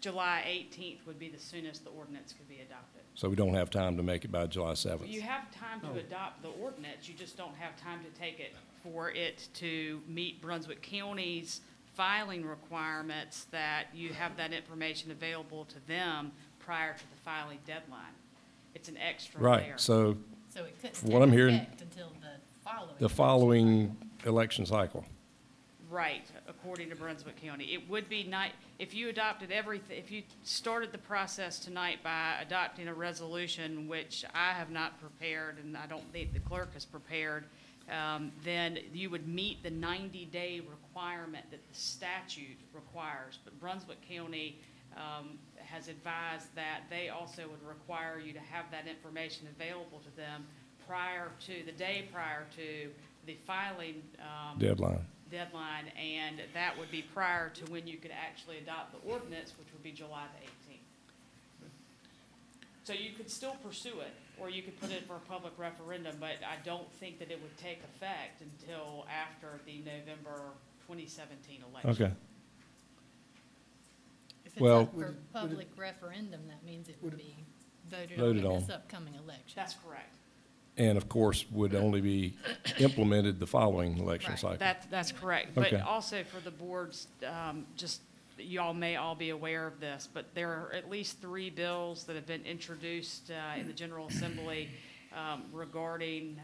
July 18th would be the soonest the ordinance could be adopted. So we don't have time to make it by July 7th. You have time to adopt the ordinance, you just don't have time to take it for it to meet Brunswick County's filing requirements, that you have that information available to them prior to the filing deadline. It's an extra layer. Right, so So it couldn't from what I'm take hearing, effect until the following election cycle. Right, according to Brunswick County. It would be if you adopted everything, if you started the process tonight by adopting a resolution, which I have not prepared, and I don't think the clerk has prepared, then you would meet the 90-day requirement that the statute requires. But Brunswick County has advised that they also would require you to have that information available to them the day prior to the filing deadline, and that would be prior to when you could actually adopt the ordinance, which would be July the 18th. So you could still pursue it, or you could put it for a public referendum, but I don't think that it would take effect until after the November 2017 election. Okay. If it's Well- up for public referendum, that means it would be voted on Voted in on. this upcoming election. That's correct. And of course, would only be implemented the following election Right. cycle. That's correct. Okay. But also for the boards, just, y'all may all be aware of this, but there are at least 3 bills that have been introduced in the General Assembly regarding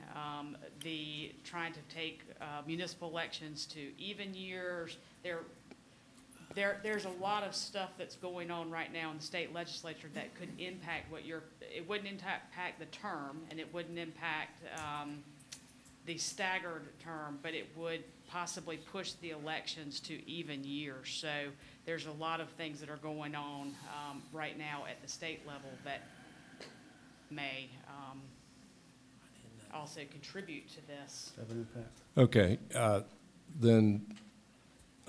the trying to take municipal elections to even years. There there's a lot of stuff that's going on right now in the state legislature that could impact it wouldn't impact the term, and it wouldn't impact, the staggered term, but it would possibly push the elections to even years. So there's a lot of things that are going on, right now at the state level that may, also contribute to this. Okay, then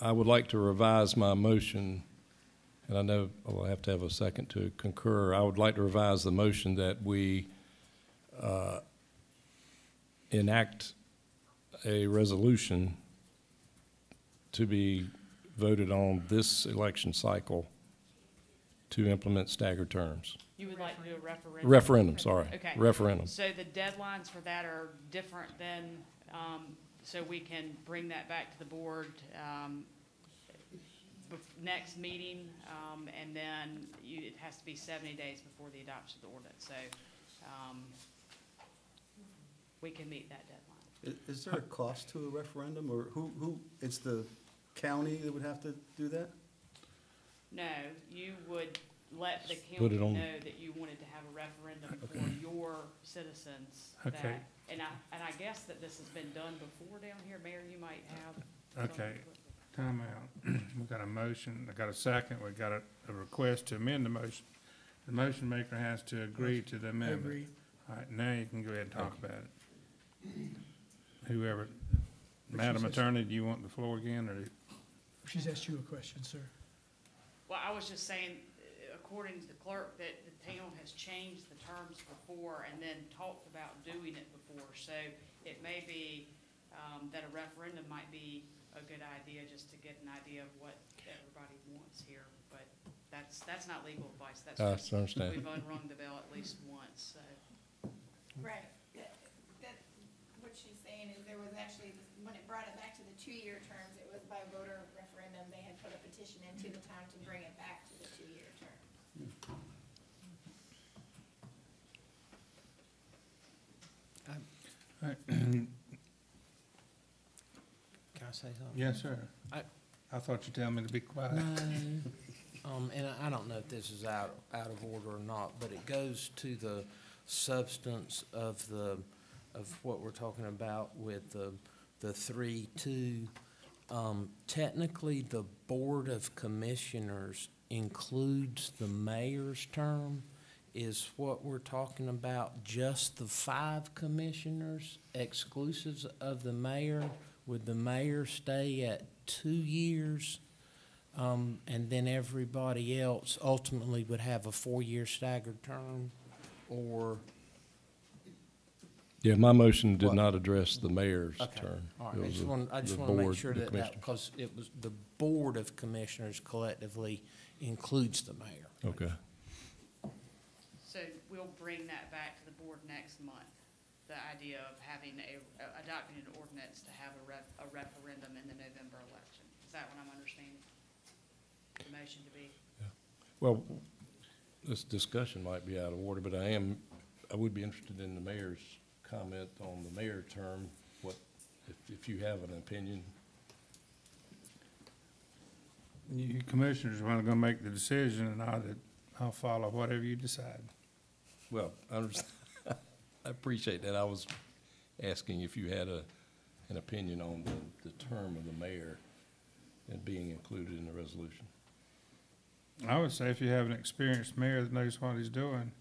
I would like to revise my motion, and I know I'll have to have a second to concur. I would like to revise the motion that we enact a resolution to be voted on this election cycle to implement staggered terms. You would like to do a referendum? Referendum, sorry. Okay. Referendum. So the deadlines for that are different than, so we can bring that back to the board, next meeting, and then it has to be 70 days before the adoption of the ordinance. So, we can meet that deadline. Is there a cost to a referendum, or who, it's the county that would have to do that? No, you would let the Put it county on. know that you wanted to have a referendum for your citizens. Okay. And I guess that this has been done before down here. Mayor, you might have. Okay, time out. We got a motion, I got a second, we got a request to amend the motion. The motion maker has to agree to the amendment. agree. All right, now you can go ahead and talk about it. Whoever, Madam Attorney, do you want the floor again, or? She's asked you a question, sir. Well, I was just saying, according to the clerk, that the town has changed the terms before and then talked about doing it before. So it may be that a referendum might be a good idea, just to get an idea of what everybody wants here. But that's not legal advice. That's I just, understand. we've unrung the bell at least once, so. Right. That, what she's saying is there was actually, when it brought it back to the 2-year terms, it was by voter referendum. They had put a petition into the town to bring it back to the 2-year term. All right. Can I say something? Yes, sir. I- I thought you tell me to be quiet. No, and I don't know if this is out of order or not, but it goes to the substance of what we're talking about with the 3-2. Technically, the Board of Commissioners includes the mayor's term. Is what we're talking about just the 5 commissioners exclusive of the mayor? Would the mayor stay at 2 years? And then everybody else ultimately would have a 4-year staggered term? Or, Yeah, my motion did not address the mayor's okay, term. all It right, I was just want the to make board, sure the that, commissioners. because it was, the Board of Commissioners collectively includes the mayor. Okay. So we'll bring that back to the board next month, the idea of having adopting an ordinance to have a referendum in the November election. Is that what I'm understanding the motion to be? Well, this discussion might be out of order, but I would be interested in the mayor's comment on the mayor term. What, if you have an opinion? You commissioners are gonna make the decision, and I'll follow whatever you decide. Well, I appreciate that. I was asking if you had an opinion on the term of the mayor and being included in the resolution. I would say if you have an experienced mayor that knows what he's doing,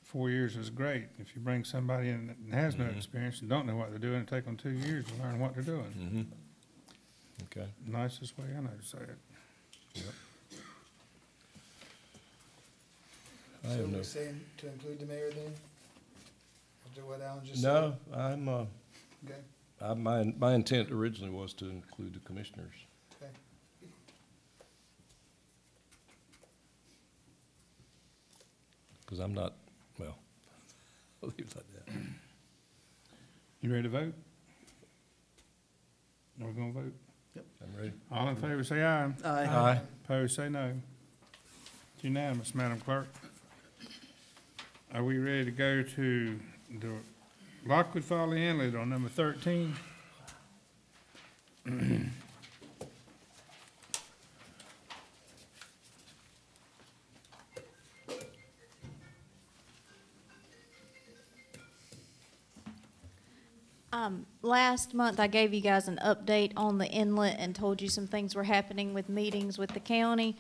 4 years is great. If you bring somebody in that has no experience and don't know what they're doing, it'll take them 2 years to learn what they're doing. Okay. Nicest way I know to say it. Yep. I So have no. we're saying to include the mayor then? After what Alan just said? No, I'm, Okay, my intent originally was to include the commissioners. okay. Because I'm not, well, I'll leave it like that. You ready to vote? Are we gonna vote? I'm ready. All in favor, say aye. Aye. Opposed, say no. It's unanimous, Madam Clerk. Are we ready to go to the Lockwood Folly Inlet on number 13? Last month, I gave you guys an update on the inlet and told you some things were happening with meetings with the county.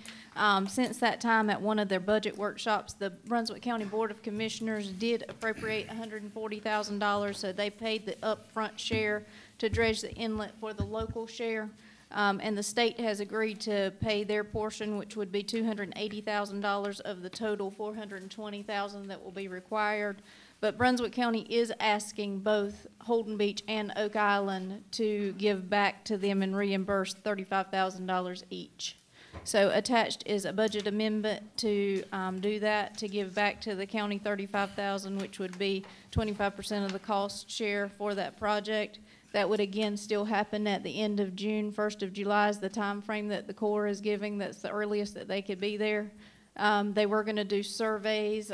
Since that time, at one of their budget workshops, the Brunswick County Board of Commissioners did appropriate $140,000, so they paid the upfront share to dredge the inlet for the local share. And the state has agreed to pay their portion, which would be $280,000 of the total $420,000 that will be required. But Brunswick County is asking both Holden Beach and Oak Island to give back to them and reimburse $35,000 each. So attached is a budget amendment to do that, to give back to the county $35,000, which would be 25% of the cost share for that project. That would again still happen at the end of June. 1st of July is the time frame that the Corps is giving. That's the earliest that they could be there. They were going to do surveys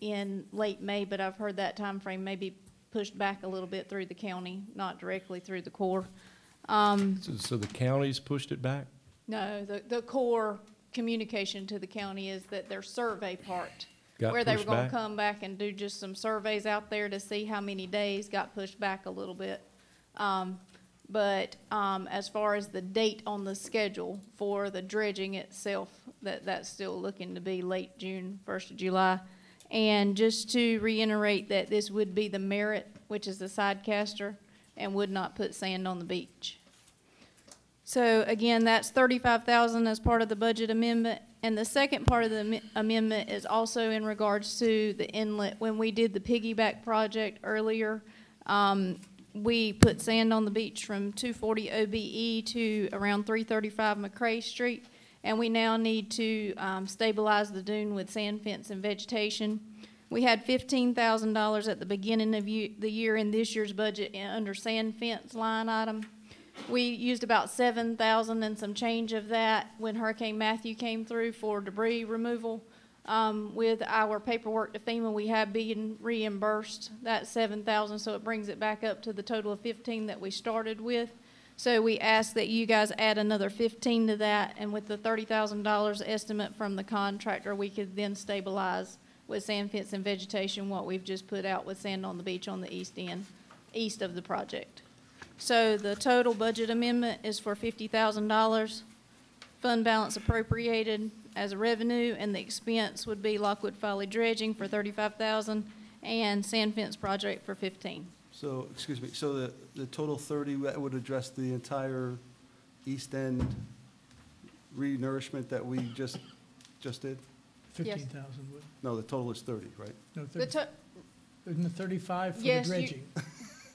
in late May, but I've heard that time frame may be pushed back a little bit through the county, not directly through the Corps. So the county's pushed it back? No, the Corps communication to the county is that their survey part, Got where they were pushed going to back? come back and do just some surveys out there to see how many days, got pushed back a little bit. But as far as the date on the schedule for the dredging itself, that's still looking to be late June, 1st of July. And just to reiterate that this would be the Merritt, which is the side caster, and would not put sand on the beach. So again, that's $35,000 as part of the budget amendment. And the second part of the amendment is also in regards to the inlet. When we did the piggyback project earlier, we put sand on the beach from 240 OBE to around 335 McCrae Street, and we now need to stabilize the dune with sand fence and vegetation. We had $15,000 at the beginning of the year in this year's budget under sand fence line item. We used about $7,000 and some change of that when Hurricane Matthew came through for debris removal. With our paperwork to FEMA, we have been reimbursed that $7,000, so it brings it back up to the total of $15,000 that we started with. So we ask that you guys add another $15,000 to that, and with the $30,000 estimate from the contractor, we could then stabilize with sand fence and vegetation what we've just put out with sand on the beach on the east end, east of the project. So the total budget amendment is for $50,000. Fund balance appropriated as a revenue, and the expense would be Lockwood Folly dredging for $35,000 and sand fence project for $15,000. So, excuse me, so the total 30, that would address the entire east end re-nourishment that we just did? 15,000 would, No, the total is 30, right? no, 30, isn't it 35 for the Yes, dredging,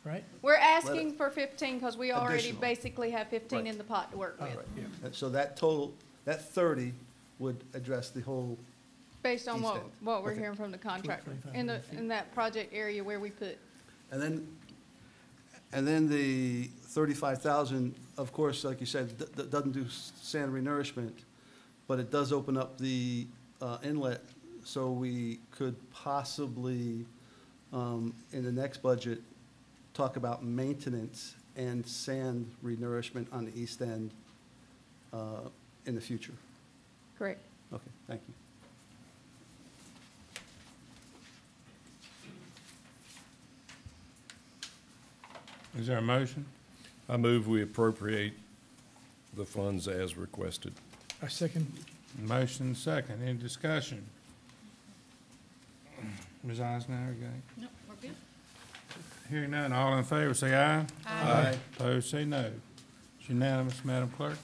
right? We're asking for 15 because we already Additional. basically have 15 Right. in the pot to work with. All right, yeah. So that total, that 30 would address the whole, Based on East what, end. what we're Okay. hearing from the contractor, 2,500 in that project area where we put. and then the 35,000, of course, like you said, doesn't do sand renourishment, but it does open up the inlet, so we could possibly, in the next budget, talk about maintenance and sand renourishment on the east end in the future. Correct. Okay, thank you. Is there a motion? I move we appropriate the funds as requested. I second. Motion second. Any discussion? Ms. Eisenhower, you got it? No, we're good. Hearing none, all in favor say aye. Aye. Opposed say no. It's unanimous, Madam Clerk.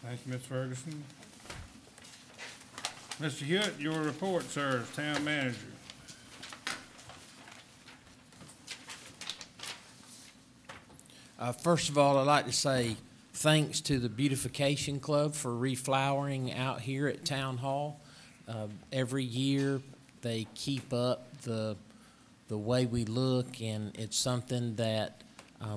Thank you, Ms. Ferguson. Mr. Hewitt, your report, sir, as town manager. First of all, I'd like to say thanks to the Beautification Club for reflowering out here at Town Hall. Every year, they keep up the way we look, and it's something that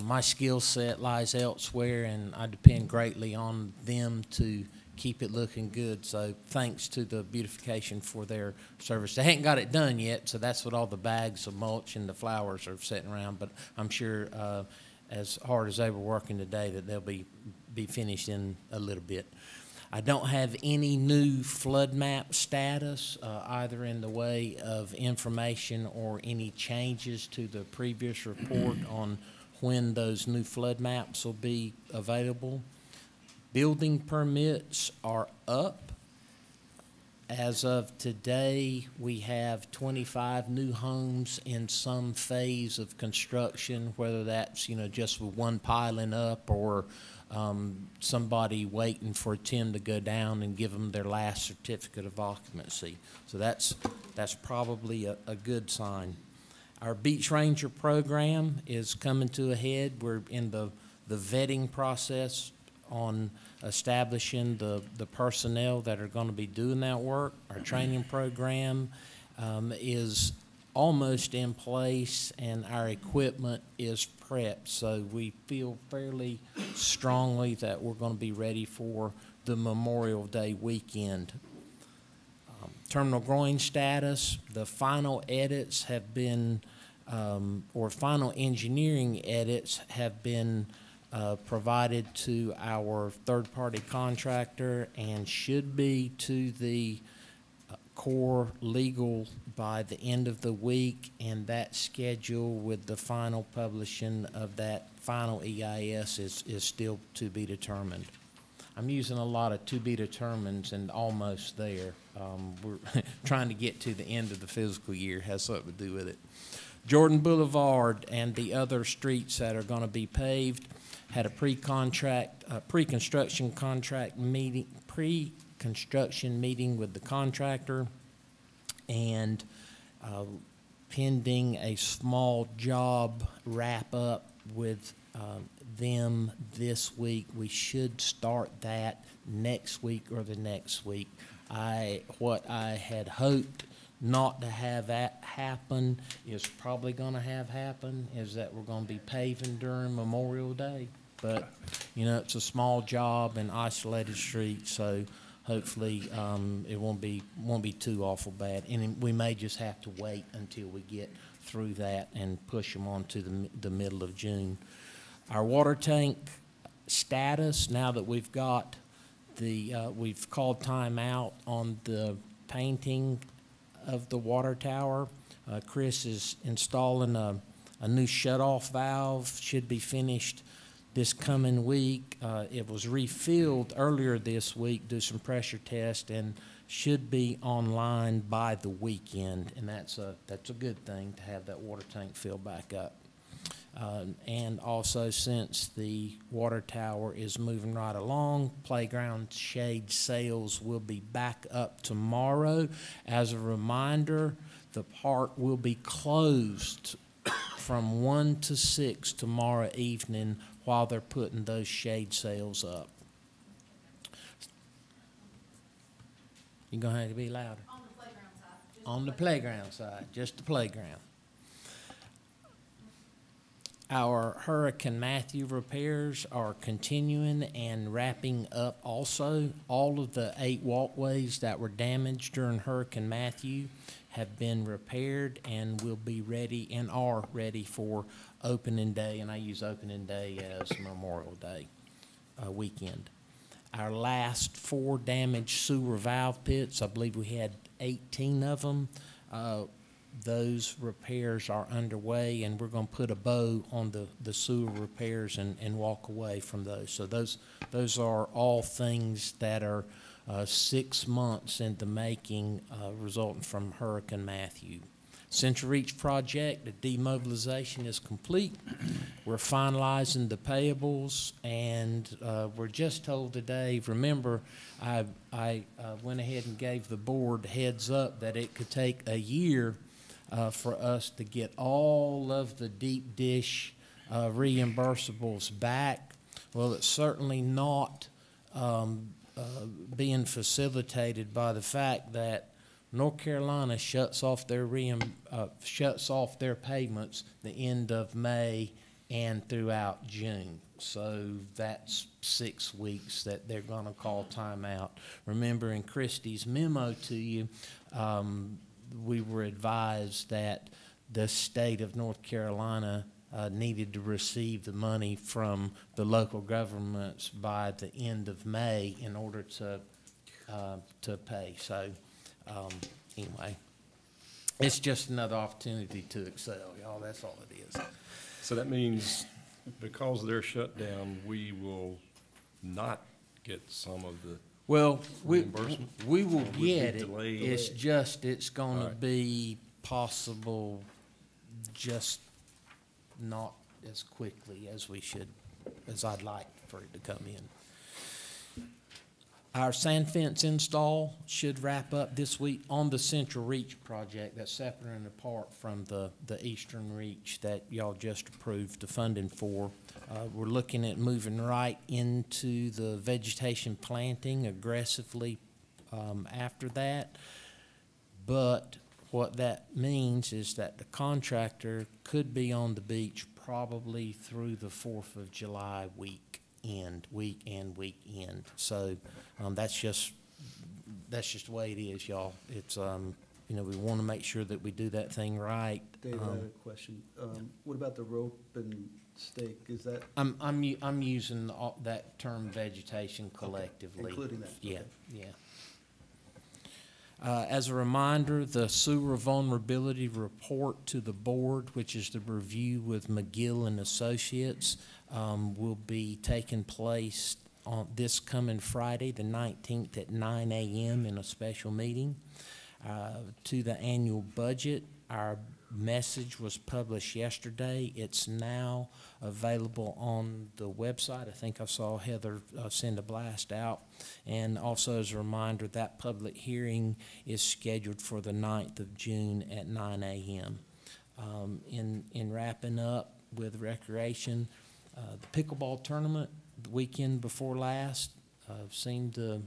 my skill set lies elsewhere, and I depend greatly on them to keep it looking good. So thanks to the Beautification for their service. They haven't got it done yet, so that's what all the bags of mulch and the flowers are sitting around, but I'm sure as hard as they were working today that they'll be finished in a little bit. I don't have any new flood map status, either in the way of information or any changes to the previous report on when those new flood maps will be available. Building permits are up. As of today, we have 25 new homes in some phase of construction, whether that's, just with one piling up or somebody waiting for Tim to go down and give them their last certificate of occupancy. So that's probably a good sign. Our Beach Ranger program is coming to a head. We're in the vetting process on establishing the personnel that are going to be doing that work. Our training program is almost in place, and our equipment is prepped. So we feel fairly strongly that we're going to be ready for the Memorial Day weekend. Terminal growing status, the final edits have been, or final engineering edits have been provided to our third-party contractor and should be to the core legal by the end of the week, and that schedule with the final publishing of that final EIS is still to be determined. I'm using a lot of to be determined and almost there. We're trying to get to the end of the fiscal year, has something to do with it. Jordan Boulevard and the other streets that are going to be paved had a pre-construction meeting with the contractor, and pending a small job wrap up with them this week. We should start that next week or the next week. What I had hoped not to have that happen is probably going to have happen, is that we're going to be paving during Memorial Day. But, it's a small job and isolated street, so hopefully it won't be too awful bad. And we may just have to wait until we get through that and push them on to the middle of June. Our water tank status, now that we've got we've called time out on the painting of the water tower. Chris is installing a new shutoff valve, should be finished this coming week. It was refilled earlier this week, do some pressure test, and should be online by the weekend, and that's a good thing to have that water tank filled back up. And also, since the water tower is moving right along, playground shade sales will be back up tomorrow. As a reminder, the park will be closed from 1 to 6 tomorrow evening while they're putting those shade sales up. You're going to have to be louder. On the playground side. On the playground side, just the playground. Our Hurricane Matthew repairs are continuing and wrapping up also. All of the 8 walkways that were damaged during Hurricane Matthew have been repaired and will be ready and are ready for opening day, and I use opening day as Memorial Day weekend. Our last 4 damaged sewer valve pits, I believe we had 18 of them. Those repairs are underway, and we're going to put a bow on the sewer repairs and walk away from those. So those are all things that are 6 months in the making, resulting from Hurricane Matthew. Central Reach project, the demobilization is complete. We're finalizing the payables, and we're just told today, remember, I went ahead and gave the board heads up that it could take a year for us to get all of the deep dish reimbursables back. Well, it's certainly not being facilitated by the fact that North Carolina shuts off their payments the end of May and throughout June. So that's 6 weeks that they're going to call timeout. Remember, in Christie's memo to you, we were advised that the state of North Carolina needed to receive the money from the local governments by the end of May in order to pay. So, anyway, it's just another opportunity to excel, y'all. That's all it is. So that means because they're shut down, we will not get some of the Well, reimbursement? we will Or would be get it. delayed? It's just, it's gonna Alright. be possible, just not as quickly as we should, as I'd like for it to come in. Our sand fence install should wrap up this week on the Central Reach project that's separate and apart from the Eastern Reach that y'all just approved the funding for. We're looking at moving right into the vegetation planting aggressively after that. But what that means is that the contractor could be on the beach probably through the 4th of July weekend. So that's just the way it is, y'all. It's, you know, we want to make sure that we do that thing right. David, I have a question. What about the rope and stake? Is that? I'm using that term vegetation collectively. Including that? Yeah, Okay. yeah. As a reminder, the sewer vulnerability report to the board, which is the review with McGill and Associates, will be taking place on this coming Friday, the 19th at 9 a.m. in a special meeting. To the annual budget, our message was published yesterday. It's now available on the website. I think I saw Heather send a blast out. And also as a reminder, that public hearing is scheduled for the 9th of June at 9 a.m. In wrapping up with recreation, the pickleball tournament the weekend before last seemed to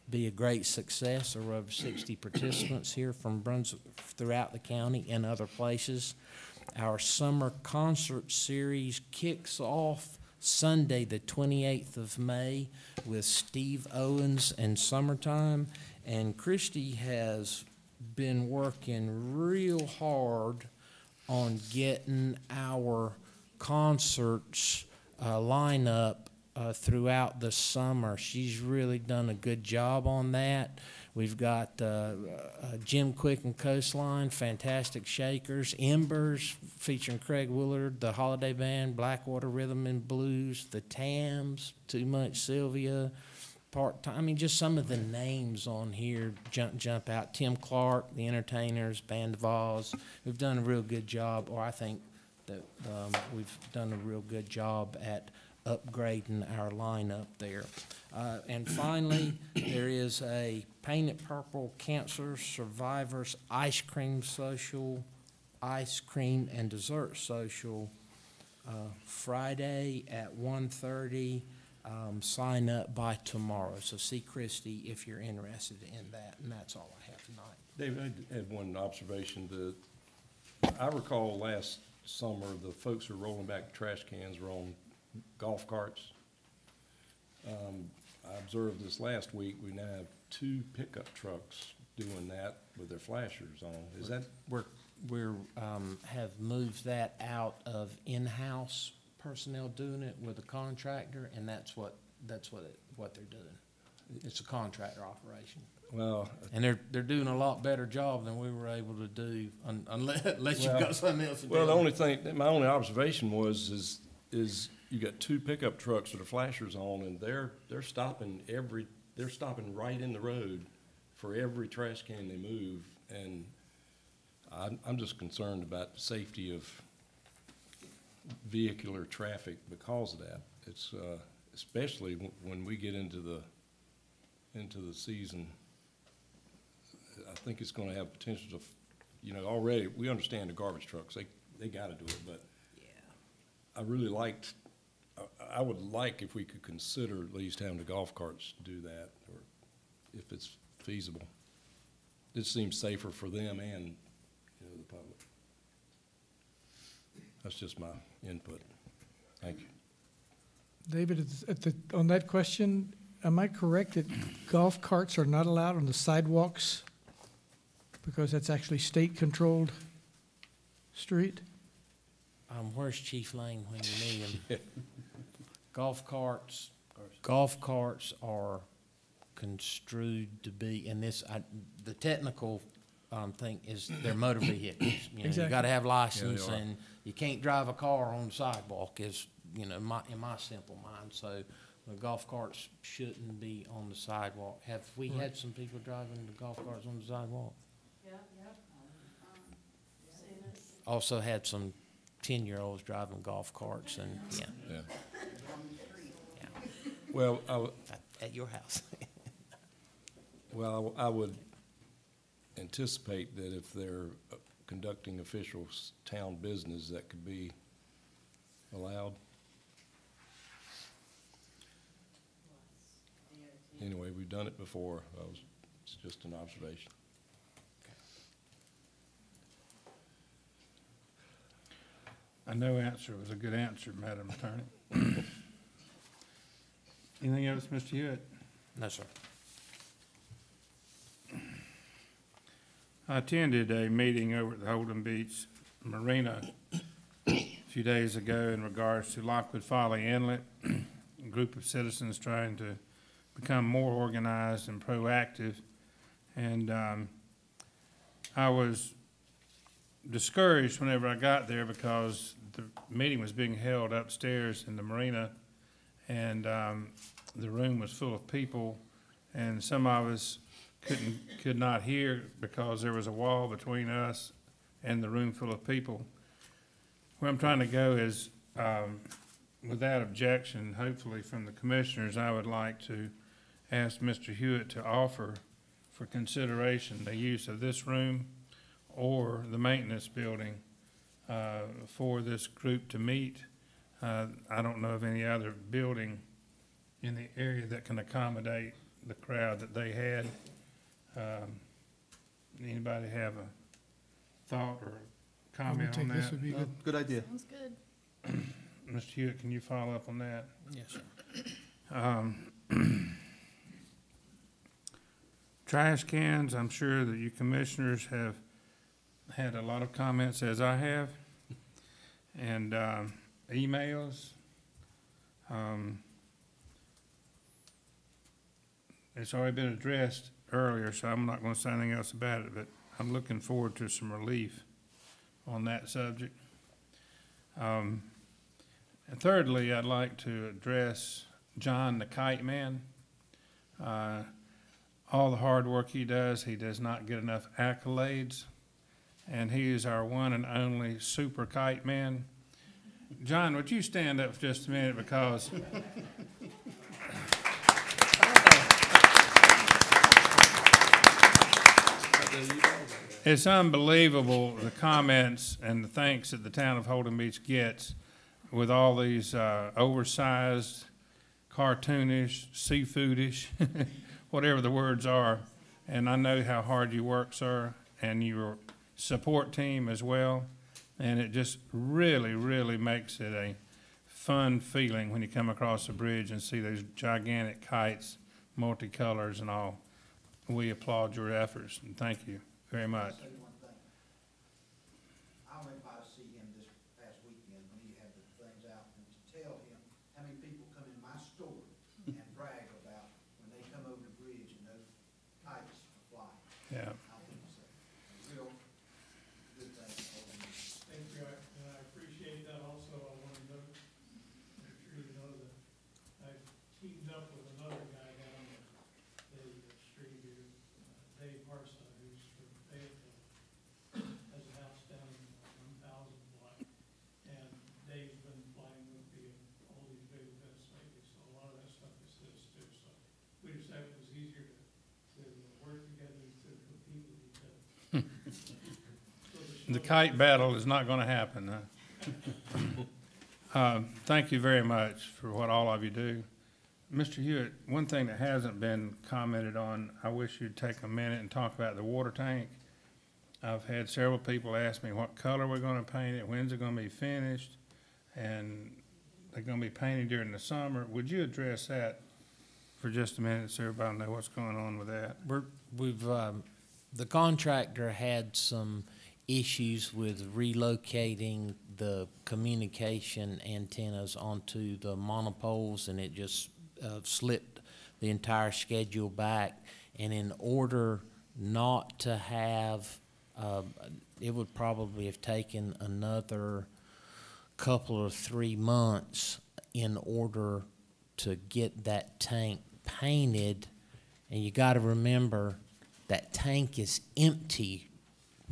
be a great success. There were over 60 participants here from Brunswick throughout the county and other places. Our summer concert series kicks off Sunday, the 28th of May, with Steve Owens and Summertime. And Christy has been working real hard on getting our concerts lineup throughout the summer. She's really done a good job on that. We've got Jim Quick and Coastline, Fantastic Shakers, Embers featuring Craig Willard, the Holiday Band, Blackwater Rhythm and Blues, the Tams, Too Much Sylvia, Part-Time. I mean, just some of the names on here jump out. Tim Clark, the Entertainers, Band of Oz. We've done a real good job, or I think that we've done a real good job at upgrading our lineup there. And finally, there is a Paint It Purple Cancer Survivors Ice Cream Social, Ice Cream and Dessert Social, Friday at 1:30. Sign up by tomorrow. So see Christy if you're interested in that, and that's all I have tonight. David, I had one observation. I recall last summer, the folks who were rolling back trash cans were on golf carts. I observed this last week, we now have 2 pickup trucks doing that with their flashers on. Is that? We're have moved that out of in-house personnel doing it with a contractor, and that's what they're doing. It's a contractor operation. Well, and they're doing a lot better job than we were able to do unless you've got something else to do. Well, the only thing, my only observation is you got 2 pickup trucks with the flashers on, and they're stopping right in the road for every trash can they move, and I'm just concerned about the safety of vehicular traffic because of that. It's especially when we get into the season. I think it's going to have potential to, you know, already we understand the garbage trucks, they got to do it, but I would like if we could consider at least having the golf carts do that, or if it's feasible. It seems safer for them and, you know, the public. That's just my input. Thank you. David, on that question, am I correct that golf carts are not allowed on the sidewalks because that's actually state-controlled street? Where's Chief Lane when you need him? Golf carts are construed to be, and the technical, thing is they're motor vehicles. You know, you Exactly. gotta have license, are. and you can't drive a car on the sidewalk is, you know, in my simple mind, so the golf carts shouldn't be on the sidewalk. Have we had some people driving the golf carts on the sidewalk? Yeah. Also had some 10-year-olds driving golf carts and, yeah, Yeah. Well, at your house. I would anticipate that if they're conducting official town business, that could be allowed. Anyway, we've done it before. It's just an observation. No answer was a good answer, Madam Attorney. Anything else, Mr. Hewitt? No, sir. I attended a meeting over at the Holden Beach Marina a few days ago in regards to Lockwood Folly Inlet. A group of citizens trying to become more organized and proactive. And I was discouraged whenever I got there because the meeting was being held upstairs in the marina, and the room was full of people, and some of us could not hear because there was a wall between us and the room full of people. Where I'm trying to go is, without objection, hopefully from the commissioners, I would like to ask Mr. Hewitt to offer for consideration the use of this room or the maintenance building for this group to meet. I don't know of any other building in the area that can accommodate the crowd that they had. Anybody have a thought or comment on This that? would be good. Good idea. Sounds good. Mr. Hewitt, can you follow up on that? Yes, sir. Trash cans, I'm sure that you commissioners have had a lot of comments, as I have, and emails. It's already been addressed earlier, so I'm not going to say anything else about it, but I'm looking forward to some relief on that subject. And thirdly, I'd like to address John the Kite Man. All the hard work he does not get enough accolades, and he is our one and only super kite man. John, would you stand up for just a minute, because it's unbelievable the comments and the thanks that the town of Holden Beach gets with all these oversized, cartoonish, seafoodish, whatever the words are. And I know how hard you work, sir, and your support team as well. And it just really, really makes it a fun feeling when you come across the bridge and see those gigantic kites, multicolors and all. We applaud your efforts, and thank you very much. I'll say one thing. I went by to see him this past weekend when he had the things out, and to tell him how many people come in my store and brag about when they come over the bridge and those kites are flying. Yeah. I think it's a real good thing. Thank you, and I appreciate that also. I want to note, make sure you know that I've teamed up with another guy down the street here, Dave Harson, who's from Fayetteville, has a house down in 1000 block. And Dave's been playing with me in all these big events lately, so a lot of that stuff is his too. So we just have, it was easier to work together to compete with each other. The kite battle is not going to happen. Thank you very much for what all of you do. Mr. Hewitt, one thing that hasn't been commented on, I wish you'd take a minute and talk about the water tank. I've had several people ask me what color we're going to paint it, when's it going to be finished, and they're going to be painted during the summer. Would you address that for just a minute so everybody know what's going on with that? The contractor had some issues with relocating the communication antennas onto the monopoles, and it just slipped the entire schedule back. And in order not to have, it would probably have taken another couple or 3 months in order to get that tank painted. And you got to remember that tank is empty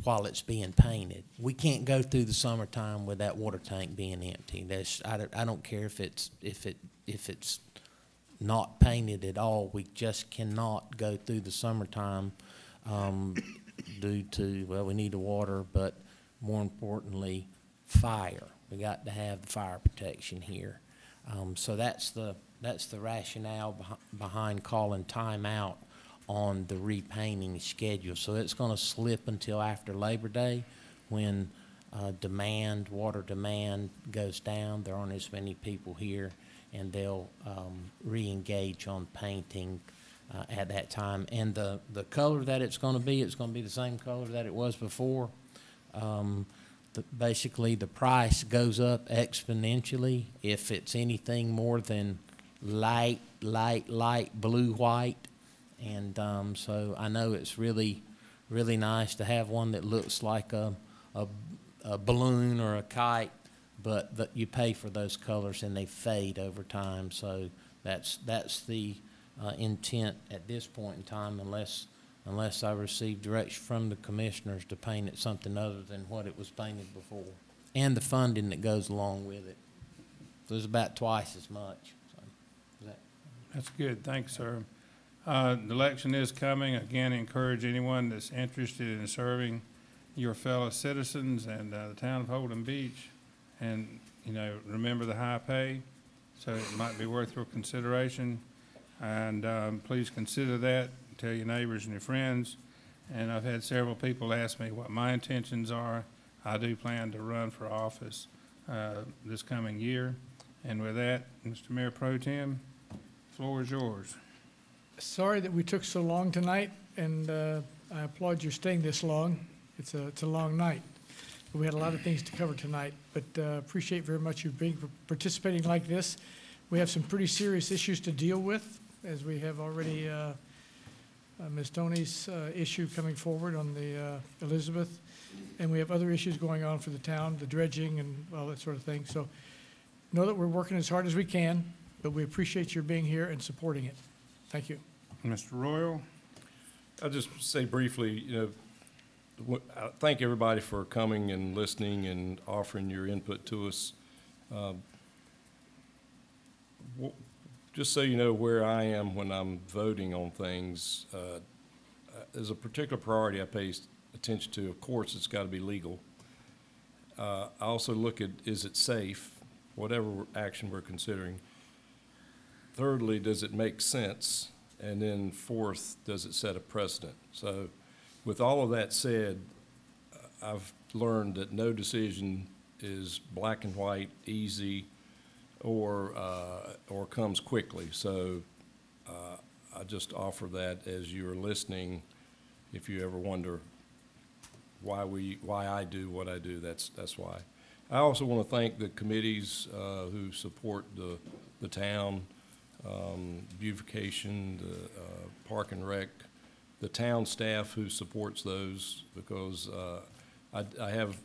while it's being painted. We can't go through the summertime with that water tank being empty. I don't care if it's not painted at all. We just cannot go through the summertime due to, well, we need the water, but more importantly, fire. We got to have the fire protection here. So that's the rationale behind calling timeout on the repainting schedule. So it's going to slip until after Labor Day, when water demand goes down. There aren't as many people here, and they'll re-engage on painting at that time. And the color that it's going to be the same color that it was before. Basically, the price goes up exponentially if it's anything more than light blue-white. And so I know it's really, really nice to have one that looks like a balloon or a kite, but you pay for those colors and they fade over time. So that's the intent at this point in time, unless I receive direction from the commissioners to paint it something other than what it was painted before, and the funding that goes along with it. So it's about twice as much. So, That's good. Thanks, sir. The election is coming. Again, encourage anyone that's interested in serving your fellow citizens and the town of Holden Beach. And, remember the high pay, so it might be worth your consideration. And please consider that. Tell your neighbors and your friends. And I've had several people ask me what my intentions are. I do plan to run for office this coming year. And with that, Mr. Mayor Pro Tem, the floor is yours. Sorry that we took so long tonight, and I applaud your staying this long. It's a long night. We had a lot of things to cover tonight, but appreciate very much you participating like this. We have some pretty serious issues to deal with, as we have already Ms. Tony's issue coming forward on the Elizabeth, and we have other issues going on for the town, the dredging and all that sort of thing. So know that we're working as hard as we can, but we appreciate your being here and supporting it. Thank you. Mr. Royal? I'll just say briefly, I thank everybody for coming and listening and offering your input to us. Just so you know where I am when I'm voting on things, there's a particular priority I pay attention to. Of course, it's got to be legal. I also look at, is it safe, whatever action we're considering. Thirdly, does it make sense? And then fourth, does it set a precedent? So with all of that said, I've learned that no decision is black and white, easy, or comes quickly. So I just offer that as you're listening. If you ever wonder why I do what I do, that's why. I also want to thank the committees who support the town, beautification, the park and rec, the town staff who supports those, because I have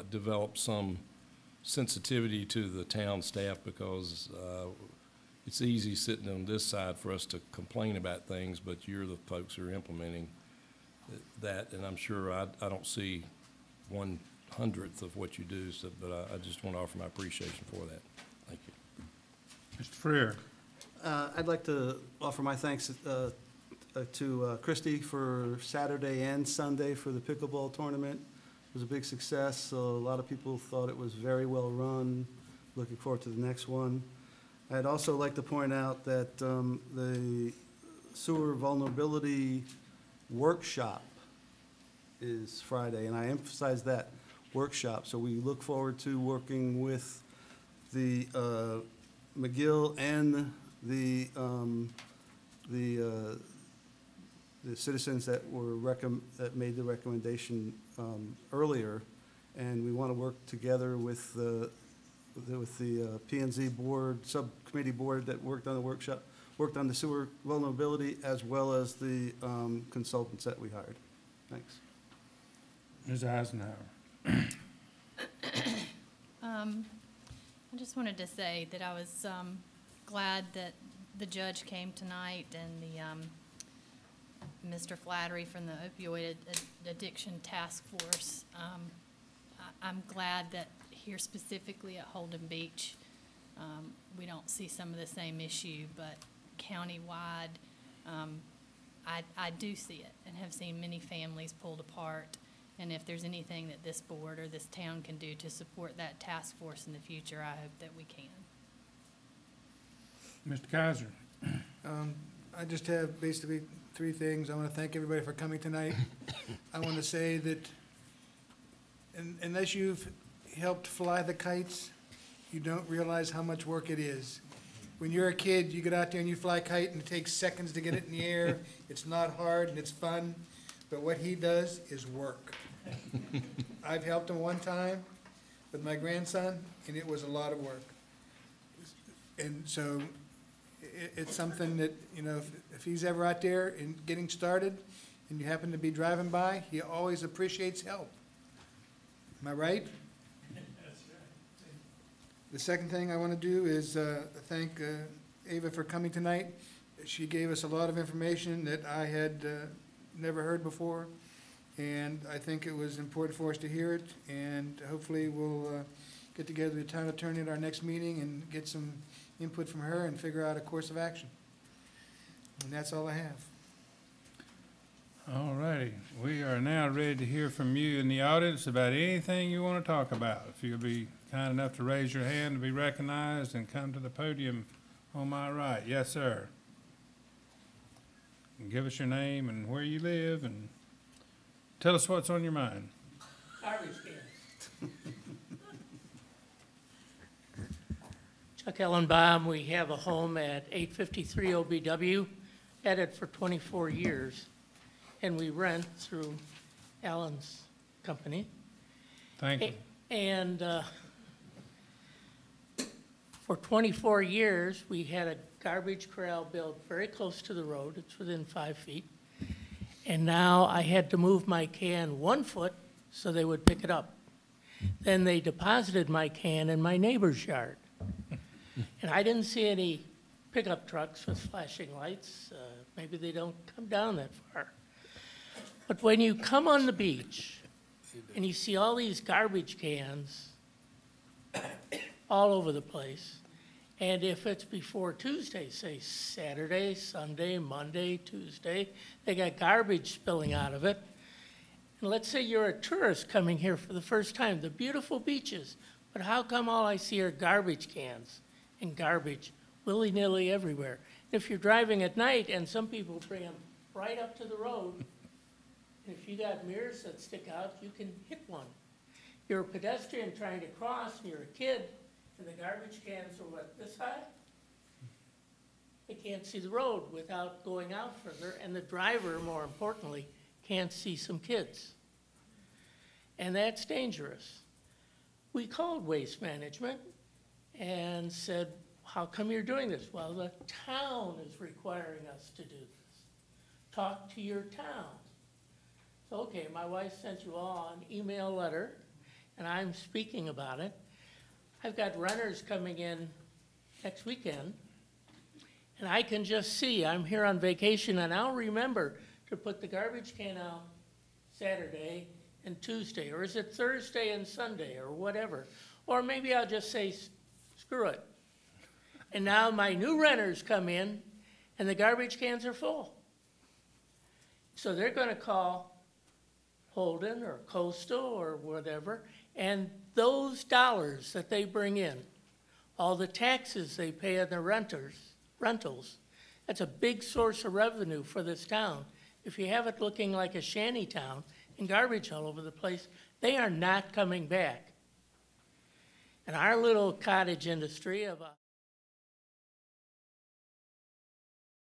developed some sensitivity to the town staff, because it's easy sitting on this side for us to complain about things, but you're the folks who are implementing that, and I'm sure I don't see 1/100th of what you do, so, but I just want to offer my appreciation for that. Thank you. Mr. Freer? I'd like to offer my thanks to Christie for Saturday and Sunday for the pickleball tournament. It was a big success. So a lot of people thought it was very well run. Looking forward to the next one. I'd also like to point out that the sewer vulnerability workshop is Friday, and I emphasize that, workshop. So we look forward to working with the McGill and the citizens that were that made the recommendation earlier, and we want to work together with the P&Z board, subcommittee board that worked on the workshop, worked on the sewer vulnerability, as well as the consultants that we hired. Thanks. Ms. Eisenhower. I just wanted to say that I was glad that the judge came tonight and the Mr. Flattery from the Opioid Addiction Task Force. I'm glad that here specifically at Holden Beach, we don't see some of the same issue, but countywide, I do see it and have seen many families pulled apart. And if there's anything that this board or this town can do to support that task force in the future, I hope that we can. Mr. Kaiser. I just have basically three things. I want to thank everybody for coming tonight. I want to say that unless you've helped fly the kites, you don't realize how much work it is. When you're a kid, you get out there and you fly a kite and it takes seconds to get it in the air. It's not hard and it's fun, but what he does is work. I've helped him one time with my grandson, and it was a lot of work. And so it's something that, you know, if he's ever out there and getting started and you happen to be driving by, he always appreciates help. Am I right? The second thing I want to do is thank Ava for coming tonight. She gave us a lot of information that I had never heard before, and I think it was important for us to hear it, and hopefully we'll get together with the town attorney at our next meeting and get some input from her and figure out a course of action. And that's all I have. All righty. We are now ready to hear from you in the audience about anything you want to talk about. If you'll be kind enough to raise your hand to be recognized and come to the podium on my right. Yes, sir. And give us your name and where you live and tell us what's on your mind. Garbage cans. Chuck Ellenbaum, we have a home at 853 OBW, had it for 24 years, and we rent through Allen's company. Thank you. And for 24 years, we had a garbage corral built very close to the road. It's within 5 feet. And now I had to move my can 1 foot so they would pick it up. Then they deposited my can in my neighbor's yard. And I didn't see any pickup trucks with flashing lights. Maybe they don't come down that far. But when you come on the beach and you see all these garbage cans all over the place, and if it's before Tuesday, say Saturday, Sunday, Monday, Tuesday, they got garbage spilling out of it. And let's say you're a tourist coming here for the first time, the beautiful beaches, but how come all I see are garbage cans and garbage willy-nilly everywhere? If you're driving at night, and some people bring them right up to the road, and if you got mirrors that stick out, you can hit one. You're a pedestrian trying to cross, and you're a kid, and the garbage cans are what, this high? They can't see the road without going out further, and the driver, more importantly, can't see some kids. And that's dangerous. We called Waste Management and said, how come you're doing this? Well, the town is requiring us to do this. Talk to your town. So, okay, my wife sent you all an email letter, and I'm speaking about it. I've got renters coming in next weekend, and I can just see, I'm here on vacation, and I'll remember to put the garbage can out Saturday and Tuesday, or is it Thursday and Sunday, or whatever. Or maybe I'll just say, screw it. And now my new renters come in, and the garbage cans are full. So they're gonna call Holden or Coastal or whatever, and those dollars that they bring in, all the taxes they pay on the rentals, that's a big source of revenue for this town. If you have it looking like a shanty town and garbage all over the place, they are not coming back. And our little cottage industry of